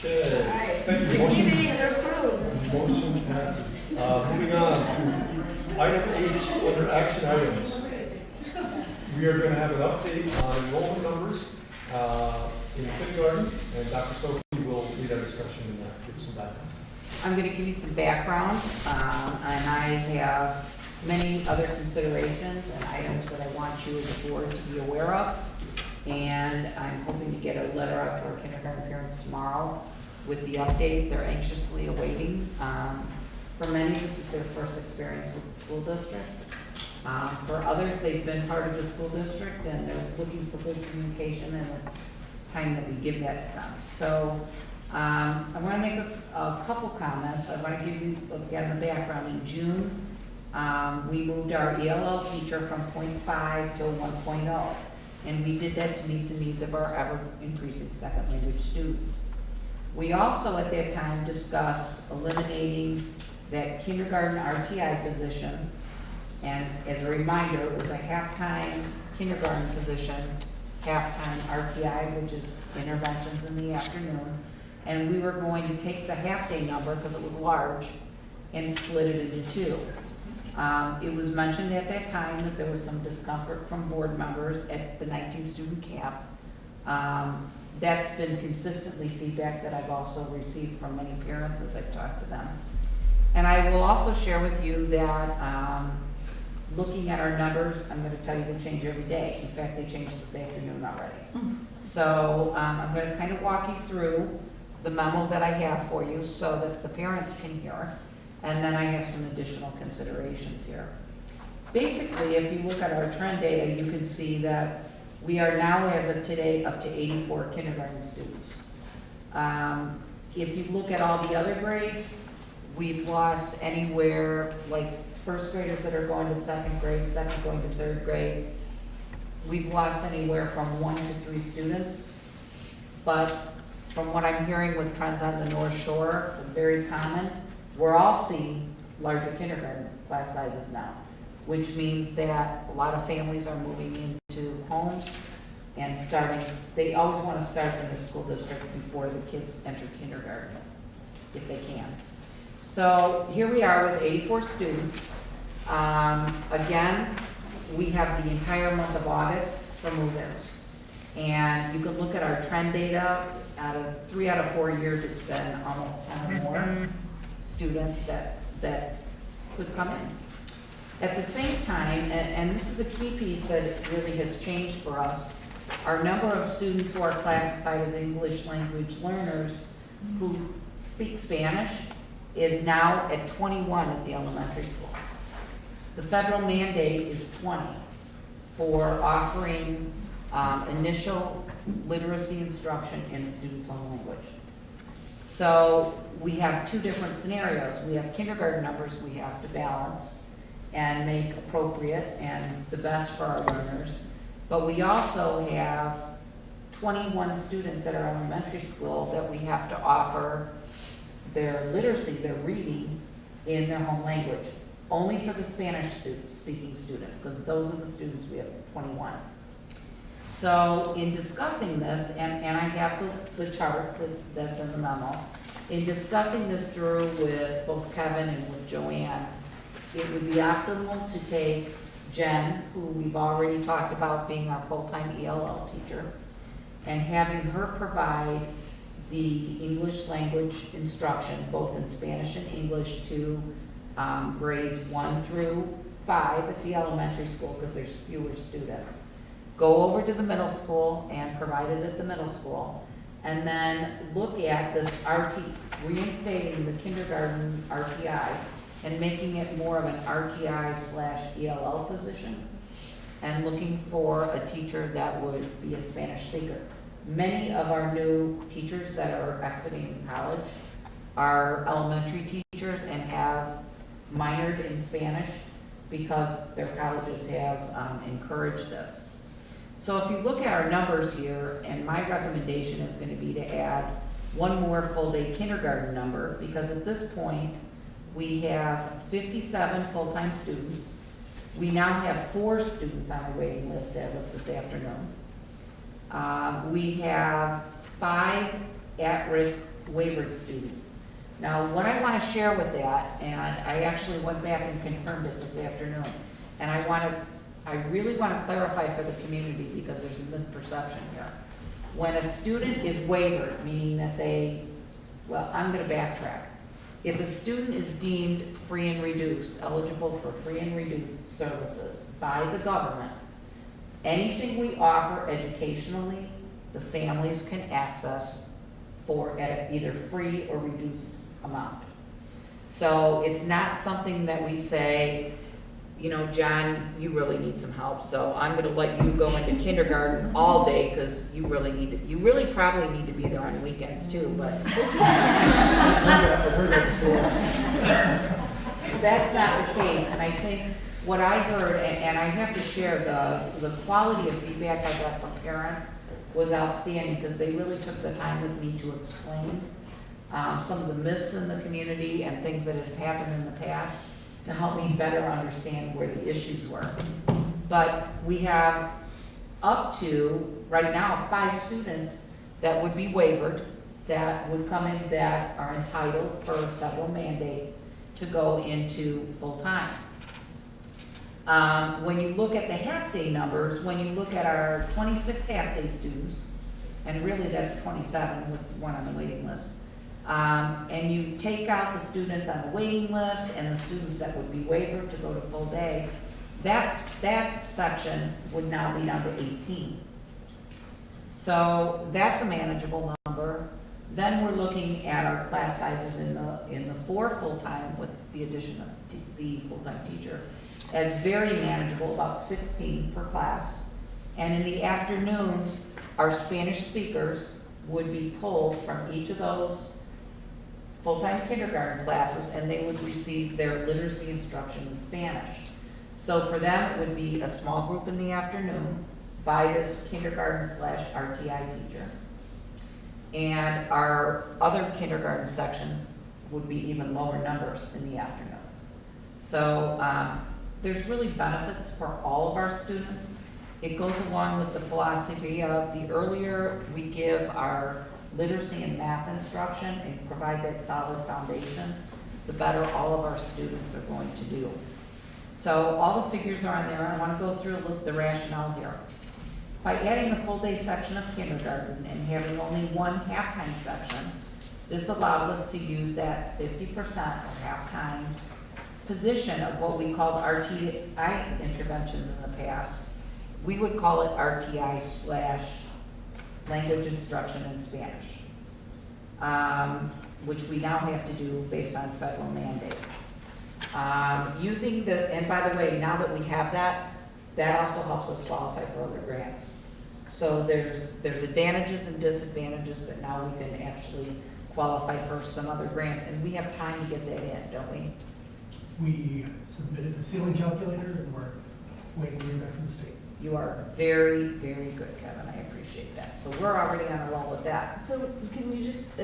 Okay. All right. Thank you. Motion, Activities are approved. motion passes. Moving on to item H, under action items. We are gonna have an update on enrollment numbers in kindergarten, and Dr. Sophie will lead our discussion and give some background. I'm going to give you some background, and I have many other considerations and items that I want you as a board to be aware of. And I'm hoping to get a letter out to our kindergarten parents tomorrow with the update they're anxiously awaiting. For many, this is their first experience with the school district. For others, they've been part of the school district and they're looking for good communication, and it's time that we give that to them. So I want to make a couple comments. I want to give you, again, the background. In June, we moved our ELL teacher from 0.5 to 1.0. And we did that to meet the needs of our ever-increasing second language students. We also, at that time, discussed eliminating that kindergarten RTI position. And as a reminder, it was a half-time kindergarten position, half-time RTI, which is interventions in the afternoon. And we were going to take the half-day number, because it was large, and split it into two. It was mentioned at that time that there was some discomfort from board members at the 19-student camp. That's been consistently feedback that I've also received from many parents as I've talked to them. And I will also share with you that looking at our numbers, I'm going to tell you they change every day. In fact, they changed this afternoon already. So I'm going to kind of walk you through the memo that I have for you so that the parents can hear. And then I have some additional considerations here. Basically, if you look at our trend data, you can see that we are now, as of today, up to 84 kindergarten students. If you look at all the other grades, we've lost anywhere, like first graders that are going to second grade, second going to third grade. We've lost anywhere from 1 to 3 students. But from what I'm hearing with trends on the North Shore, very common, we're all seeing larger kindergarten class sizes now, which means that a lot of families are moving into homes and they always want to start in the school district before the kids enter kindergarten, if they can. So here we are with 84 students. Again, we have the entire month of August for move-ins. And you can look at our trend data. 3 out of 4 years, it's been almost 10 or more students that could come in. At the same time, and this is a key piece that really has changed for us, our number of students who are classified as English language learners who speak Spanish is now at 21 at the elementary school. The federal mandate is 20 for offering initial literacy instruction in a student's own language. So we have two different scenarios. We have kindergarten numbers we have to balance and make appropriate and the best for our learners. But we also have 21 students at our elementary school that we have to offer their literacy, their reading, in their home language. Only for the Spanish speaking students, because those are the students we have 21. So in discussing this, and I have the chart that's in the memo, in discussing this through with both Kevin and with Joanne, it would be optimal to take Jen, who we've already talked about being our full-time ELL teacher, and having her provide the English language instruction, both in Spanish and English, to grades 1 through 5 at the elementary school, because there's fewer students. Go over to the middle school and provide it at the middle school, and then look at this reinstating the kindergarten RTI and making it more of an RTI/ELL position, and looking for a teacher that would be a Spanish speaker. Many of our new teachers that are exiting college are elementary teachers and have minored in Spanish because their colleges have encouraged this. So if you look at our numbers here, and my recommendation is going to be to add one more full-day kindergarten number, because at this point, we have 57 full-time students. We now have 4 students on our waiting list as of this afternoon. We have 5 at-risk waivered students. Now, what I want to share with that, and I actually went back and confirmed it this afternoon, and I really want to clarify for the community because there's a misperception here. When a student is waivered, meaning that I'm going to backtrack. If a student is deemed free and reduced, eligible for free and reduced services by the government, anything we offer educationally, the families can access for at either free or reduced amount. So it's not something that we say, John, you really need some help, so I'm gonna let you go into kindergarten all day, because you really probably need to be there on weekends too, but that's not the case. And I think what I heard, and I have to share, the quality of feedback I got from parents was outstanding, because they really took the time with me to explain some of the myths in the community and things that have happened in the past, to help me better understand where the issues were. But we have up to, right now, 5 students that would be waivered, that would come in, that are entitled for a federal mandate to go into full-time. When you look at the half-day numbers, when you look at our 26 half-day students, and really that's 27 with one on the waiting list, and you take out the students on the waiting list and the students that would be waivered to go to full day, that section would now be down to 18. So that's a manageable number. Then we're looking at our class sizes in the 4 full-time with the addition of the full-time teacher as very manageable, about 16 per class. And in the afternoons, our Spanish speakers would be pulled from each of those full-time kindergarten classes, and they would receive their literacy instruction in Spanish. So for them, it would be a small group in the afternoon by this kindergarten/RTI teacher. And our other kindergarten sections would be even lower numbers in the afternoon. So there's really benefits for all of our students. It goes along with the philosophy of the earlier we give our literacy and math instruction and provide that solid foundation, the better all of our students are going to do. So all the figures are on there. I want to go through the rationale here. By adding a full day section of kindergarten and having only one halftime section, this allows us to use that 50% or halftime position of what we called RTI interventions in the past. We would call it RTI/language instruction in Spanish, which we now have to do based on federal mandate. And by the way, now that we have that, that also helps us qualify for other grants. So there's advantages and disadvantages, but now we can actually qualify for some other grants, and we have time to get that in, don't we? We submitted the ceiling calculator and we're waiting to hear back from the state. You are very, very good, Kevin. I appreciate that. So we're already on a roll with that. So can you just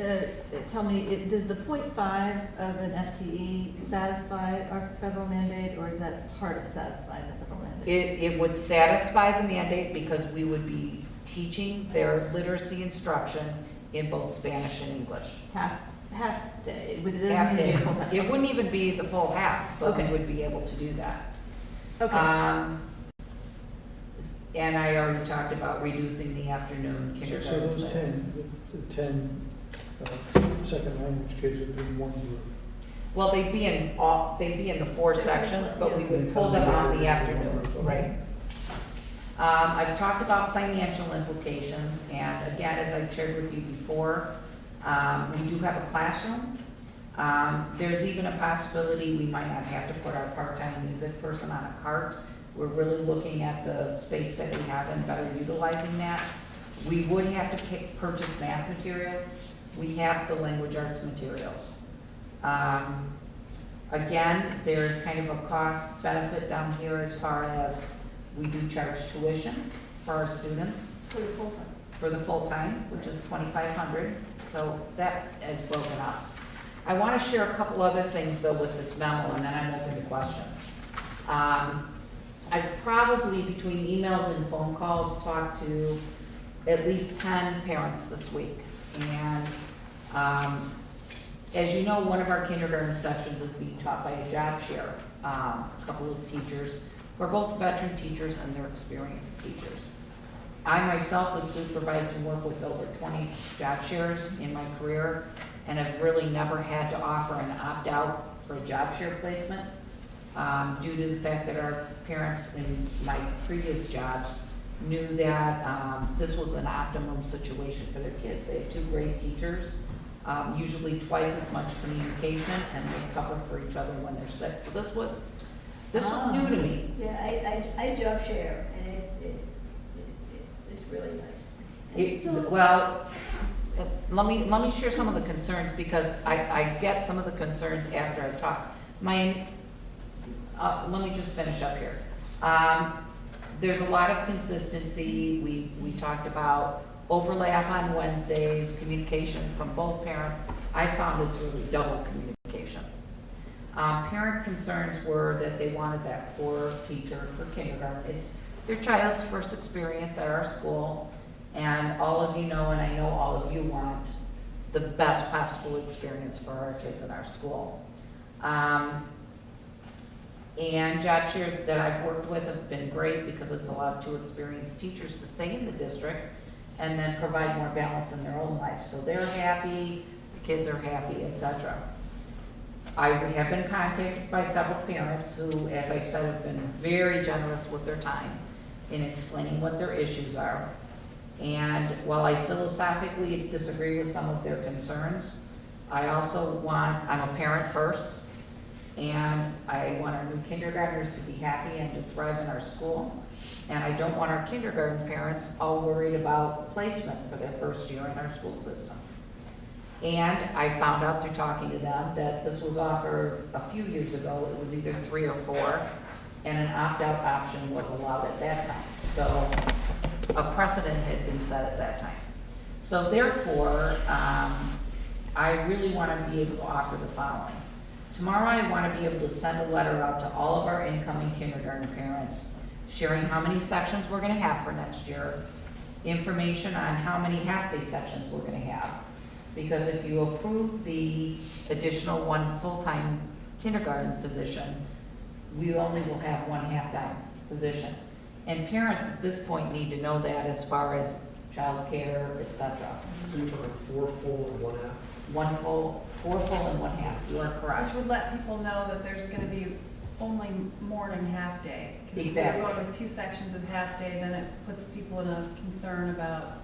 tell me, does the 0.5 of an FTE satisfy our federal mandate, or is that part of satisfying the federal mandate? It would satisfy the mandate because we would be teaching their literacy instruction in both Spanish and English. Half day, but it Half doesn't day. need to be full time. It wouldn't even be the full half, but we Okay. would be able to do that. Okay. And I already talked about reducing the afternoon So kindergarten those sessions. 10 second language kids would be in one group. Well, they'd be in the 4 sections, but we would pull them on the afternoon, right? I've talked about financial implications, and again, as I shared with you before, we do have a classroom. There's even a possibility we might not have to put our part-time music person on a cart. We're really looking at the space that we have and better utilizing that. We would have to purchase math materials. We have the language arts materials. Again, there's kind of a cost benefit down here as far as we do charge tuition for our students. For the full time. For the full-time, which is $2,500, so that is broken up. I want to share a couple other things though with this memo, and then I'm open to questions. I've probably, between emails and phone calls, talked to at least 10 parents this week. And as you know, one of our kindergarten sections is being taught by a job share, a couple of teachers who are both veteran teachers and they're experienced teachers. I myself was supervised and worked with over 20 job shares in my career, and have really never had to offer an opt-out for a job share placement due to the fact that our parents in my previous jobs knew that this was an optimum situation for their kids. They had 2 great teachers, usually twice as much communication, and they cover for each other when they're sick. So this was new to me. Yeah, I job share, and it's really nice. Let me share some of the concerns, because I get some of the concerns after I talk. Let me just finish up here. There's a lot of consistency. We talked about overlap on Wednesdays, communication from both parents. I found it's really double communication. Parent concerns were that they wanted that core teacher for kindergarten. It's their child's first experience at our school, and all of you know, and I know all of you want the best possible experience for our kids in our school. And job shares that I've worked with have been great because it's allowed 2 experienced teachers to stay in the district and then provide more balance in their own lives. So they're happy, the kids are happy, etc. I have been contacted by several parents who, as I said, have been very generous with their time in explaining what their issues are. And while I philosophically disagree with some of their concerns, I'm a parent first, and I want our new kindergartners to be happy and to thrive in our school. And I don't want our kindergarten parents all worried about placement for their first year in our school system. And I found out through talking to them that this was offered a few years ago. It was either 3 or 4, and an opt-out option was allowed at that time. So a precedent had been set at that time. So therefore, I really want to be able to offer the following. Tomorrow, I want to be able to send a letter out to all of our incoming kindergarten parents, sharing how many sections we're going to have for next year, information on how many half-day sections we're going to have. Because if you approve the additional one full-time kindergarten position, we only will have one half-time position. And parents at this point need to know that as far as childcare, et cetera. So you're talking 4 full and 1 half? 4 full and 1 half, you are Which correct. would let people know that there's gonna be only morning half-day. 'Cause Exactly. if they're going with 2 sections of half-day, then it puts people in a concern about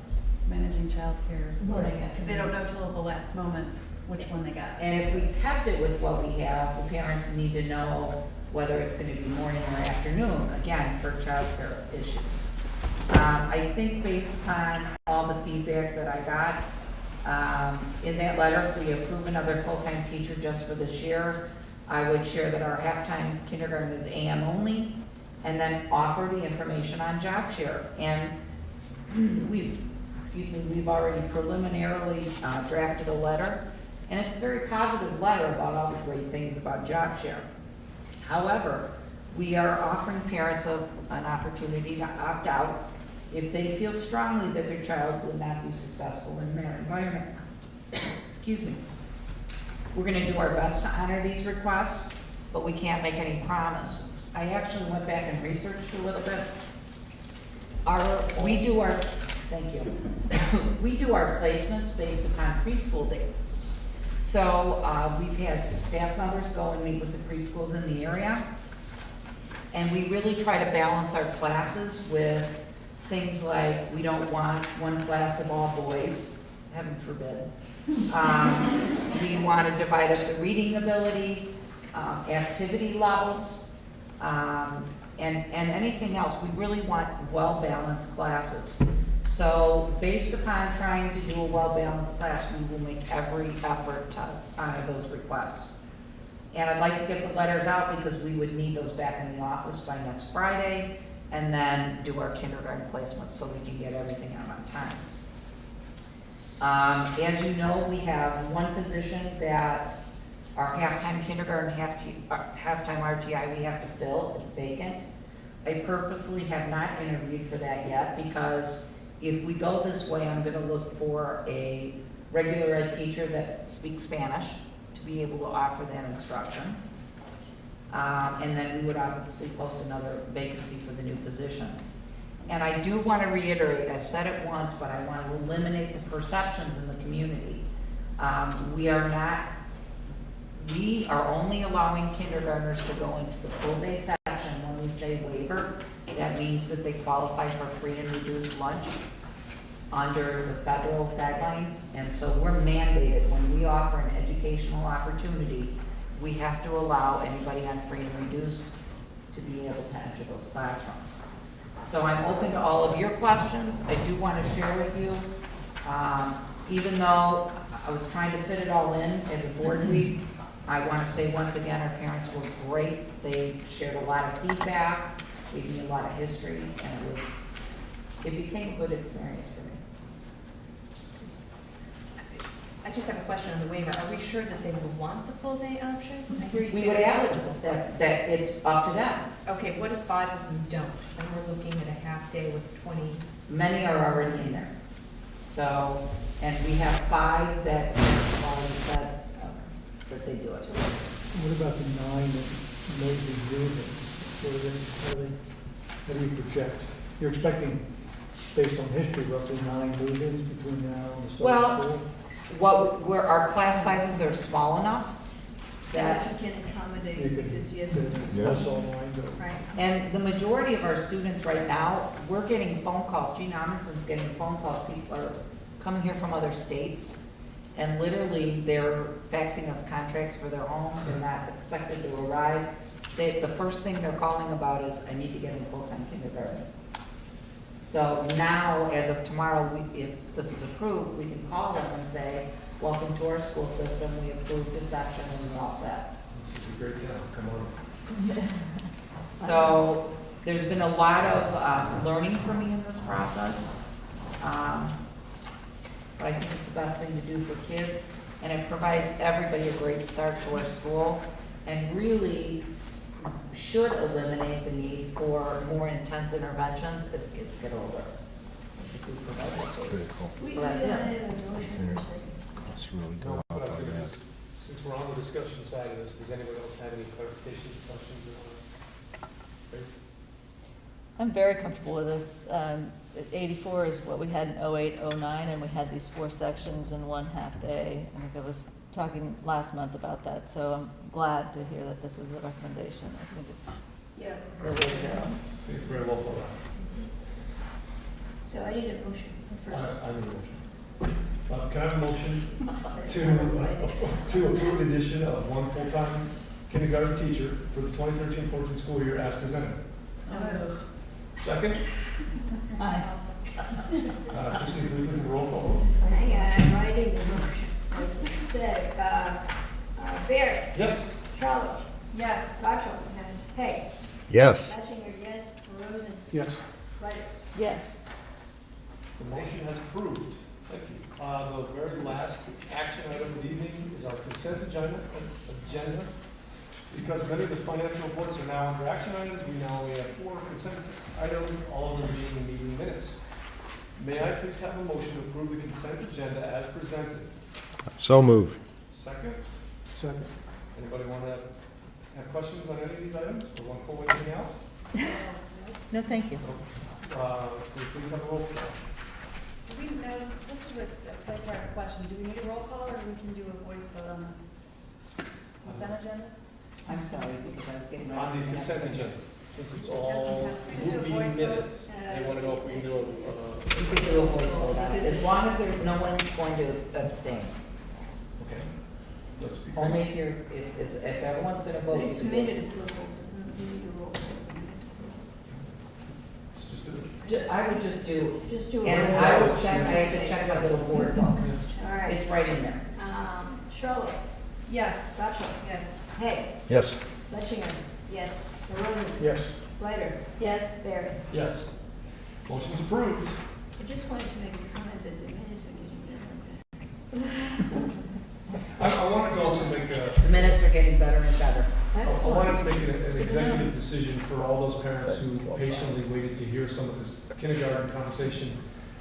managing childcare. Right. Because they don't know till the last moment which one they got. And if we kept it with what we have, the parents need to know whether it's gonna be morning or afternoon, again, for childcare issues. I think based upon all the feedback that I got, in that letter, if we approve another full-time teacher just for this year, I would share that our halftime kindergarten is AM only, and then offer the information on job share. And we've already preliminarily drafted a letter, and it's a very positive letter about all the great things about job share. However, we are offering parents an opportunity to opt out if they feel strongly that their child will not be successful in their environment. Excuse me. We're gonna do our best to honor these requests, but we can't make any promises. I actually went back and researched a little bit. Thank you. We do our placements based upon preschool data. So we've had staff members go and meet with the preschools in the area. And we really try to balance our classes with things like, we don't want one class of all boys, heaven forbid. We want to divide up the reading ability, activity levels, and anything else. We really want well-balanced classes. So based upon trying to do a well-balanced class, we will make every effort to honor those requests. And I'd like to get the letters out because we would need those back in the office by next Friday, and then do our kindergarten placement so we can get everything out on time. As you know, we have one position that our halftime kindergarten, halftime RTI, we have to fill. It's vacant. I purposely have not interviewed for that yet because if we go this way, I'm gonna look for a regular ed teacher that speaks Spanish to be able to offer that instruction. And then we would obviously post another vacancy for the new position. And I do want to reiterate, I've said it once, but I want to eliminate the perceptions in the community. We are only allowing kindergartners to go into the full day section when we say waiver. That means that they qualify for free and reduced lunch under the federal guidelines. And so we're mandated, when we offer an educational opportunity, we have to allow anybody on free and reduced to be able to enter those classrooms. So I'm open to all of your questions. I do want to share with you, even though I was trying to fit it all in as a board week, I want to say once again, our parents were great. They shared a lot of feedback, gave me a lot of history, and it became a good experience for me. I just have a question on the waiver. Are we sure that they will want the full day option? I hear you We say would they're ask eligible. that it's up to them. Okay, what if 5 of them don't? And we're looking at a half day with 20. Many are already in there. So, and we have 5 that have already said that they do it. What about the 9 that may be moving? How do you project? You're expecting, based on history, roughly 9 move-ins between now and the start Well, of school? where our class sizes are small enough That that, you can accommodate You could- because yes, That's all line go. right. and the majority of our students right now, we're getting phone calls. Gene Amundsen's getting phone calls. People are coming here from other states, and literally they're faxing us contracts for their homes. They're not expected to arrive. The first thing they're calling about is, I need to get in full-time kindergarten. So now, as of tomorrow, if this is approved, we can call them and say, welcome to our school system, we approved this section and we're all set. This is a great town, come on. So there's been a lot of learning for me in this process. but I think it's the best thing to do for kids, and it provides everybody a great start to our school, and really should eliminate the need for more intense interventions as kids get older. I think we provide that basis. We So don't that's it. have a motion for a second. Costs really No, go what up I'm on doing that. is, since we're on the discussion side of this, does anyone else have any clarifications, questions? I'm very comfortable with this. 84 is what we had in 08, 09, and we had these 4 sections in 1 half day. I think I was talking last month about that, so I'm glad to hear that this is a recommendation. I think it's Yeah, the way to go. It's very well thought out. so I need a motion first. I need a motion. Can I have a motion to approve the addition of 1 full-time kindergarten teacher for the 2013-14 school year as presented? So moved. Second, Aye. Christine, please do the roll call. Hang on, I'm writing the motion. Said, Barry, Yes. Charlie, Yes. Gotcha, yes, Hay, Yes. Batchinger, yes, Rosen, Yes. right. Yes. The motion has approved. Thank you. The very last action item of the evening is our consent agenda. Because many of the financial reports are now under action items, we now only have 4 consent items, all of them being meeting minutes. May I please have a motion to approve the consent agenda as presented? So moved. Second, Second. anybody want to have questions on any of these items, or want to pull anything out? No, thank you. Can we please have a roll call? Do we know, this is a close question, do we need a roll call or we can do a voice vote on this consent agenda? I'm sorry, because I was getting ready. On for the next consent thing. agenda, since it's all We just do a meeting voice vote? minutes, they want to know if we can do You could do a voice vote on it, as long as there's no one going to abstain. okay. Let's be Only if you're, if everyone's gonna vote. But you it's can do it. minute approval, doesn't need a roll call. Let's just do it. I would just do, Just do a and roll I call. will check, I have to check my little board book. All right, It's right in there. Charlotte, Yes. Gotcha, Yes. Hay, Yes. Batchinger, yes, Rosen, Yes. Ryder, Yes. Barry. Yes. Motion's approved. I just wanted to make a comment that the minutes are getting better and I wanted to also make a, The minutes are getting better and better. better. I wanted Excellent. to make an executive decision for all those parents who patiently waited to hear some of this kindergarten conversation.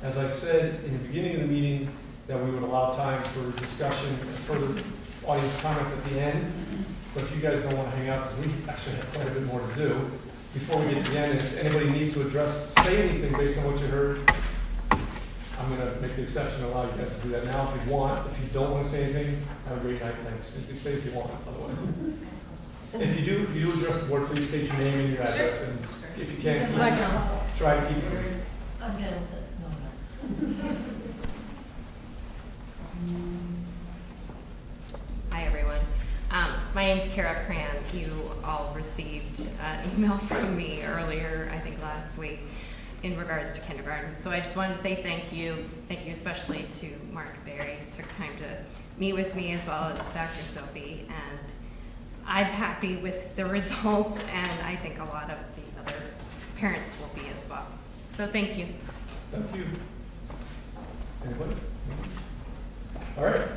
As I said in the beginning of the meeting, that we would allow time for discussion and further audience comments at the end. But if you guys don't want to hang out, because we actually have quite a bit more to do, before we get to the end, if anybody needs to say anything based on what you heard, I'm going to make the exception and allow you guys to do that now if you want. If you don't want to say anything, have a great night, thanks. You can stay if you want, otherwise. If you do address the board, please state your name and your address, and if you can, try to keep it brief. I'm good with it. No, no. Hi, everyone. My name's Kara Cran. You all received an email from me earlier, I think last week, in regards to kindergarten. So I just wanted to say thank you. Thank you especially to Mark Berry, who took time to meet with me, as well as Dr. Sophie. And I'm happy with the results, and I think a lot of the other parents will be as well. So thank you. Thank you. Anybody? All right.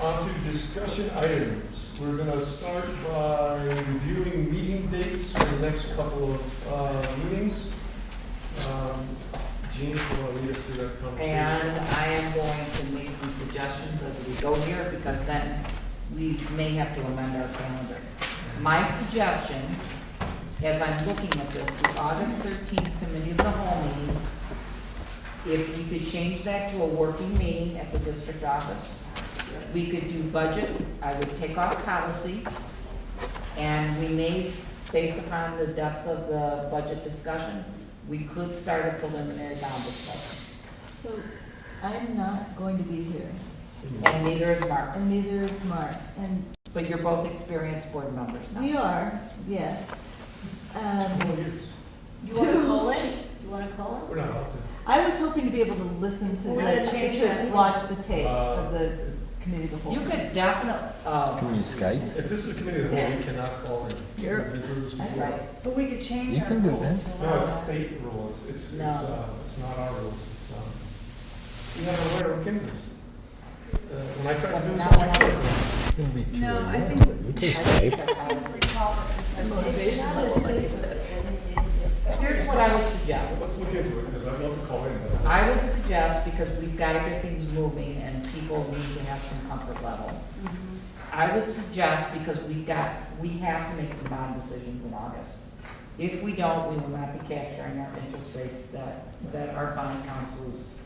On to discussion items. We're going to start by reviewing meeting dates for the next couple of meetings. Jean, you want to lead us through that conversation? And I am going to make some suggestions as we go here, because then we may have to amend our calendars. My suggestion, as I'm looking at this, the August 13th Committee of the Whole meeting, if we could change that to a working meeting at the district office, we could do budget, I would take off policy, and we may, based upon the depth of the budget discussion, we could start a preliminary bond discussion. So I'm not going to be here, And neither is Mark. and neither is Mark, and But you're both experienced board members now. we are, yes. 2 years. You want to call it? You want to call We're not allowed to. I was hoping to be able to listen to Well, let's change that. watch the tape of the committee of the whole. You could definitely, Can you Skype? If this is a committee of the whole, we cannot call it. You're- We've been through this that's before. right. But we could change You our can do rules that. to No, allow it's that. state rule, it's No. not our rules. You have a right to look into this. When I tried to do this on my kids, Gonna be too No, late. I think, I recall The that motivation level might be the. Here's what I would suggest. let's look into it, because I'd love to call in. but- I would suggest, because we've got to get things moving and people need to have some comfort level. I would suggest, because we have to make some bond decisions in August. If we don't, we will not be capturing our interest rates that our bond council is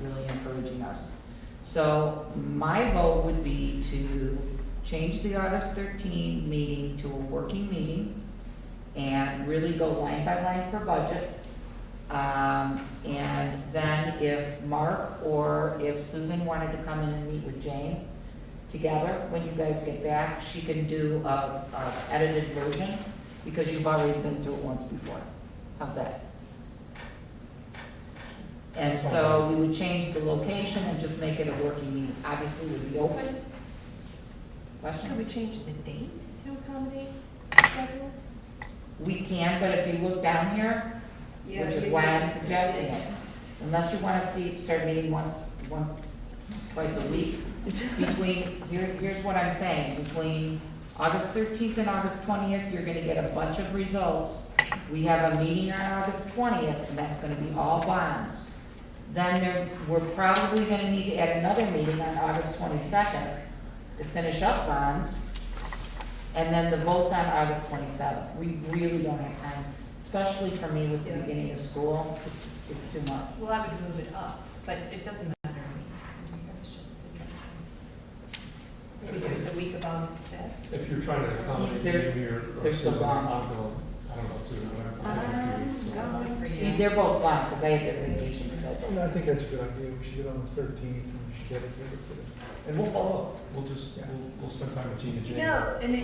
really encouraging us. So my vote would be to change the August 13 meeting to a working meeting and really go line by line for budget. And then if Mark or if Susan wanted to come in and meet with Jane together, when you guys get back, she can do a edited version, because you've already been through it once before. How's that? And so we would change the location and just make it a working meeting. Obviously, it would be open. Can Question? we change the date to accommodate schedules? We can, but if you look down here, which is why I'm suggesting it, unless you want to start meeting twice a week, here's what I'm saying, between August 13th and August 20th, you're gonna get a bunch of results. We have a meeting on August 20th, and that's gonna be all bonds. Then we're probably gonna need to add another meeting on August 22nd to finish up bonds, and then the votes on August 27th. We really don't have time, especially for me with the beginning of school, it's too much. Well, I would move it up, but it doesn't matter to me. I was just thinking. Maybe do it the week of August 5th. If you're trying to accommodate They're- Jamie or they're still Susan, gone. I'm going, I don't know, Susan, I'm going to See, they're both gone, because I had their vacation scheduled. I think that's a good idea. We should get on the 13th and we should dedicate it to this. And we'll follow up. We'll just, we'll spend time with Gene and You Jane. know, and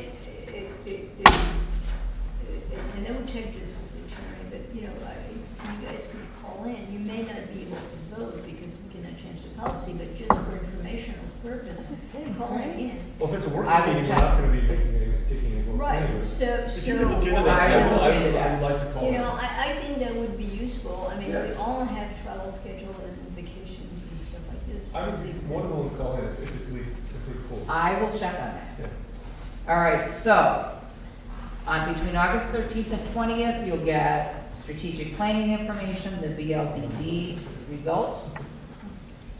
and I would check this with the attorney, but, you know, you guys could call in, you may not be able to vote because we cannot change the policy, but just for informational purpose, call in. Well, if it's a I working will meeting, we're check. not going to be taking any votes Right, anyway. so, If you could look into so, that, I will look into I that. would like to call you in. know, I think that would be useful. I mean, we Yeah. all have travel schedule and vacations and stuff like this. I to would the be extent- more than willing to call in if it's legal, if they're full. I will check on that. Yeah. All right, so, between August 13th and 20th, you'll get strategic planning information, the BLDD results.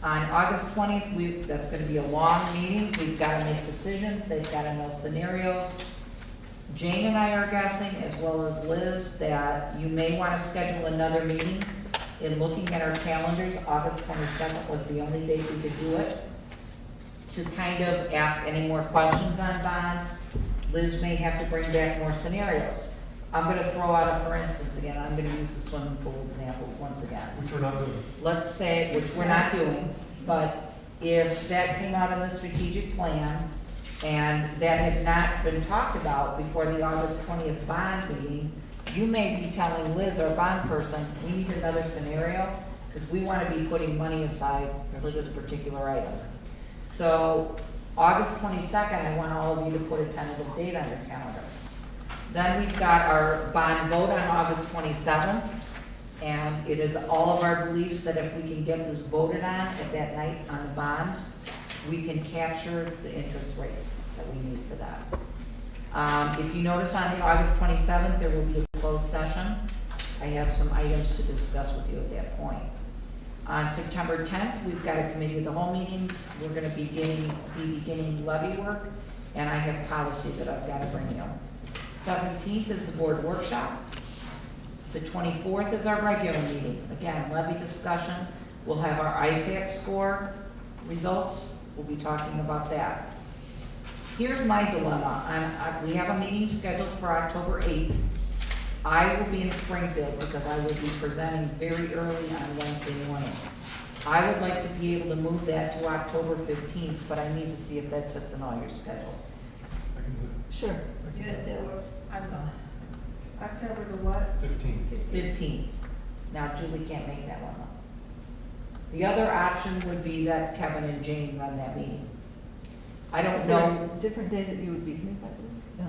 On August 20th, that's gonna be a long meeting, we've gotta make decisions, they've gotta know scenarios. Jane and I are guessing, as well as Liz, that you may wanna schedule another meeting. In looking at our calendars, August 22nd was the only date we could do it, to kind of ask any more questions on bonds. Liz may have to bring back more scenarios. I'm gonna throw out a for instance again, I'm gonna use the swimming pool example once again. Which we're not doing. Let's say, which we're not doing, but if that came out in the strategic plan and that had not been talked about before the August 20th bond meeting, you may be telling Liz, our bond person, we need another scenario because we want to be putting money aside for this particular item. So August 22nd, I want all of you to put a tentative date on your calendar. Then we've got our bond vote on August 27th, and it is all of our beliefs that if we can get this voted on at that night on the bonds, we can capture the interest rates that we need for that. If you notice on the August 27th, there will be a closed session. I have some items to discuss with you at that point. On September 10th, we've got a committee of the whole meeting. We're going to be beginning levy work, and I have policy that I've got to bring you. 17th is the board workshop. The 24th is our regular meeting. Again, levy discussion. We'll have our ISAC score results. We'll be talking about that. Here's my dilemma. We have a meeting scheduled for October 8th. I will be in Springfield because I will be presenting very early on Wednesday morning. I would like to be able to move that to October 15th, but I need to see if that fits in all your schedules. I can do Sure. Yes, that works. I'm gone. October to what? 15. 15th. Now Julie can't make that one though. The other option would be that Kevin and Jane run that meeting. I don't Is there know, a different day that you would be here that week? No.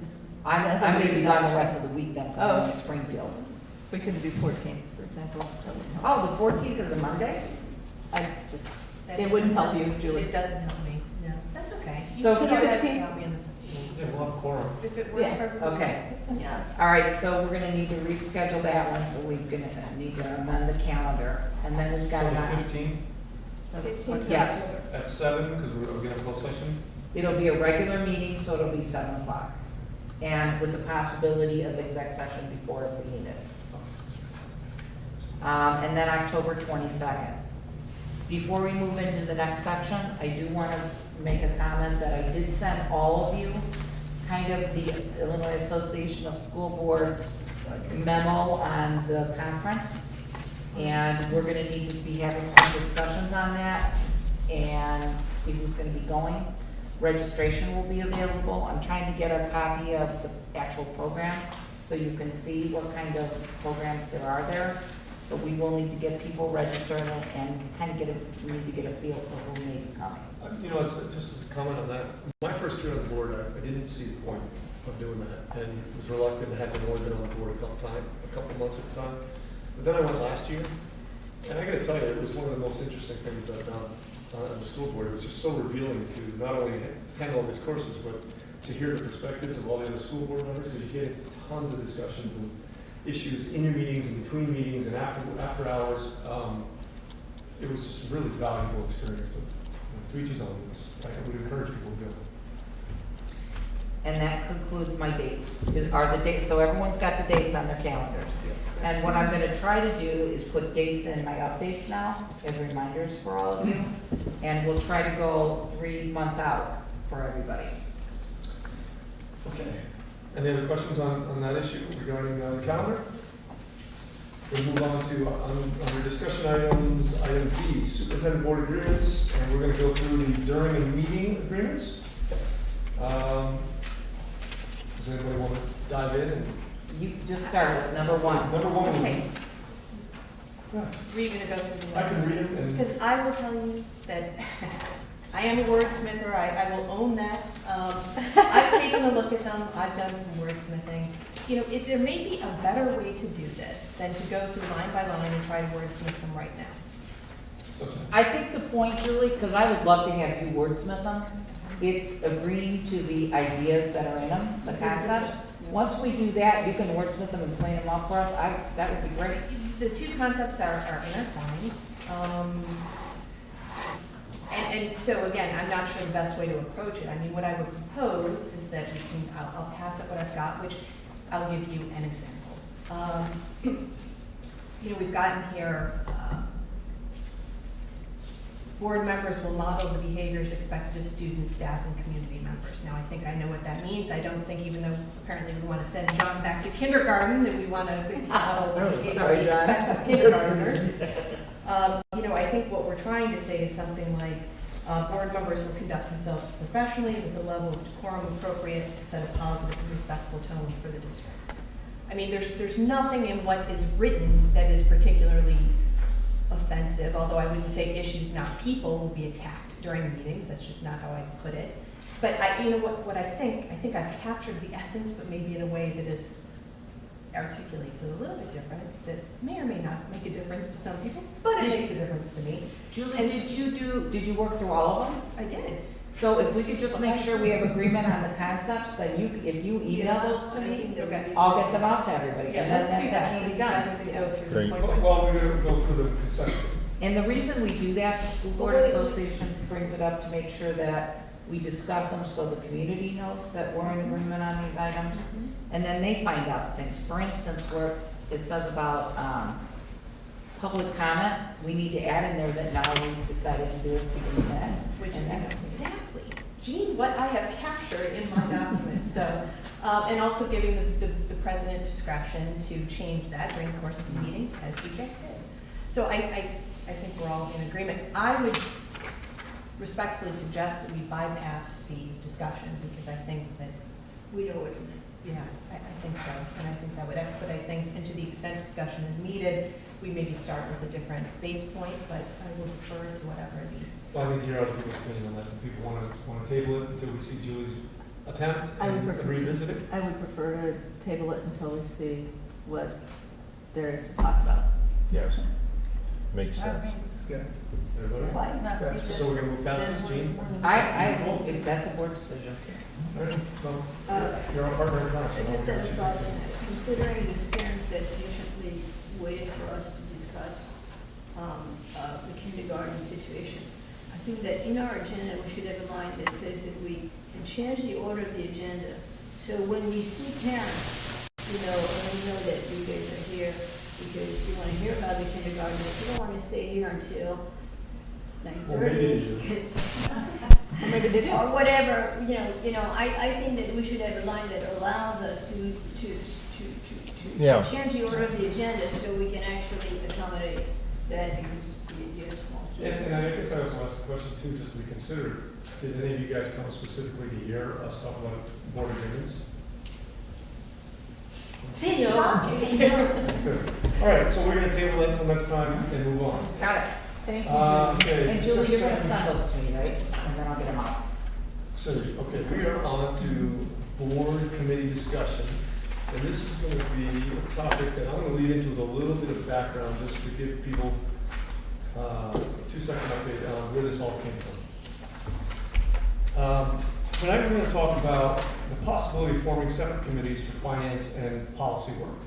It's- I'm that's gonna a be big gone the option. rest of the week then, because I'm in Springfield. We could do 14th, for example. That would help. Oh, the 14th is a Monday? I just, That it wouldn't doesn't help you, Julie. It doesn't help me, no. That's okay. So You give can it have to- I'll be on the 15th. Yeah, we'll have a quorum. If it works Yeah, for everyone. okay. else, it's fine. Yeah. All right, so we're gonna need to reschedule that one, so we're gonna need to amend the calendar, and then we've got So it the on. 15th 15th. Yes, at 7, because we're going to have a closed session. it'll be a regular meeting, so it'll be 7 o'clock. And with the possibility of exec session before if we need it. And then October 22nd. Before we move into the next section, I do want to make a comment that I did send all of you kind of the Illinois Association of School Boards memo on the conference. And we're gonna need to be having some discussions on that and see who's gonna be going. Registration will be available. I'm trying to get a copy of the actual program so you can see what kind of programs there are there. But we will need to get people registered and kind of we need to get a feel for who may be coming. You know, just as a comment on that, my first year on the board, I didn't see the point of doing that, and was reluctant to have only been on the board a couple months at a time. But then I went last year, and I gotta tell you, it was one of the most interesting things I've done on the school board. It was just so revealing to not only attend all these courses, but to hear the perspectives of all the other school board members, because you get tons of discussions and issues in your meetings and between meetings and after hours. It was just a really valuable experience. To each his own. I would encourage people to go. And that concludes my dates. Are the dates, so everyone's got the dates on their calendars. And what I'm gonna try to do is put dates in my updates now, as reminders for all of you. And we'll try to go 3 months out for everybody. Okay. Any other questions on that issue regarding the calendar? We'll move on to, under discussion items, item D, superintendent board agreements, and we're gonna go through the during and meeting agreements. Does anybody want to dive in? You can just start with number 1. Number 1. Okay. Yeah, Were you gonna go through the? I can read them and. Because I will tell you that I am a wordsmither, I will own that. I've taken a look at them, I've done some wordsmithing. You know, is there maybe a better way to do this than to go through line by line and try to wordsmith them right now? I think the point, Julie, because I would love to have you wordsmith them, it's agreeing to the ideas that are in them, the concepts. Once we do that, you can wordsmith them and clean them up for us, that would be great. The two concepts are intertwined. And so again, I'm not sure the best way to approach it. I mean, what I would propose is that we can, I'll pass up what I've got, which I'll give you an example. You know, we've gotten here, board members will model the behaviors expected of students, staff, and community members. Now, I think I know what that means. I don't think, even though apparently we want to send John back to kindergarten, that we want to model the behavior we expect of kindergartners. You know, I think what we're trying to say is something like, board members will conduct themselves professionally with the level of decorum appropriate to set a positive and respectful tone for the district. I mean, there's nothing in what is written that is particularly offensive, although I wouldn't say issues, not people, will be attacked during meetings. That's just not how I put it. But you know what I think I've captured the essence, but maybe in a way that is articulates it a little bit different, that may or may not make a difference to some people, but it makes a difference to me. Julie, did you work through all of them? I did. So if we could just make sure we have agreement on the concepts, then if you email those to me, Okay. I'll get them out to everybody, and Yeah, then let's that do section that. will be done. Rather than go through the Great. point by point. Well, we're going to go through the consent. And the reason we do that, the School Board Association brings it up to make sure that we discuss them so the community knows that we're in agreement on these items. And then they find out things. For instance, where it says about public comment, we need to add in there that now we've decided to do it beginning to end. Which is And that's- exactly, Jean, what I have captured in my document. So, and also giving the president discretion to change that during the course of the meeting, as we just did. So I think we're all in agreement. I would respectfully suggest that we bypass the discussion, because I think that, We know what's in it. yeah, I think so. And I think that would expedite things, and to the extent discussion is needed, we maybe start with a different base point, but I will defer to whatever the. Well, I need to hear other people's opinion on that. Do people want to table it until we see Julie's attempt I would and prefer to. revisit it? I would prefer to table it until we see what there is to talk about. Yes, makes I sense. mean, Yeah. Everybody? It's not. Yeah. So we're gonna move past this, Gene? If that's a board decision. All right, well, Uh, you're our partner in crime, so I I'll just let had a you thought take it. tonight, considering the parents that patiently waited for us to discuss the kindergarten situation. I think that in our agenda, we should have a line that says that we can change the order of the agenda. So when we see parents, and we know that you guys are here because you want to hear about the kindergarten, if you don't want to stay here until Well, maybe they 9:30, do. because Maybe they do. or whatever, I think that we should have a line that allows us to Yeah. change the order of the agenda so we can actually accommodate that because you have small kids. And I guess I also asked the question too, just to be considered, did any of you guys come specifically to hear us talk about board agreements? See, no. Good. All right, so we're gonna table that until next time and move on. Got it. Thank you, Okay. And Julie, you're gonna send those to me, right? And then I'll get them out. So, okay, we are on to board committee discussion. And this is going to be a topic that I'm going to lead into with a little bit of background just to give people a 2-second update on where this all came from. Tonight we're going to talk about the possibility of forming separate committees for finance and policy work.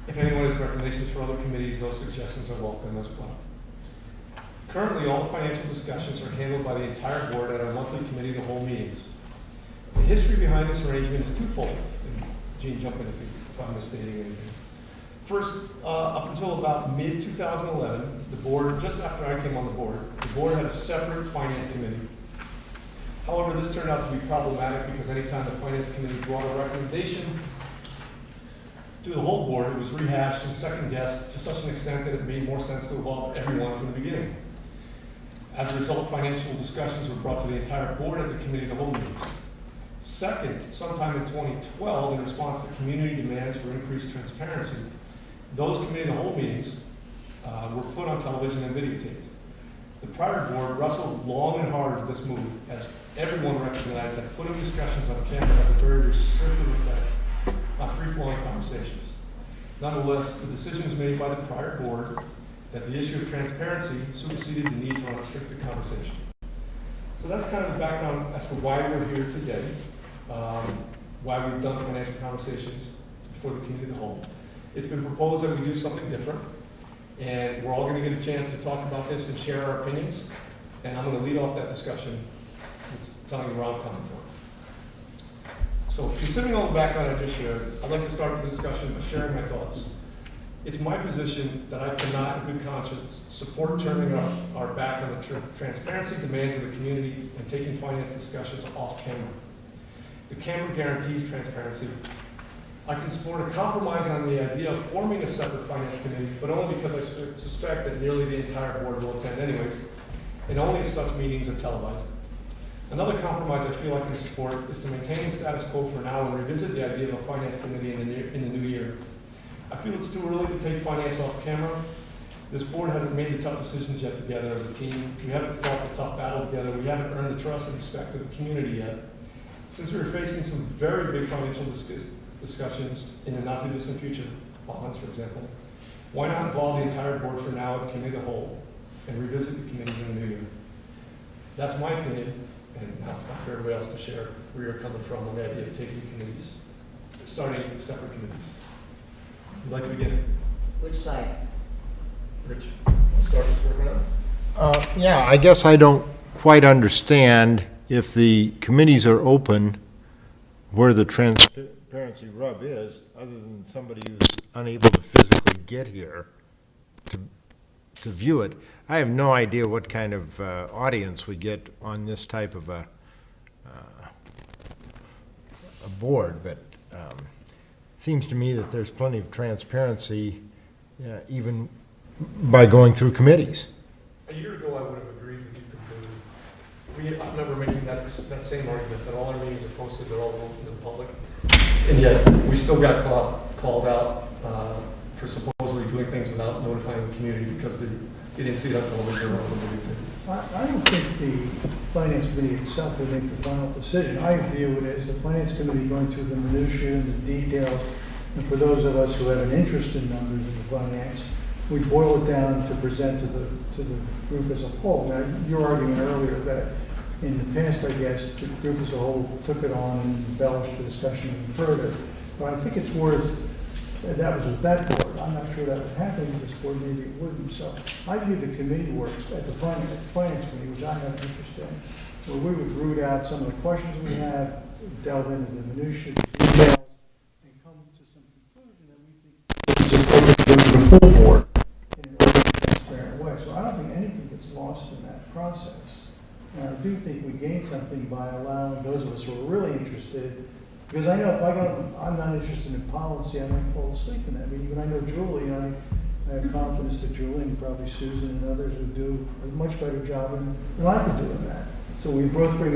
If anyone has recommendations for other committees, those suggestions are welcome as well. Currently, all financial discussions are handled by the entire board at our monthly committee of the whole meetings. The history behind this arrangement is twofold. And Gene, jump in if I'm misstating anything. First, up until about mid-2011, the board, just after I came on the board had a separate finance committee. However, this turned out to be problematic because anytime the finance committee brought a recommendation to the whole board, it was rehashed and second-guessed to such an extent that it made more sense to involve everyone from the beginning. As a result, financial discussions were brought to the entire board at the committee of the whole meetings. Second, sometime in 2012, in response to community demands for increased transparency, those committee of the whole meetings were put on television and videotaped. The prior board wrestled long and hard with this move, as everyone recognized that putting discussions on camera has a very restrictive effect on free-flowing conversations. Nonetheless, the decision was made by the prior board that the issue of transparency superseded the need for unrestricted conversation. So that's kind of the background as to why we're here today, why we've done financial conversations for the committee of the whole. It's been proposed that we do something different, and we're all going to get a chance to talk about this and share our opinions. And I'm going to lead off that discussion with telling you where I'm coming from. So, considering all the background I just shared, I'd like to start the discussion by sharing my thoughts. It's my position that I cannot, in good conscience, support turning our back on the transparency demands of the community and taking finance discussions off camera. The camera guarantees transparency. I can support a compromise on the idea of forming a separate finance committee, but only because I suspect that nearly the entire board will attend anyways, and only if such meetings are televised. Another compromise I feel I can support is to maintain the status quo for now and revisit the idea of a finance committee in the new year. I feel it's too early to take finance off camera. This board hasn't made the tough decisions yet together as a team. We haven't fought the tough battle together. We haven't earned the trust and respect of the community yet. Since we are facing some very big financial discussions in the not too distant future, bonds for example, why not involve the entire board for now at the committee of the whole and revisit the committees in the new year? That's my opinion, and now it's not for everybody else to share where you're coming from on the idea of taking committees, starting separate committees. Would like to begin? Which side? Rich, let's start this work around. Yeah, I guess I don't quite understand if the committees are open where the transparency rub is, other than somebody who's unable to physically get here to view it. I have no idea what kind of audience we get on this type of a board, but it seems to me that there's plenty of transparency even by going through committees. A year ago, I would have agreed with you completely. I remember making that same argument, that all our meetings are posted, they're all open to the public. And yet, we still got called out for supposedly doing things without notifying the community because they didn't see it on television or on the video. I don't think the finance committee itself will make the final decision. I view it as the finance committee going through the minutiae and the details, and for those of us who have an interest in numbers and finance, we boil it down to present to the group as a whole. Now, your argument earlier that in the past, I guess, the group as a whole took it on and embellished the discussion even further. But I think it's worth, and that was with that board. I'm not sure that would happen with this board, maybe it wouldn't. So I view the committee works at the finance committee, which I have an interest in, where we would root out some of the questions we have, delve into the minutiae, the details, and come to some conclusion that we think is appropriate to the full board in an open, transparent way. So I don't think anything gets lost in that process. And I do think we gain something by allowing those of us who are really interested, because I know if I go, I'm not interested in policy, I might fall asleep in that meeting. But I know Julie, and I have confidence that Julie and probably Susan and others would do a much better job than I could do in that. So we both bring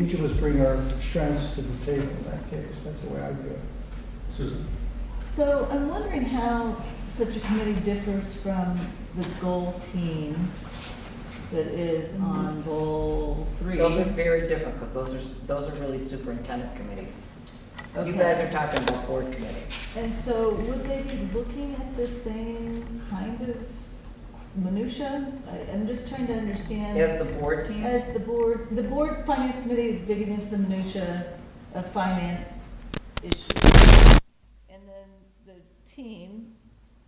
each of us bring our strengths to the table in that case. That's the way I view it. Susan? So I'm wondering how such a committee differs from the goal team that is on goal 3. Those are very different, because those are really superintendent committees. You Okay. guys are talking about board committees. And so would they be looking at the same kind of minutia? I'm just trying to understand. As the board team? As the board finance committee is digging into the minutia of finance issues. And then the team,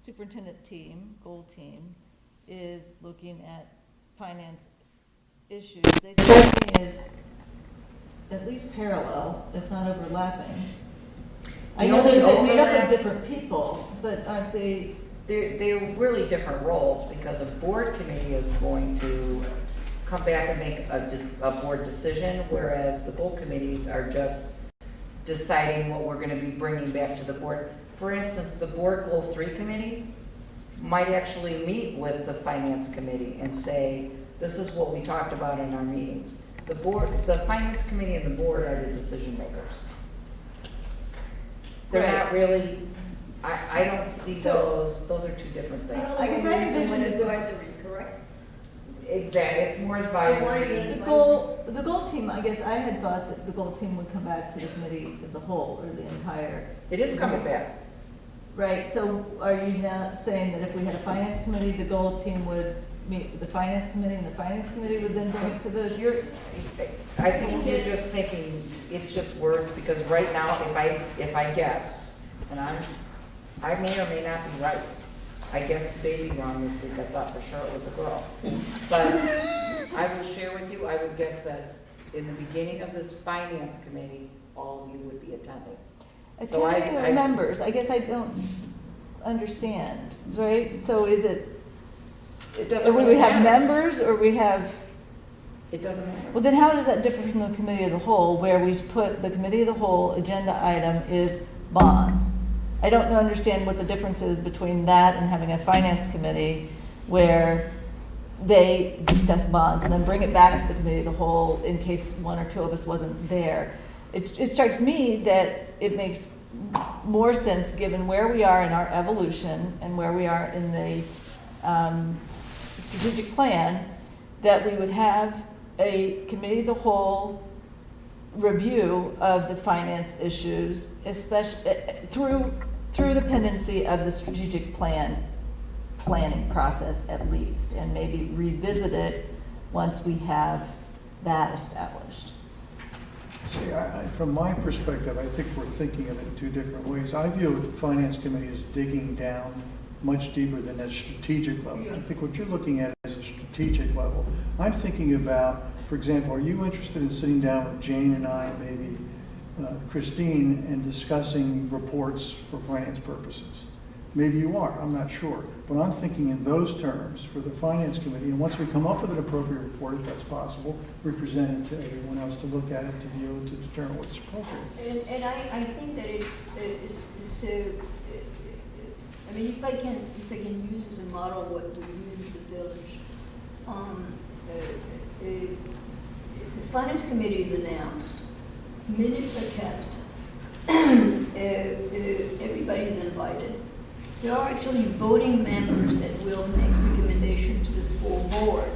superintendent team, goal team, is looking at finance issues. They strike me as at least parallel, if not overlapping. I know they're made up of different people, but aren't they? They're really different roles, because a board committee is going to come back and make a board decision, whereas the goal committees are just deciding what we're gonna be bringing back to the board. For instance, the board goal 3 committee might actually meet with the finance committee and say, this is what we talked about in our meetings. The finance committee and the board are the decision makers. They're Right. not really, I don't see those are two different things. I guess I envisioned it advisory, correct? Exactly, it's more advisory. The goal team, I guess I had thought that the goal team would come back to the committee of the whole, or the entire. It is coming back. Right, so are you now saying that if we had a finance committee, the goal team would meet with the finance committee, and the finance committee would then bring it to the? I think you're just thinking, it's just words, because right now, if I guess, and I may or may not be right. I guessed the baby wrong this week, I thought for sure it was a girl. But I will share with you, I would guess that in the beginning of this finance committee, all of you would be attending. So Attending members, I guess I don't understand, right? So is it? It doesn't Or really we have matter. members, or we have? It doesn't matter. Well, then how does that differ from the committee of the whole, where we put the committee of the whole agenda item is bonds? I don't understand what the difference is between that and having a finance committee where they discuss bonds and then bring it back to the committee of the whole in case one or two of us wasn't there. It strikes me that it makes more sense, given where we are in our evolution and where we are in the strategic plan, that we would have a committee of the whole review of the finance issues, especially through the pendency of the strategic planning process at least, and maybe revisit it once we have that established. See, from my perspective, I think we're thinking of it in two different ways. I view the finance committee as digging down much deeper than that strategic level. I think what you're looking at is a strategic level. I'm thinking about, for example, are you interested in sitting down with Jane and I, maybe Christine, and discussing reports for finance purposes? Maybe you are, I'm not sure. But I'm thinking in those terms for the finance committee, and once we come up with an appropriate report, if that's possible, we present it to everyone else to look at it, to view it, to determine what's appropriate. And I think that it's so, I mean, if I can use as a model what we use at the village, the finance committee is announced, minutes are kept, everybody's invited. There are actually voting members that will make recommendation to the full board.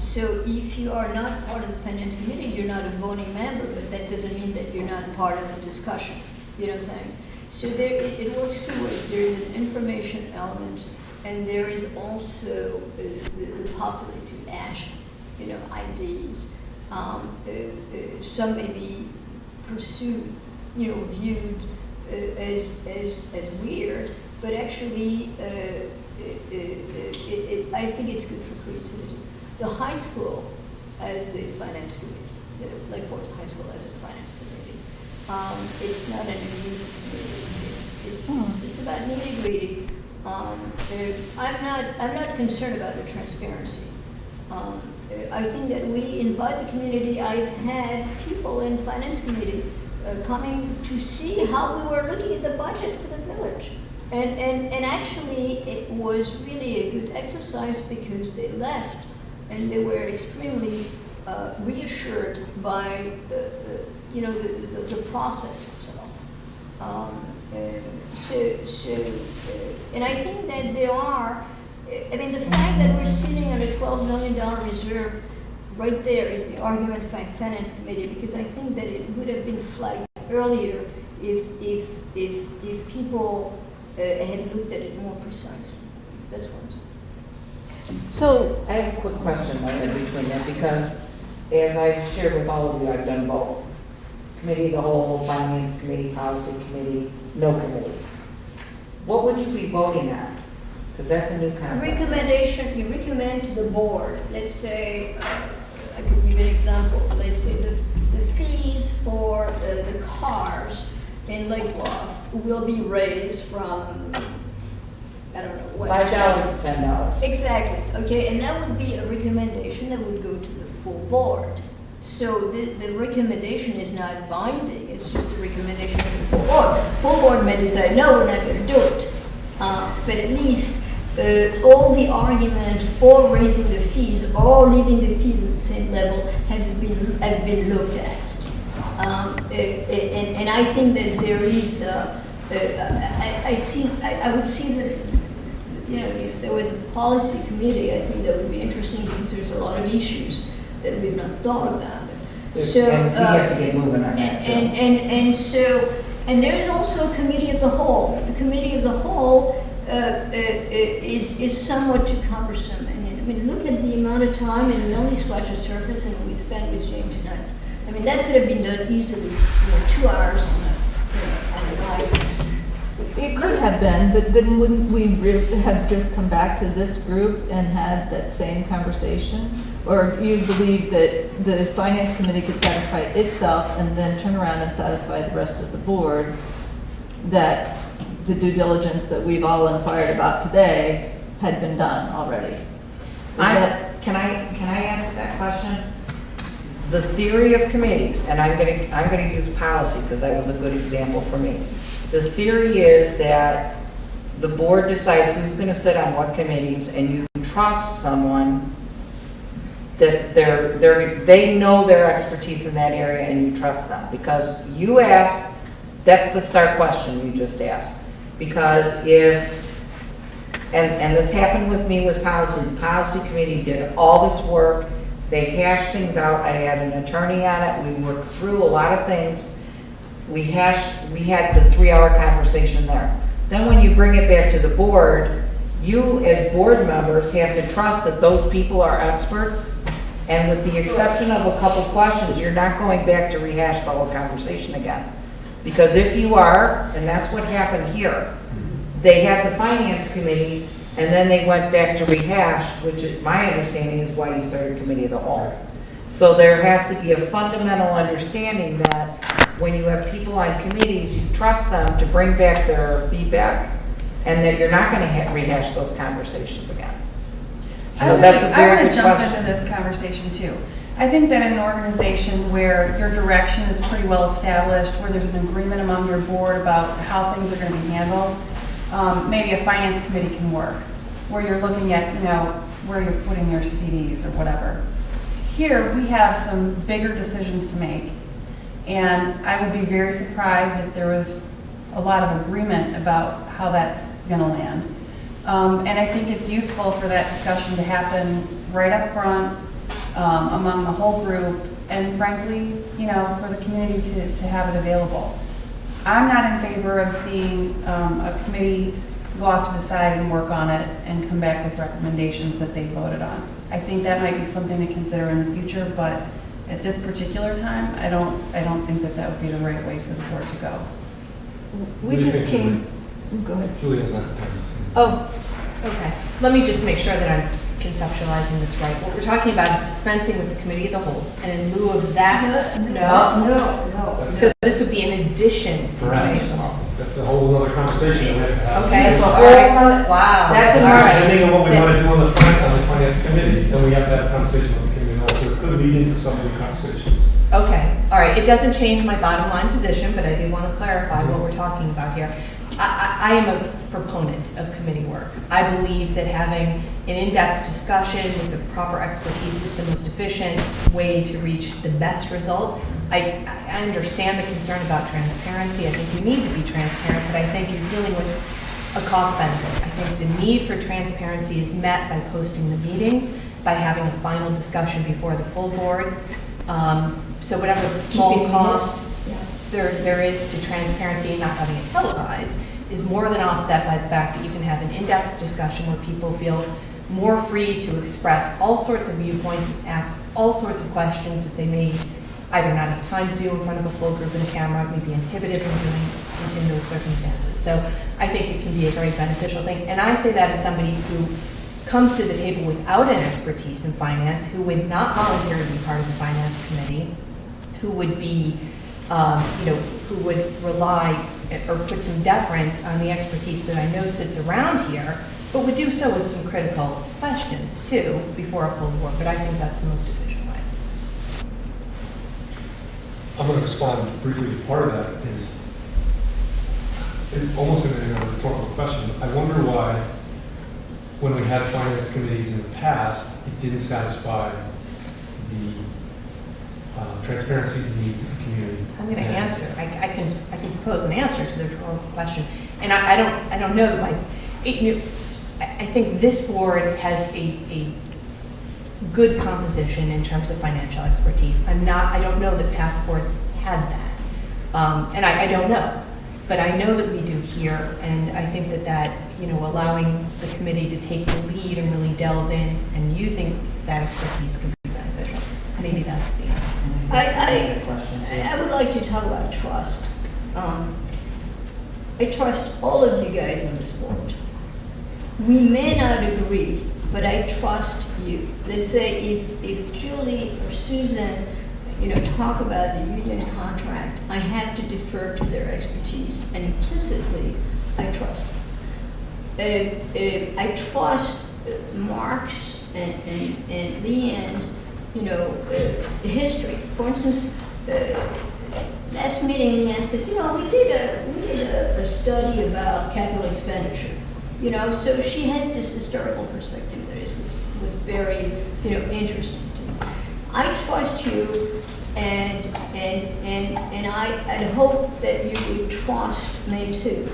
So if you are not part of the finance committee, you're not a voting member, but that doesn't mean that you're not part of the discussion. You know what I'm saying? So there, it works two ways. There is an information element, and there is also the possibility to ash, ideas. Some may be pursued, viewed as weird, but actually, I think it's good for creativity. The high school as the finance committee, Lake Forest High School as a finance committee, it's not an unusual committee. It's about nitty-gritty. I'm not concerned about the transparency. I think that we invite the community. I've had people in finance committee coming to see how we were looking at the budget for the village. And actually, it was really a good exercise because they left and they were extremely reassured by the process itself. And I think that there are, the fact that we're sitting on a $12 million reserve right there is the argument for finance committee, because I think that it would have been flagged earlier if people had looked at it more precisely. That's what I'm saying. So I have a quick question in between that, because as I've shared with all of you, I've done both. Committee of the whole, finance committee, policy committee, no committees. What would you be voting on? Because that's a new concept. Recommendation, you recommend to the board, let's say, I could give you an example. Let's say the fees for the cars in Lake Bluff will be raised from, I don't know what. $5 to $10. Exactly, okay, and that would be a recommendation that would go to the full board. So the recommendation is not binding, it's just a recommendation to the full board. Full board may decide, no, we're not going to do it. But at least all the argument for raising the fees or leaving the fees at the same level have been looked at. And I think that there is, I would see this, if there was a policy committee, I think that would be interesting because there's a lot of issues that we've not thought about. So, and we have to get moving on that. And there's also a committee of the whole. The committee of the whole is somewhat too cumbersome. And look at the amount of time, and we only scratched the surface, and we spent with Jane tonight. That could have been done easily, 2 hours on the items. It could have been, but then wouldn't we have just come back to this group and had that same conversation? Or you believe that the finance committee could satisfy itself and then turn around and satisfy the rest of the board that the due diligence that we've all inquired about today had been done already? Can I answer that question? The theory of committees, and I'm going to use policy because that was a good example for me. The theory is that the board decides who's going to sit on what committees, and you trust someone that they know their expertise in that area, and you trust them because you asked. That's the start question you just asked. Because and this happened with me with policy. The policy committee did all this work. They hashed things out. I had an attorney on it. We worked through a lot of things. We had the 3-hour conversation there. Then when you bring it back to the board, you as board members have to trust that those people are experts. And with the exception of a couple questions, you're not going back to rehash the whole conversation again. Because if you are, and that's what happened here, they had the finance committee and then they went back to rehash, which is, my understanding is why you started committee of the whole. So there has to be a fundamental understanding that when you have people on committees, you trust them to bring back their feedback and that you're not going to rehash those conversations again. So that's a very good question. I want to jump into this conversation too. I think that in an organization where your direction is pretty well established, where there's an agreement among your board about how things are going to be handled, maybe a finance committee can work, where you're looking at, where you're putting your CDs or whatever. Here, we have some bigger decisions to make, and I would be very surprised if there was a lot of agreement about how that's going to land. And I think it's useful for that discussion to happen right up front among the whole group, and frankly, for the community to have it available. I'm not in favor of seeing a committee go off to the side and work on it and come back with recommendations that they voted on. I think that might be something to consider in the future, but at this particular time, I don't think that would be the right way for the board to go. We just came, go ahead. Julie has that. Oh, okay. Let me just make sure that I'm conceptualizing this right. What we're talking about is dispensing with the committee of the whole, and in lieu of that, No. So this would be in addition to the committee of the whole. That's a whole other conversation that we have to have. Okay, That's a all whole right. nother- Wow. That's a All right. Depending on what we want to do on the finance committee, then we have to have a conversation with the committee also. It could lead into some of the conversations. Okay, all right. It doesn't change my bottom line position, but I do want to clarify what we're talking about here. I am a proponent of committee work. I believe that having an in-depth discussion with the proper expertise is the most efficient way to reach the best result. I understand the concern about transparency. I think we need to be transparent, but I think you're dealing with a cost benefit. I think the need for transparency is met by posting the meetings, by having a final discussion before the full board. So whatever the small cost there is to transparency and not having it televised is more than offset by the fact that you can have an in-depth discussion where people feel more free to express all sorts of viewpoints and ask all sorts of questions that they may either not have time to do in front of a full group in a camera, may be inhibited from doing in those circumstances. So I think it can be a very beneficial thing. And I say that as somebody who comes to the table without an expertise in finance, who would not voluntarily be part of the finance committee, who would be who would rely or put some deference on the expertise that I know sits around here, but would do so with some critical questions too before a full board. But I think that's the most efficient way. I'm going to respond briefly to part of that is almost in a rhetorical question. I wonder why, when we had finance committees in the past, it didn't satisfy the transparency needs of the community. I'm going to answer. I can propose an answer to the rhetorical question, and I don't know that I think this board has a good composition in terms of financial expertise. I don't know that past boards had that, and I don't know, but I know that we do here, and I think that allowing the committee to take the lead and really delve in and using that expertise could be beneficial. Maybe that's the answer. I would like to talk about trust. I trust all of you guys on this board. We may not agree, but I trust you. Let's say if Julie or Susan, talk about the union contract, I have to defer to their expertise, and implicitly, I trust them. I trust Mark's and Leanne's, history. For instance, last meeting, Leanne said, we did a study about capital expenditure. So she has this historical perspective that was very, interesting to me. I trust you, and I'd hope that you would trust me too,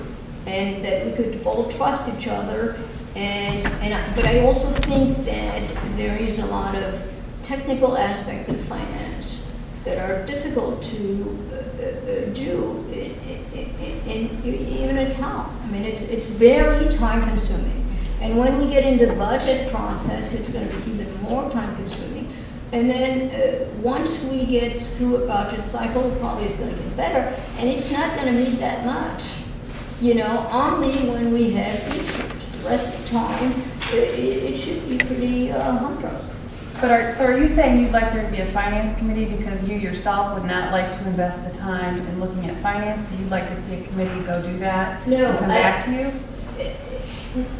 and that we could all trust each other. But I also think that there is a lot of technical aspects of finance that are difficult to do even account. I mean, it's very time consuming. And when we get into the budget process, it's going to be even more time consuming. And then once we get through a budget cycle, probably it's going to get better. And it's not going to need that much, only when we have issues. The rest of the time, it should be pretty humdrum. But so are you saying you'd like there to be a finance committee because you yourself would not like to invest the time in looking at finance? So you'd like to see a committee go do that and come back to you?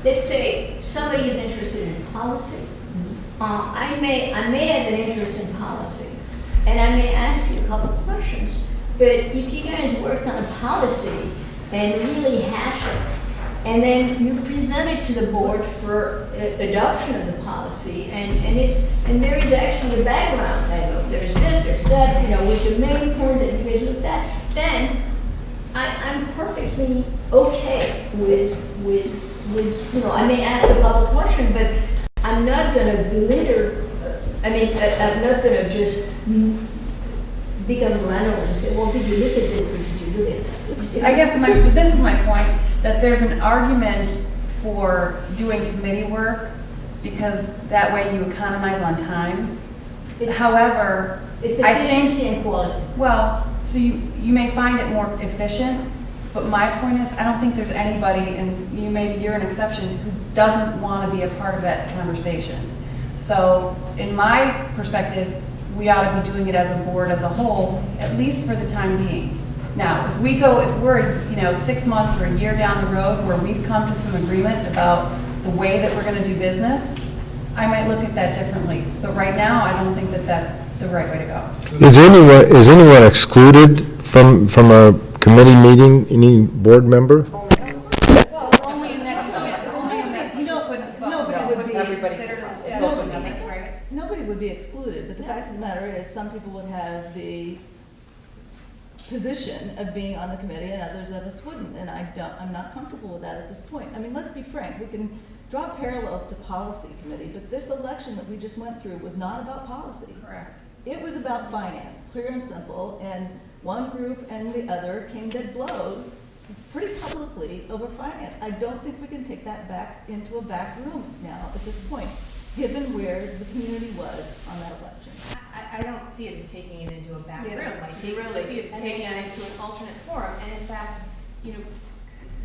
Let's say somebody is interested in policy. I may have an interest in policy, and I may ask you a couple of questions. But if you guys worked on a policy and really hash it, and then you present it to the board for adoption of the policy, and there is actually a background. There's this, there's that, with the main point that you guys looked at, then I'm perfectly okay with I may ask a couple of questions, but I'm not going to belittle. I'm not going to just become random and say, well, did you look at this or did you it. You see I what guess I'm this is my point, that there's an argument for doing committee work because that way you economize on time. It's- However, It's I think, efficiency and quality. well, so you may find it more efficient, but my point is, I don't think there's anybody, and maybe you're an exception, who doesn't want to be a part of that conversation. So in my perspective, we ought to be doing it as a board as a whole, at least for the time being. Now, if we're 6 months or a year down the road where we've come to some agreement about the way that we're going to do business, I might look at that differently. But right now, I don't think that that's the right way to go. Is anyone excluded from a committee meeting, any board member? Well, only in that people couldn't vote. Nobody would be Everybody, considered it's as- open. Nobody would be excluded, but the fact of the matter is, some people would have the position of being on the committee and others of us wouldn't, and I'm not comfortable with that at this point. I mean, let's be frank, we can draw parallels to policy committee, but this election that we just went through was not about policy. Correct. It was about finance, clear and simple, and one group and the other came to blows pretty publicly over finance. I don't think we can take that back into a back room now at this point, given where the community was on that election. I don't see it as taking it into a back Yeah, room. I really. see it as taking it into an alternate forum. And in fact,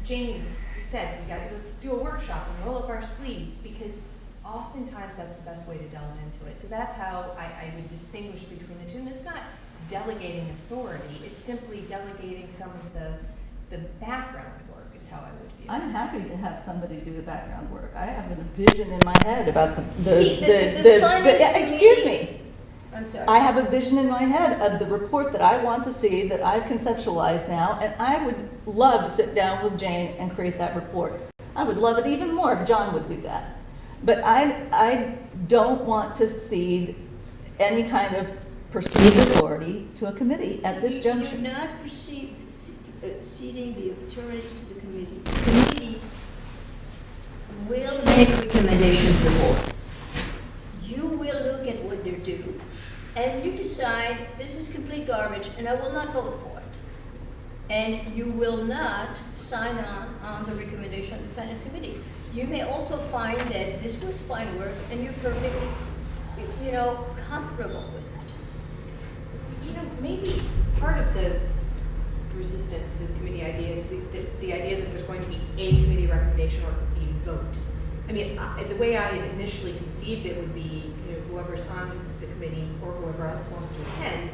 Jane said, let's do a workshop and roll up our sleeves, because oftentimes that's the best way to delve into it. So that's how I would distinguish between the two. And it's not delegating authority, it's simply delegating some of the background work is how I would view it. I'm happy to have somebody do the background work. I have a vision in my head about See, the finance excuse committee- me. I'm sorry. I have a vision in my head of the report that I want to see, that I've conceptualized now, and I would love to sit down with Jane and create that report. I would love it even more if John would do that. But I don't want to cede any kind of perceived authority to a committee at this juncture. You're not ceding the authority to the committee. The committee will make recommendations to the board. You will look at what they're doing, and you decide, this is complete garbage, and I will not vote for it. And you will not sign on the recommendation of the finance committee. You may also find that this was fine work, and you're perfectly, comfortable with it. Maybe part of the resistance to the committee idea is the idea that there's going to be a committee recommendation or a vote. I mean, the way I had initially conceived it would be, whoever's on the committee or whoever else wants to attend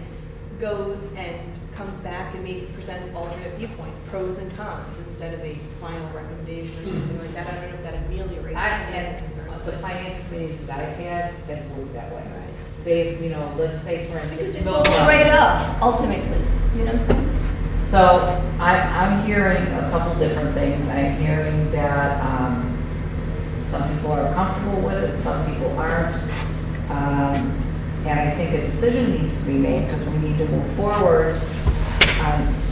goes and comes back and maybe presents alternate viewpoints, pros and cons, instead of a final recommendation or something like that. I don't know if that ameliorates any of the concerns. The finance committees that I've had that work that way. They, let's say for instance. Because it's all trade-off, ultimately, you know what I'm saying? So I'm hearing a couple different things. I'm hearing that some people are comfortable with it, some people aren't. And I think a decision needs to be made because we need to move forward.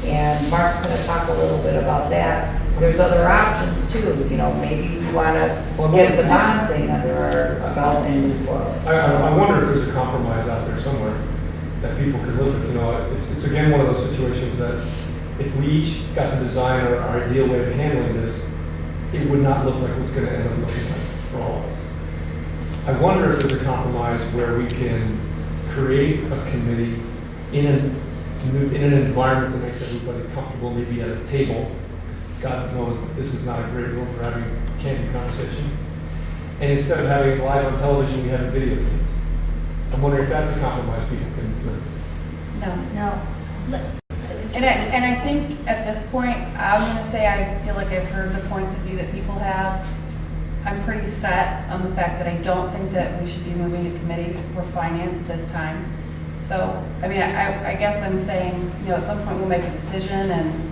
And Mark's going to talk a little bit about that. There's other options too. Maybe you want to get the bond thing under our belt and move forward. I wonder if there's a compromise out there somewhere that people could live with. It's again one of those situations that if we each got to design our ideal way of handling this, it would not look like what's going to end up looking like for all of us. I wonder if there's a compromise where we can create a committee in an environment that makes everybody comfortable, maybe at a table. God knows that this is not a great room for having candid conversation. And instead of having it live on television, we have a video team. I'm wondering if that's a compromise people can live with. No. And I think at this point, I'm going to say I feel like I've heard the points of view that people have. I'm pretty set on the fact that I don't think that we should be moving to committees for finance at this time. So, I mean, I guess I'm saying, at some point we'll make a decision, and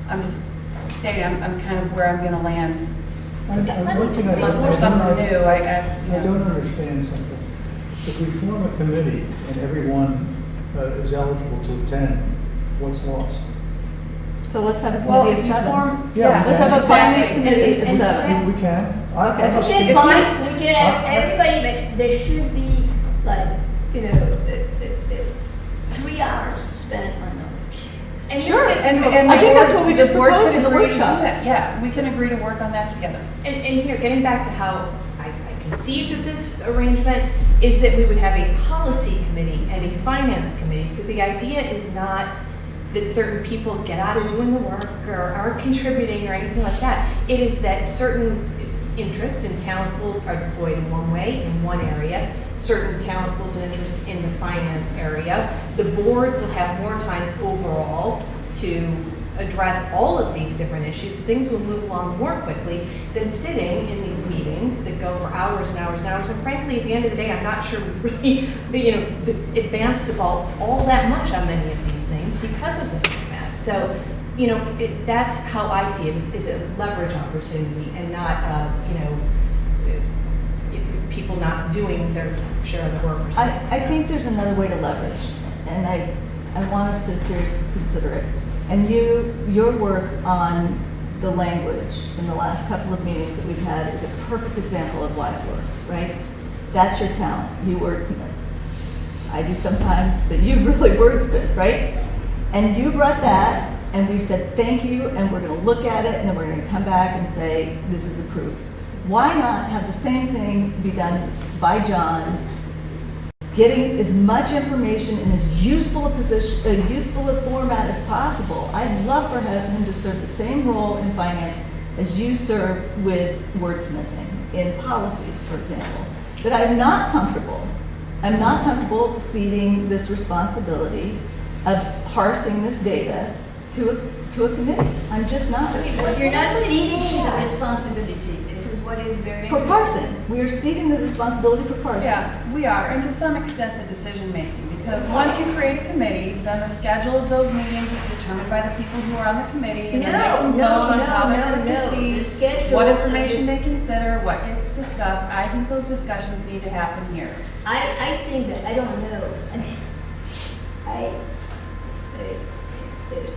I'm just stating I'm kind of where I'm going to land. Unless there's something new, I don't understand something. If we form a committee and everyone is eligible to attend, what's lost? So let's have a committee of if you seven. form- Yeah, Let's have a finance committee of And- seven. We can. Okay. I just That's think- fine, we can have everybody, but there should be, like, 3 hours spent on them. And Sure, this gets And I think that's what we the just board proposed could in the agree to do workshop. that. Yeah, we can agree to work on that together. And here, getting back to how I conceived of this arrangement, is that we would have a policy committee and a finance committee. So the idea is not that certain people get out of doing the work or aren't contributing or anything like that. It is that certain interest and talent pools are deployed in one way, in one area, certain talent pools and interest in the finance area. The board will have more time overall to address all of these different issues. Things will move along more quickly than sitting in these meetings that go for hours and hours and hours. And frankly, at the end of the day, I'm not sure we really, advanced the ball all that much on many of these things because of the format. So, that's how I see it, is a leverage opportunity and not, people not doing their share of the work or something. I think there's another way to leverage, and I want us to seriously consider it. And your work on the language in the last couple of meetings that we've had is a perfect example of why it works, right? That's your talent, you wordsmith. I do sometimes, but you really wordsmith, right? And you brought that, and we said thank you, and we're going to look at it, and then we're going to come back and say this is approved. Why not have the same thing be done by John, getting as much information in as useful a format as possible? I'd love for him to serve the same role in finance as you serve with wordsmithing in policies, for example. But I'm not comfortable ceding this responsibility of parsing this data to a committee. I'm just not. But you're not ceding the responsibility. This is what is very For interesting. parsing. We are ceding the responsibility for parsing. Yeah, we are, and to some extent the decision making, because once you create a committee, then the schedule of those meetings is determined by the people who are on the committee, and then they can vote on how they're going to The proceed, schedule. what information they consider, what gets discussed. I think those discussions need to happen here. I think that, I don't know, I mean,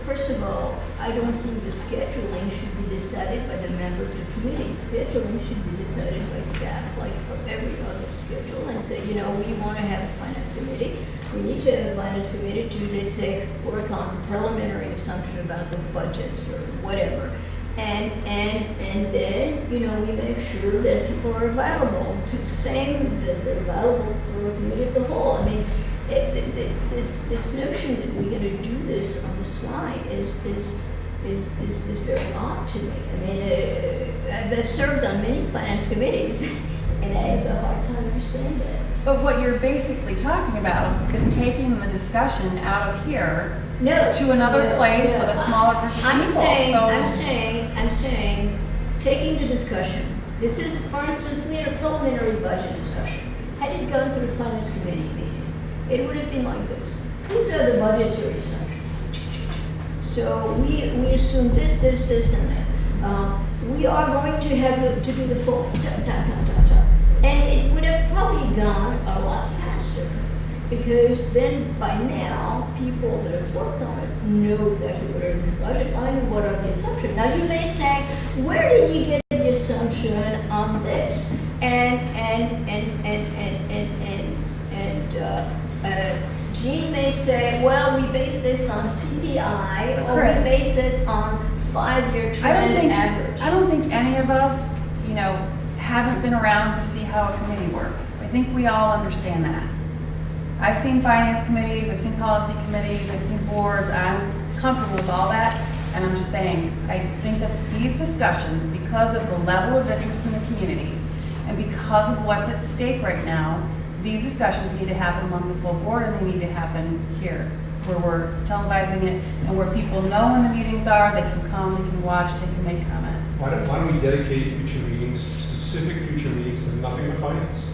first of all, I don't think the scheduling should be decided by the member of the committee. Scheduling should be decided by staff, like for every other schedule, and say, we want to have a finance committee. We need to have a finance committee to, let's say, work on preliminary assumption about the budgets or whatever. And then, we make sure that people are available to the same, that they're available for a committee of the whole. I mean, this notion that we're going to do this on the fly is very odd to me. I mean, I've served on many finance committees, and I have a hard time understanding that. But what you're basically talking about is taking the discussion out of here to another place with a smaller group of people. I'm saying, taking the discussion. This is, for instance, we had a preliminary budget discussion. Had it gone through the finance committee meeting, it would have been like this. These are the budgetary assumptions. So we assume this, and that. We are going to have to do the full. And it would have probably gone a lot faster, because then by now, people that have worked on it know exactly what are the budget line and what are the assumptions. Now you may say, where did you get the assumption on this? Jean may say, well, we base this on CPI, or we base it on 5-year trend average. I don't think any of us, haven't been around to see how a committee works. I think we all understand that. I've seen finance committees, I've seen policy committees, I've seen boards. I'm comfortable with all that, and I'm just saying, I think that these discussions, because of the level of interest in the community, and because of what's at stake right now, these discussions need to happen among the full board, and they need to happen here, where we're televising it, and where people know when the meetings are, they can come, they can watch, they can make comment. Why don't we dedicate future meetings, specific future meetings, to nothing but finance?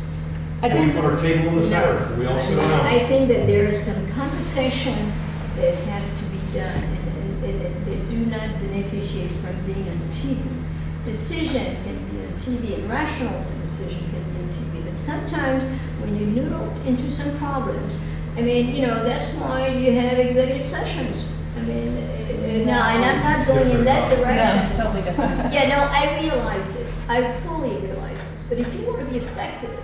And we put our table in the center, we all sit down. I think that there is some conversation that have to be done, and they do not beneficiate from being on TV. Decision can be on TV, and rational decision can be on TV, but sometimes when you noodle into some problems, that's why you have executive sessions. And I'm not going in that direction. No, totally different. Yeah, no, I realize this. I fully realize this. But if you want to be effective,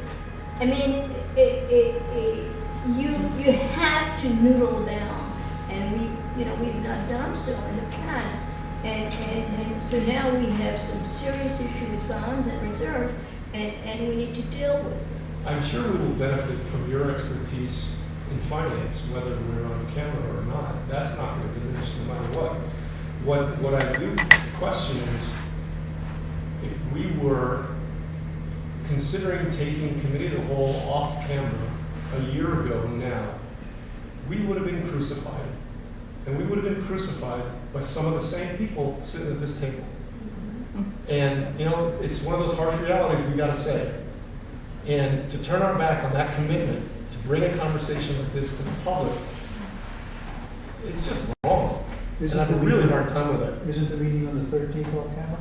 you have to noodle down. And you know, we've not done so in the past. And so now we have some serious issues, bonds and reserve, and we need to deal with them. I'm sure we will benefit from your expertise in finance, whether we're on camera or not. That's not going to diminish no matter what. What I do question is, if we were considering taking committee of the whole off camera a year ago now, we would have been crucified. And we would have been crucified by some of the same people sitting at this table. And, you know, it's one of those harsh realities we got to say. And to turn our back on that commitment, to bring a conversation like this to the public, it's just wrong. And I have a really hard time with it. Isn't the meeting on the 13th off camera?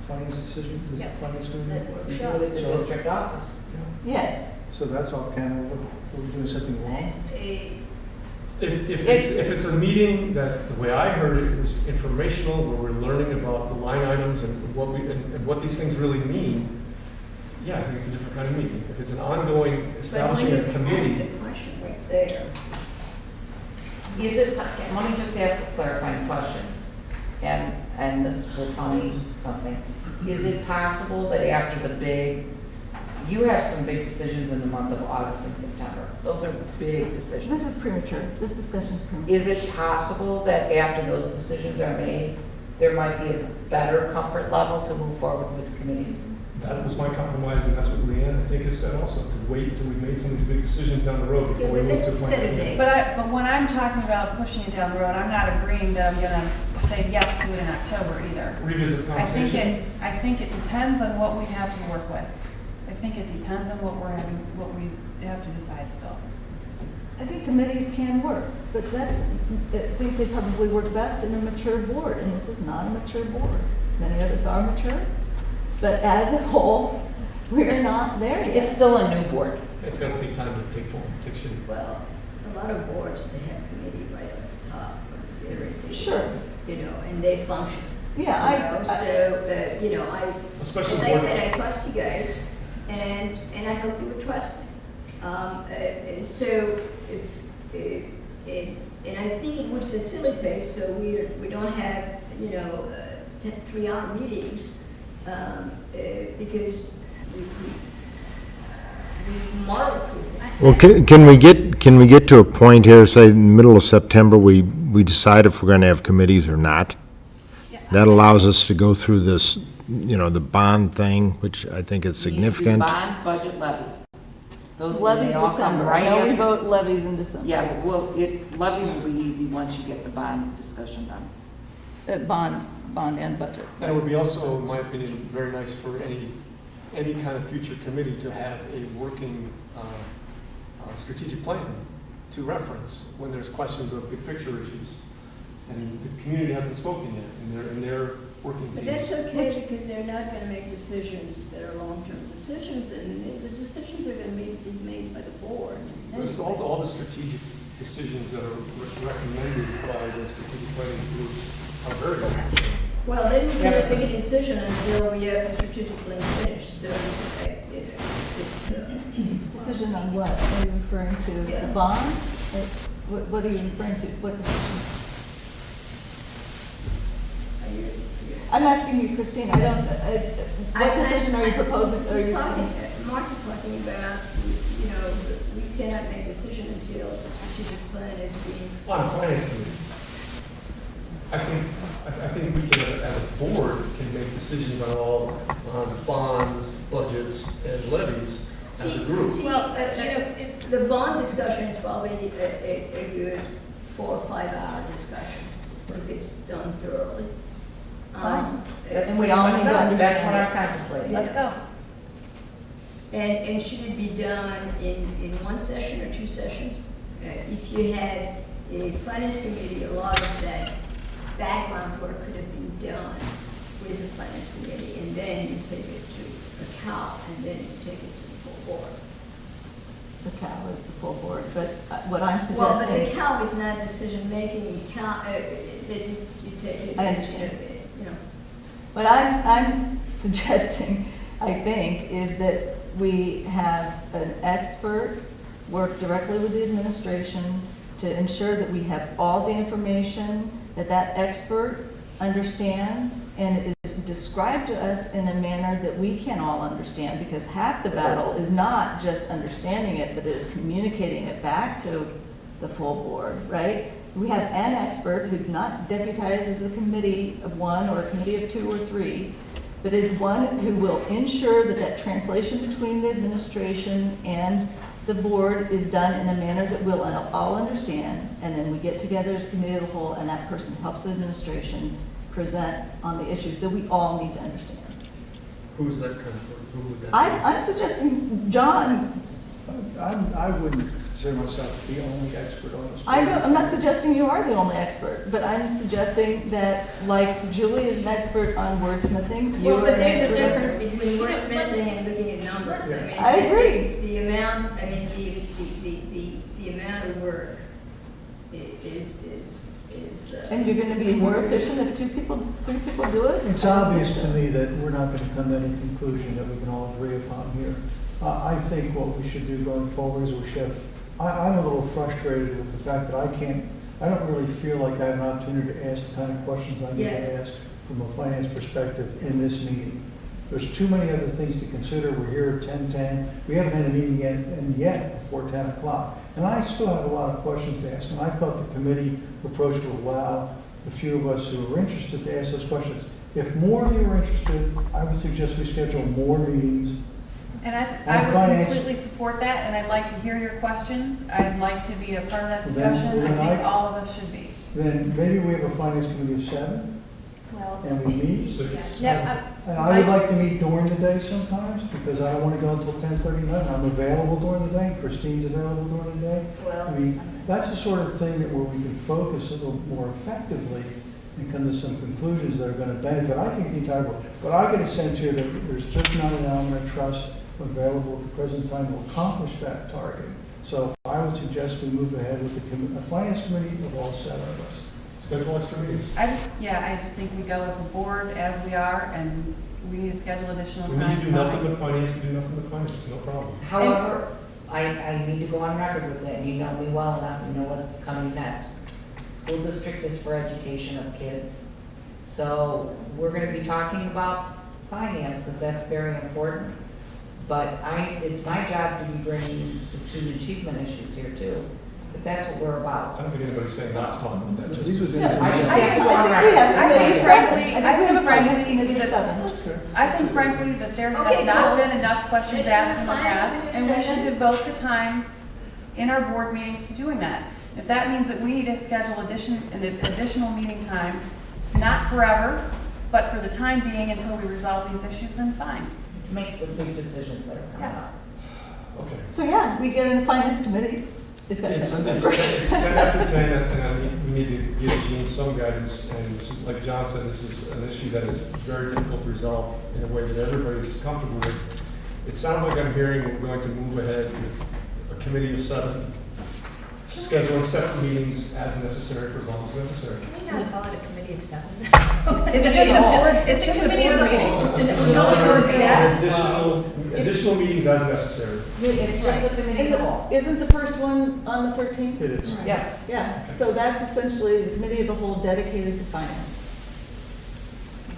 Finance decision, the Yeah. finance committee? That workshop. Usually the district office. Yes. So that's off camera, are we doing something wrong? If it's a meeting that, the way I heard it, was informational, where we're learning about the line items and what these things really mean, yeah, I think it's a different kind of meeting. If it's an ongoing establishing a But when you committee. ask the question right there, Is it, let me just ask a clarifying question, and this will tell me something. Is it possible that after the big, you have some big decisions in the month of August and September? Those are big decisions. This is premature. This discussion is premature. Is it possible that after those decisions are made, there might be a better comfort level to move forward with committees? That was my compromise, and that's what Leanne, I think, has said also, to wait until we've made some of these big decisions down the road yeah, before we but move let's to set a plan. date. But when I'm talking about pushing it down the road, I'm not agreeing that I'm gonna say yes to it in October either. Revisit the I conversation. think it depends on what we have to work with. I think it depends on what we have to decide still. I think committees can work, but I think they probably work best in a mature board, and this is not a mature board. Many of us are mature, but as a whole, we're not there yet. It's still a new board. It's gonna take time to take form, take shape. Well, a lot of boards, they have committee right at the top from the very beginning. Sure. You know, and they function. Yeah, You know, so, you know, Especially as I board- said, I trust you guys, and I hope you would trust me. And I think it would facilitate, so we don't have, you know, 3-hour meetings, because we muddle through things. Well, can we get to a point here, say, in the middle of September, we decide if we're going to have committees or not? That allows us to go through this, you know, the bond thing, which I think is significant. Bond, budget, levy. Those Levies they all come December. right I know we after. vote levies in December. Yeah, but levies will be easy once you get the bond discussion done. Bond and budget. And it would be also, in my opinion, very nice for any kind of future committee to have a working strategic plan to reference when there's questions of big picture issues. And the community hasn't spoken yet, and they're working But teams. that's okay, because they're not gonna make decisions that are long-term decisions, and the decisions are gonna be made by the board. There's all the strategic decisions that are recommended by the strategic planning groups are very good. Well, then we can't make a decision until we have the strategic plan finished, so it's Decision on what? Are you referring to the bond? What are you referring to? What decision? I'm asking you, Christine, I don't, what decision are you proposing, are you saying? Mark is talking about, you know, we cannot make a decision until the strategic plan is being. On finance committee. I think we can, as a board, can make decisions on bonds, budgets, and levies as a group. See, you know, the bond discussion is probably a good 4 or 5 hour discussion, if it's done thoroughly. That's we all need to understand. That's what I'm contemplating. Let's go. And should it be done in 1 session or 2 sessions? If you had a finance committee, a lot of that background work could have been done with the finance committee, and then you take it to a CAL, and then you take it to the full board. The CAL is the full board, but what I'm Well, but the suggesting, CAL is not decision-making, CAL, that you take. I understand. You know, what I'm suggesting, I think, is that we have an expert work directly with the administration to ensure that we have all the information, that that expert understands and is described to us in a manner that we can all understand, because half the battle is not just understanding it, but it is communicating it back to the full board, right? We have an expert who's not deputized as a committee of one or a committee of two or three, but is one who will ensure that that translation between the administration and the board is done in a manner that we'll all understand, and then we get together as committee of the whole, and that person helps the administration present on the issues that we all need to understand. Who's that kind of, who would that be? I'm suggesting, John, I wouldn't consider myself the only expert on this. I'm not suggesting you are the only expert, but I'm suggesting that, like Julie is an expert on wordsmithing, you Well, are but an there's a expert on- difference between wordsmithing and looking at numbers. I mean, I agree. The amount, I mean, the amount of work is. And you're gonna be more efficient if 3 people do it? It's obvious to me that we're not going to come to any conclusion that we can all agree upon here. I think what we should do going forward is we should, I'm a little frustrated with the fact that I don't really feel like I have an opportunity to ask the kind of questions I need to ask from a finance perspective in this meeting. There's too many other things to consider. We're here at 10:10. We haven't had a meeting yet before 10 o'clock. And I still have a lot of questions to ask. And I thought the committee approach would allow the few of us who are interested to ask those questions. If more of you are interested, I would suggest we schedule more meetings. And I On would finance. completely support that, and I'd like to hear your questions. I'd like to be a part of that Well, then- discussion. well, I then think all of us should be. Then maybe we have a finance committee of 7 Well, and we meet. yes. And I would like to meet during the day sometimes, because I don't want to go until 10:39. I'm available during the day, Christine's available during the day. I mean, that's the sort of thing that where we can focus a little more effectively and come to some conclusions that are going to benefit, I think, the entire board. But I get a sense here that there's just not an element of trust available at the present time to accomplish that target. So I would suggest we move ahead with a finance committee of all 7 of us. Schedule extra meetings. I just think we go with the board as we are, and we need to schedule additional When time. you do nothing but finance, you do nothing but finance, no problem. However, I need to go on record with that, you know me well enough, you know what's coming next. School district is for education of kids. So we're gonna be talking about finance, because that's very important. But it's my job to be bringing the student achievement issues here too, because that's what we're I about. don't think anybody's saying not to talk about that, just. These was in- I just have to go on I think we have- record. I think frankly, I think we have a finance committee of 7. I think frankly that there Okay, have not cool. been enough questions Let's asked do in the finance past, committee and we should 7. devote the time in our board meetings to doing that. If that means that we need to schedule an additional meeting time, not forever, but for the time being until we resolve these issues, then fine. To make the big decisions that are coming up. Okay. So yeah, we get in a finance committee, it's got It's 7 members. 10 after 10, and we need to give Gene some guidance, and this is, like John said, this is an issue that is very difficult to resolve in a way that everybody's comfortable with. It sounds like I'm hearing we're going to move ahead with a committee of 7, scheduling separate meetings as necessary for as long as necessary. Can we not call it a committee of 7? It's just a board meeting. Additional meetings as necessary. It's just a committee of all. Isn't the first one on the 13th? It is. Yes. Yeah, so that's essentially the committee of the whole dedicated to finance.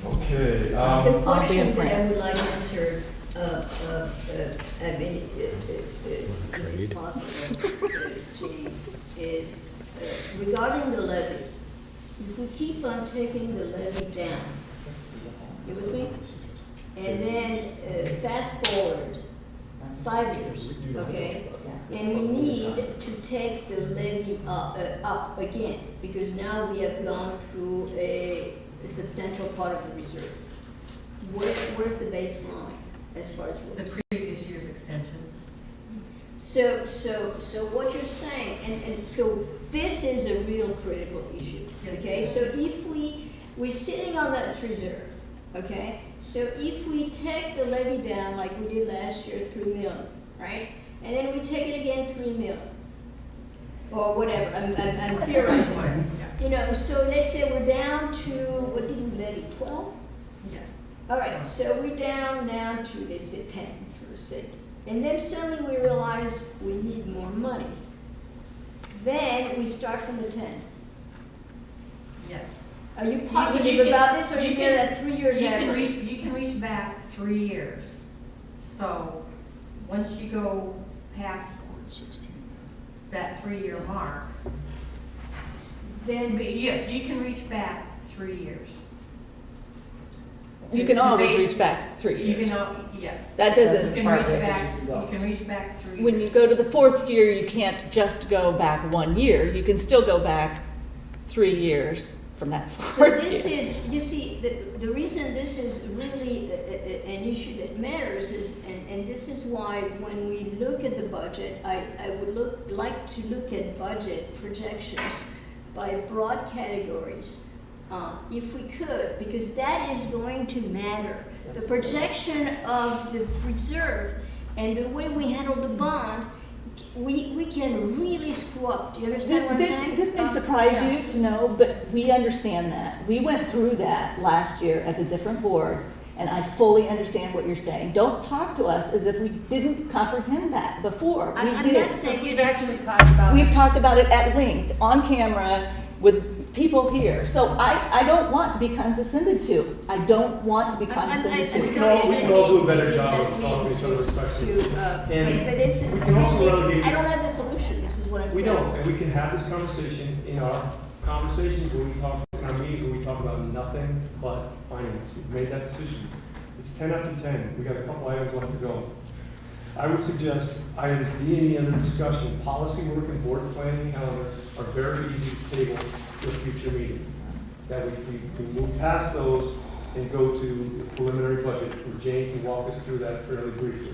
Okay, The I'll be in question that I France. would like answered, I mean, if possible, Jean, is regarding the levy. If we keep on taking the levy down, you with me? And then fast forward 5 years, okay? And we need to take the levy up again, because now we have gone through a substantial part of the reserve. Where's the baseline as far as The works? previous year's extensions. So what you're saying, and so this is a real critical issue, Yes, okay? it is. So if we're sitting on that reserve, okay? So if we take the levy down like we did last year, 3 million, right? And then we take it again, 3 million, or whatever, I'm theorizing. You know, so let's say we're down to, what did we levy, 12? Yes. All right, so we're down now to, let's say 10 for a sake. And then suddenly we realize we need more money. then we start from the 10. Yes. Are you You positive can- about this, or you you can- get that 3 years You can average? reach back 3 years. So, once you go past that 3-year mark, Then, yes, you can reach back 3 years. You can To always base- reach back 3 You years. can, yes. That That's doesn't, as You far can reach back as back, you can go. you can reach back 3 years. when you go to the 4th year, you can't just go back 1 year. You can still go back 3 years from that so 4th this year. is, you see, the reason this is really an issue that matters is, and this is why when we look at the budget, I would like to look at budget projections by broad categories, if we could, because that is going to matter. The projection of the reserve and the way we handle the bond, we can really screw up. Do you understand what I'm saying? This may surprise you to know, but we understand that. We went through that last year as a different board, and I fully understand what you're saying. Don't talk to us as if we didn't comprehend that before. We I'm did. not saying We've actually talked about. We've talked about it at length, on camera, with people here. So I don't want to be condescended to. I don't want to be condescended I'm to. sorry, We can all do a better job of talking to each other respectfully. And But it's, we can also relegate I don't this- have the solution, this is what I'm We saying. don't, and we can have this conversation in our conversations where we talk, in our meetings where we talk about nothing but finance. We've made that decision. It's 10 after 10. We got a couple items left to go. I would suggest items D and E under discussion, policy work and board planning calendar are very easy to table to a future meeting. That we move past those and go to the preliminary budget, where Jane can walk us through that fairly briefly.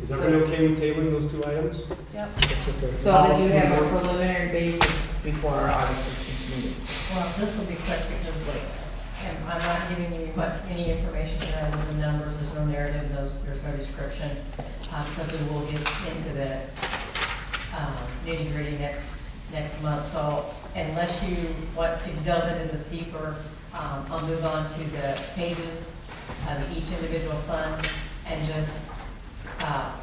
Is everybody okay with tabling those 2 items? Yep. So that you have a preliminary basis before our August 16th meeting. Well, this will be quick because I'm not giving you any information here other than numbers. There's no narrative, there's no description, because we will get into the nitty gritty next month. So unless you want to delve into this deeper, I'll move on to the pages of each individual fund and just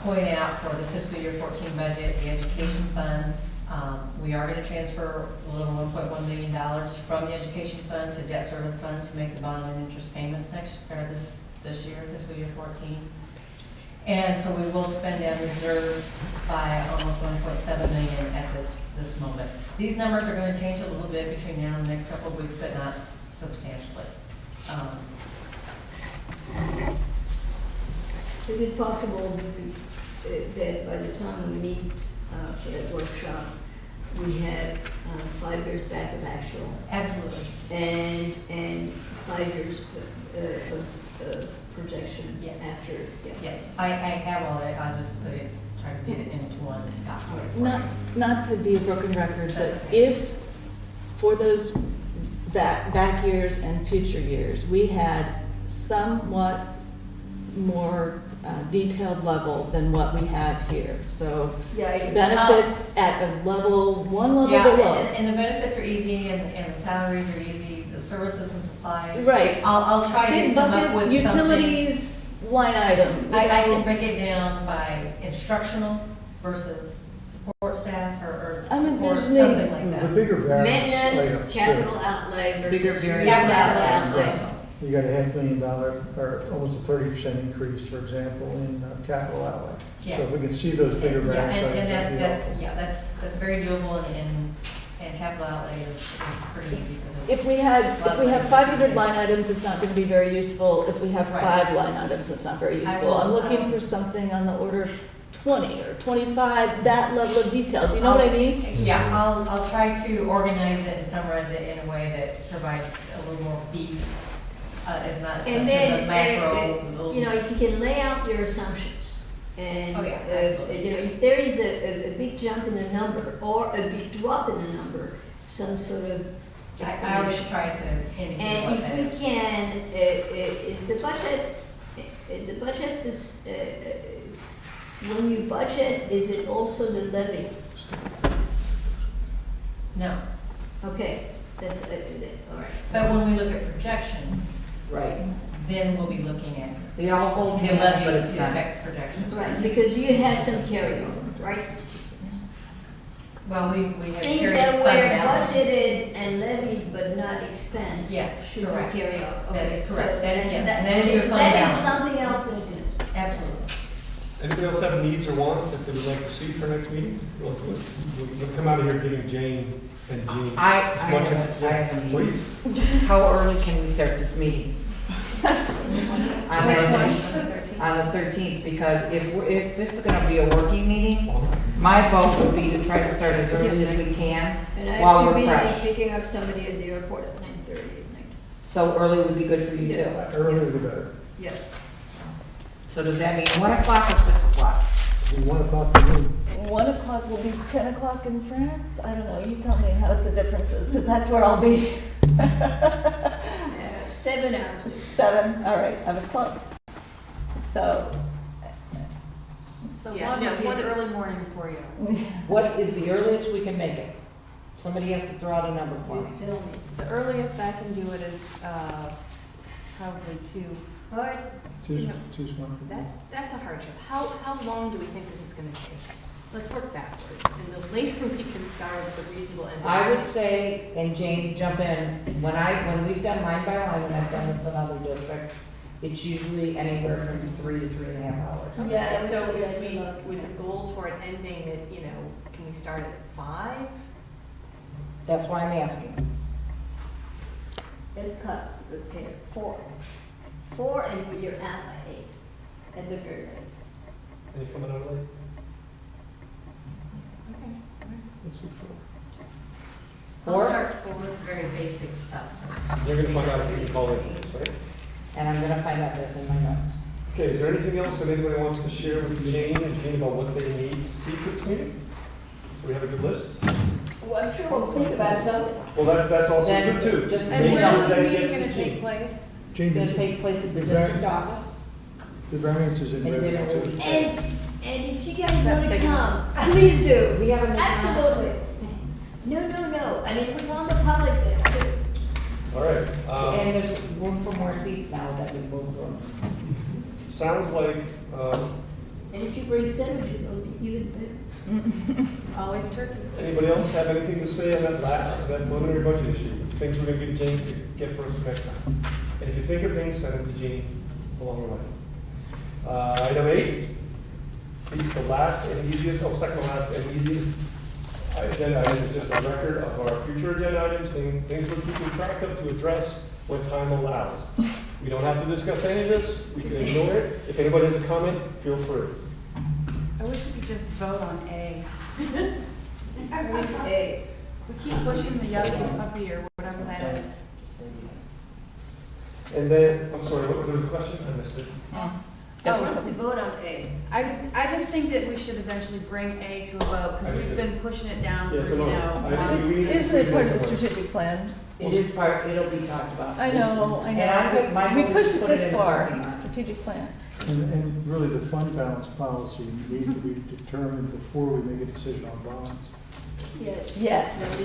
point out for the fiscal year 14 budget, the education fund, we are going to transfer a little $1.1 million from the education fund to debt service fund to make the bond and interest payments this year, fiscal year 14. And so we will spend down reserves by almost 1.7 million at this moment. These numbers are going to change a little bit between now and the next couple of weeks, but not substantially. Is it possible that by the time we meet for that workshop, we have 5 years back of actual? Absolutely. And 5 years of projection Yes. after? Yeah. Yes, I have all that. I'll just try to get it into one document. Not to be a broken record, but if for those back years and future years, we had somewhat more detailed level than what we have here. So Yeah, benefits at a one level Yeah, below. and the benefits are easy, and the salaries are easy, the services and supplies. Right. I'll try to Big come up with buckets, something. utilities, line item. I can break it down by instructional versus support staff or I'm support, envisioning- something like The that. bigger variance maintenance, items, too. capital outlay Bigger versus variance. capital outlay. You got a $500,000, or almost a 30% increase, for example, in capital outlay. Yeah. So if we can see those bigger Yeah, variance and items, that'd be helpful. that's very doable, and capital outlay is pretty easy because it's. If we have 500 line items, it's not going to be very useful. If we have Right. 5 line items, it's not very useful. I'm looking for something on the order of 20 or 25, that level of detail. Do you know what I mean? Yeah, I'll try to organize it and summarize it in a way that provides a little more beef, as not such And as a then, macro. you know, if you can lay out your assumptions, and, Oh, yeah, absolutely. you know, if there is a big jump in a number or a big drop in a number, some sort of I always explanation. try to indicate And what that if we is. can, is the budget is, when you budget, is it also the levy? No, Okay, that's, all right. but when we look at projections, Right. then we'll be looking at They all hold the hands, levy but to it's not. affect projections. Right, because you have some carryover, right? Well, we have Things carried that fund were balance. budgeted and levied but not expensed. Yes, Should correct. be carried out. That Okay, is so correct. That- then yes, that is your fund That balance. is something else we need to know. Absolutely. Anybody else have needs or wants that they would like to see for next meeting? We'll come out of here getting Jane and Jean as much as, yeah, please. How early can we start this meeting? On the 13th, because if it's gonna be a working meeting, my vote would be to try to start as early as we can And I while have we're to fresh. be picking up somebody at the airport at 9:30 at night. So early would be good for you Yes. too. Earlier the better. Yes. So does that mean 1 o'clock or 6 o'clock? 1 o'clock for me. 1 o'clock will be 10 o'clock in France? I don't know, you tell me how the difference is, because that's where I'll be. 7 hours. 7, all right, I was close. So, So Yeah, one no, would be one- an early morning for you. What is the earliest we can make it? Somebody has to throw out a number for me. Tell me. The earliest I can do it is, probably 2. All right. Choose one. That's a hardship. How long do we think this is gonna take? Let's work backwards, and the later we can start with the reasonable end. I would say, and Jane, jump in, when we've done line by line, and I've done this in other districts, it's usually anywhere from 3 to 3.5 hours. Yeah, I would So say if that's we, a lot. with a goal toward ending it, can we start at 5? That's why I'm asking. Let's cut, okay, 4. 4 and you're out by 8 at the very latest. Any coming out late? Okay. Let's do 4. Or, I'll start with very basic stuff. You're gonna find out if you can call in for this, right? and I'm gonna find out that's in my notes. Okay, is there anything else that anybody wants to share with Jane and Jean about what they need to see for this meeting? So we have a good list? Well, I'm sure we'll think about something. Well, that's also Then good too. just And Make make sure where's that this it meeting gets to gonna take Jean. place? Jane, It's gonna the take place at the the district var- office. the variance is in And red dinner will too. be And if you guys want to come, please do. We have a new Absolutely. No. I mean, we want the public there too. All right, And there's room for more seats now that we've moved rooms. sounds like, And if you bring sandwiches, it'll be even better. Always turkey. anybody else have anything to say on that preliminary budget issue? Things we're gonna get Jane to get for us for next time. And if you think of things, send them to Jane along the way. Item 8, the last and easiest, second to last and easiest agenda item is just a record of our future agenda items, things we're keeping track of to address when time allows. We don't have to discuss any of this, we can ignore it. If anybody has a comment, feel free. I wish we could just vote on A. Hey, We keep pushing the yellow puppy or whatever that is. And then, I'm sorry, what was the question? I missed it. who wants to vote on A? I just think that we should eventually bring A to a vote, I because do we've too. been pushing it down for, Yeah, it's annoying. months. isn't it part of the strategic plan? It is part, it'll be talked about. I know. And my We hope is pushed to it put this in the far, parking lot. strategic plan. And really, the fund balance policy needs to be determined before we make a decision on bonds. Yes. Yes.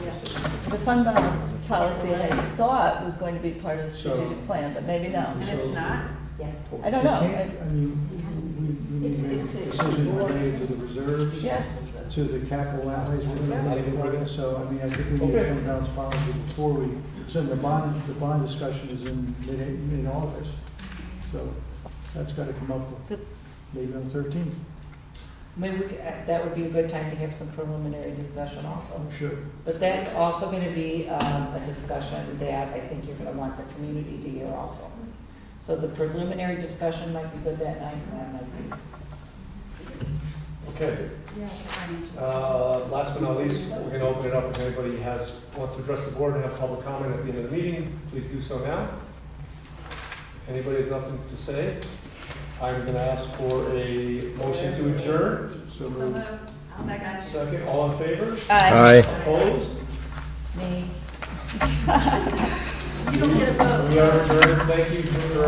Yes. The fund balance policy, I thought was going to be part of the So- strategic plan, but maybe no. And it's not? Yeah. I don't know. We can't- I mean, we need to make a It's- decision related to the reserves, Yes, to the capital outlays, we're gonna make it work. So, I mean, I think we need a Okay. fund balance policy before we, so the bond discussion is in mid-August. So that's gotta come up with maybe on the 13th. Maybe that would be a good time to have some preliminary discussion also. Sure. But that's also gonna be a discussion that I think you're gonna want the community to hear also. So the preliminary discussion might be good that night, and that might be. Okay. Last but not least, we're gonna open it up if anybody wants to address the board and have public comment at the end of the meeting, please do so now. If anybody has nothing to say, I'm gonna ask for a motion to adjourn. So moved. Second, all in favor? aye. Opposed? Me. We are adjourned, thank you for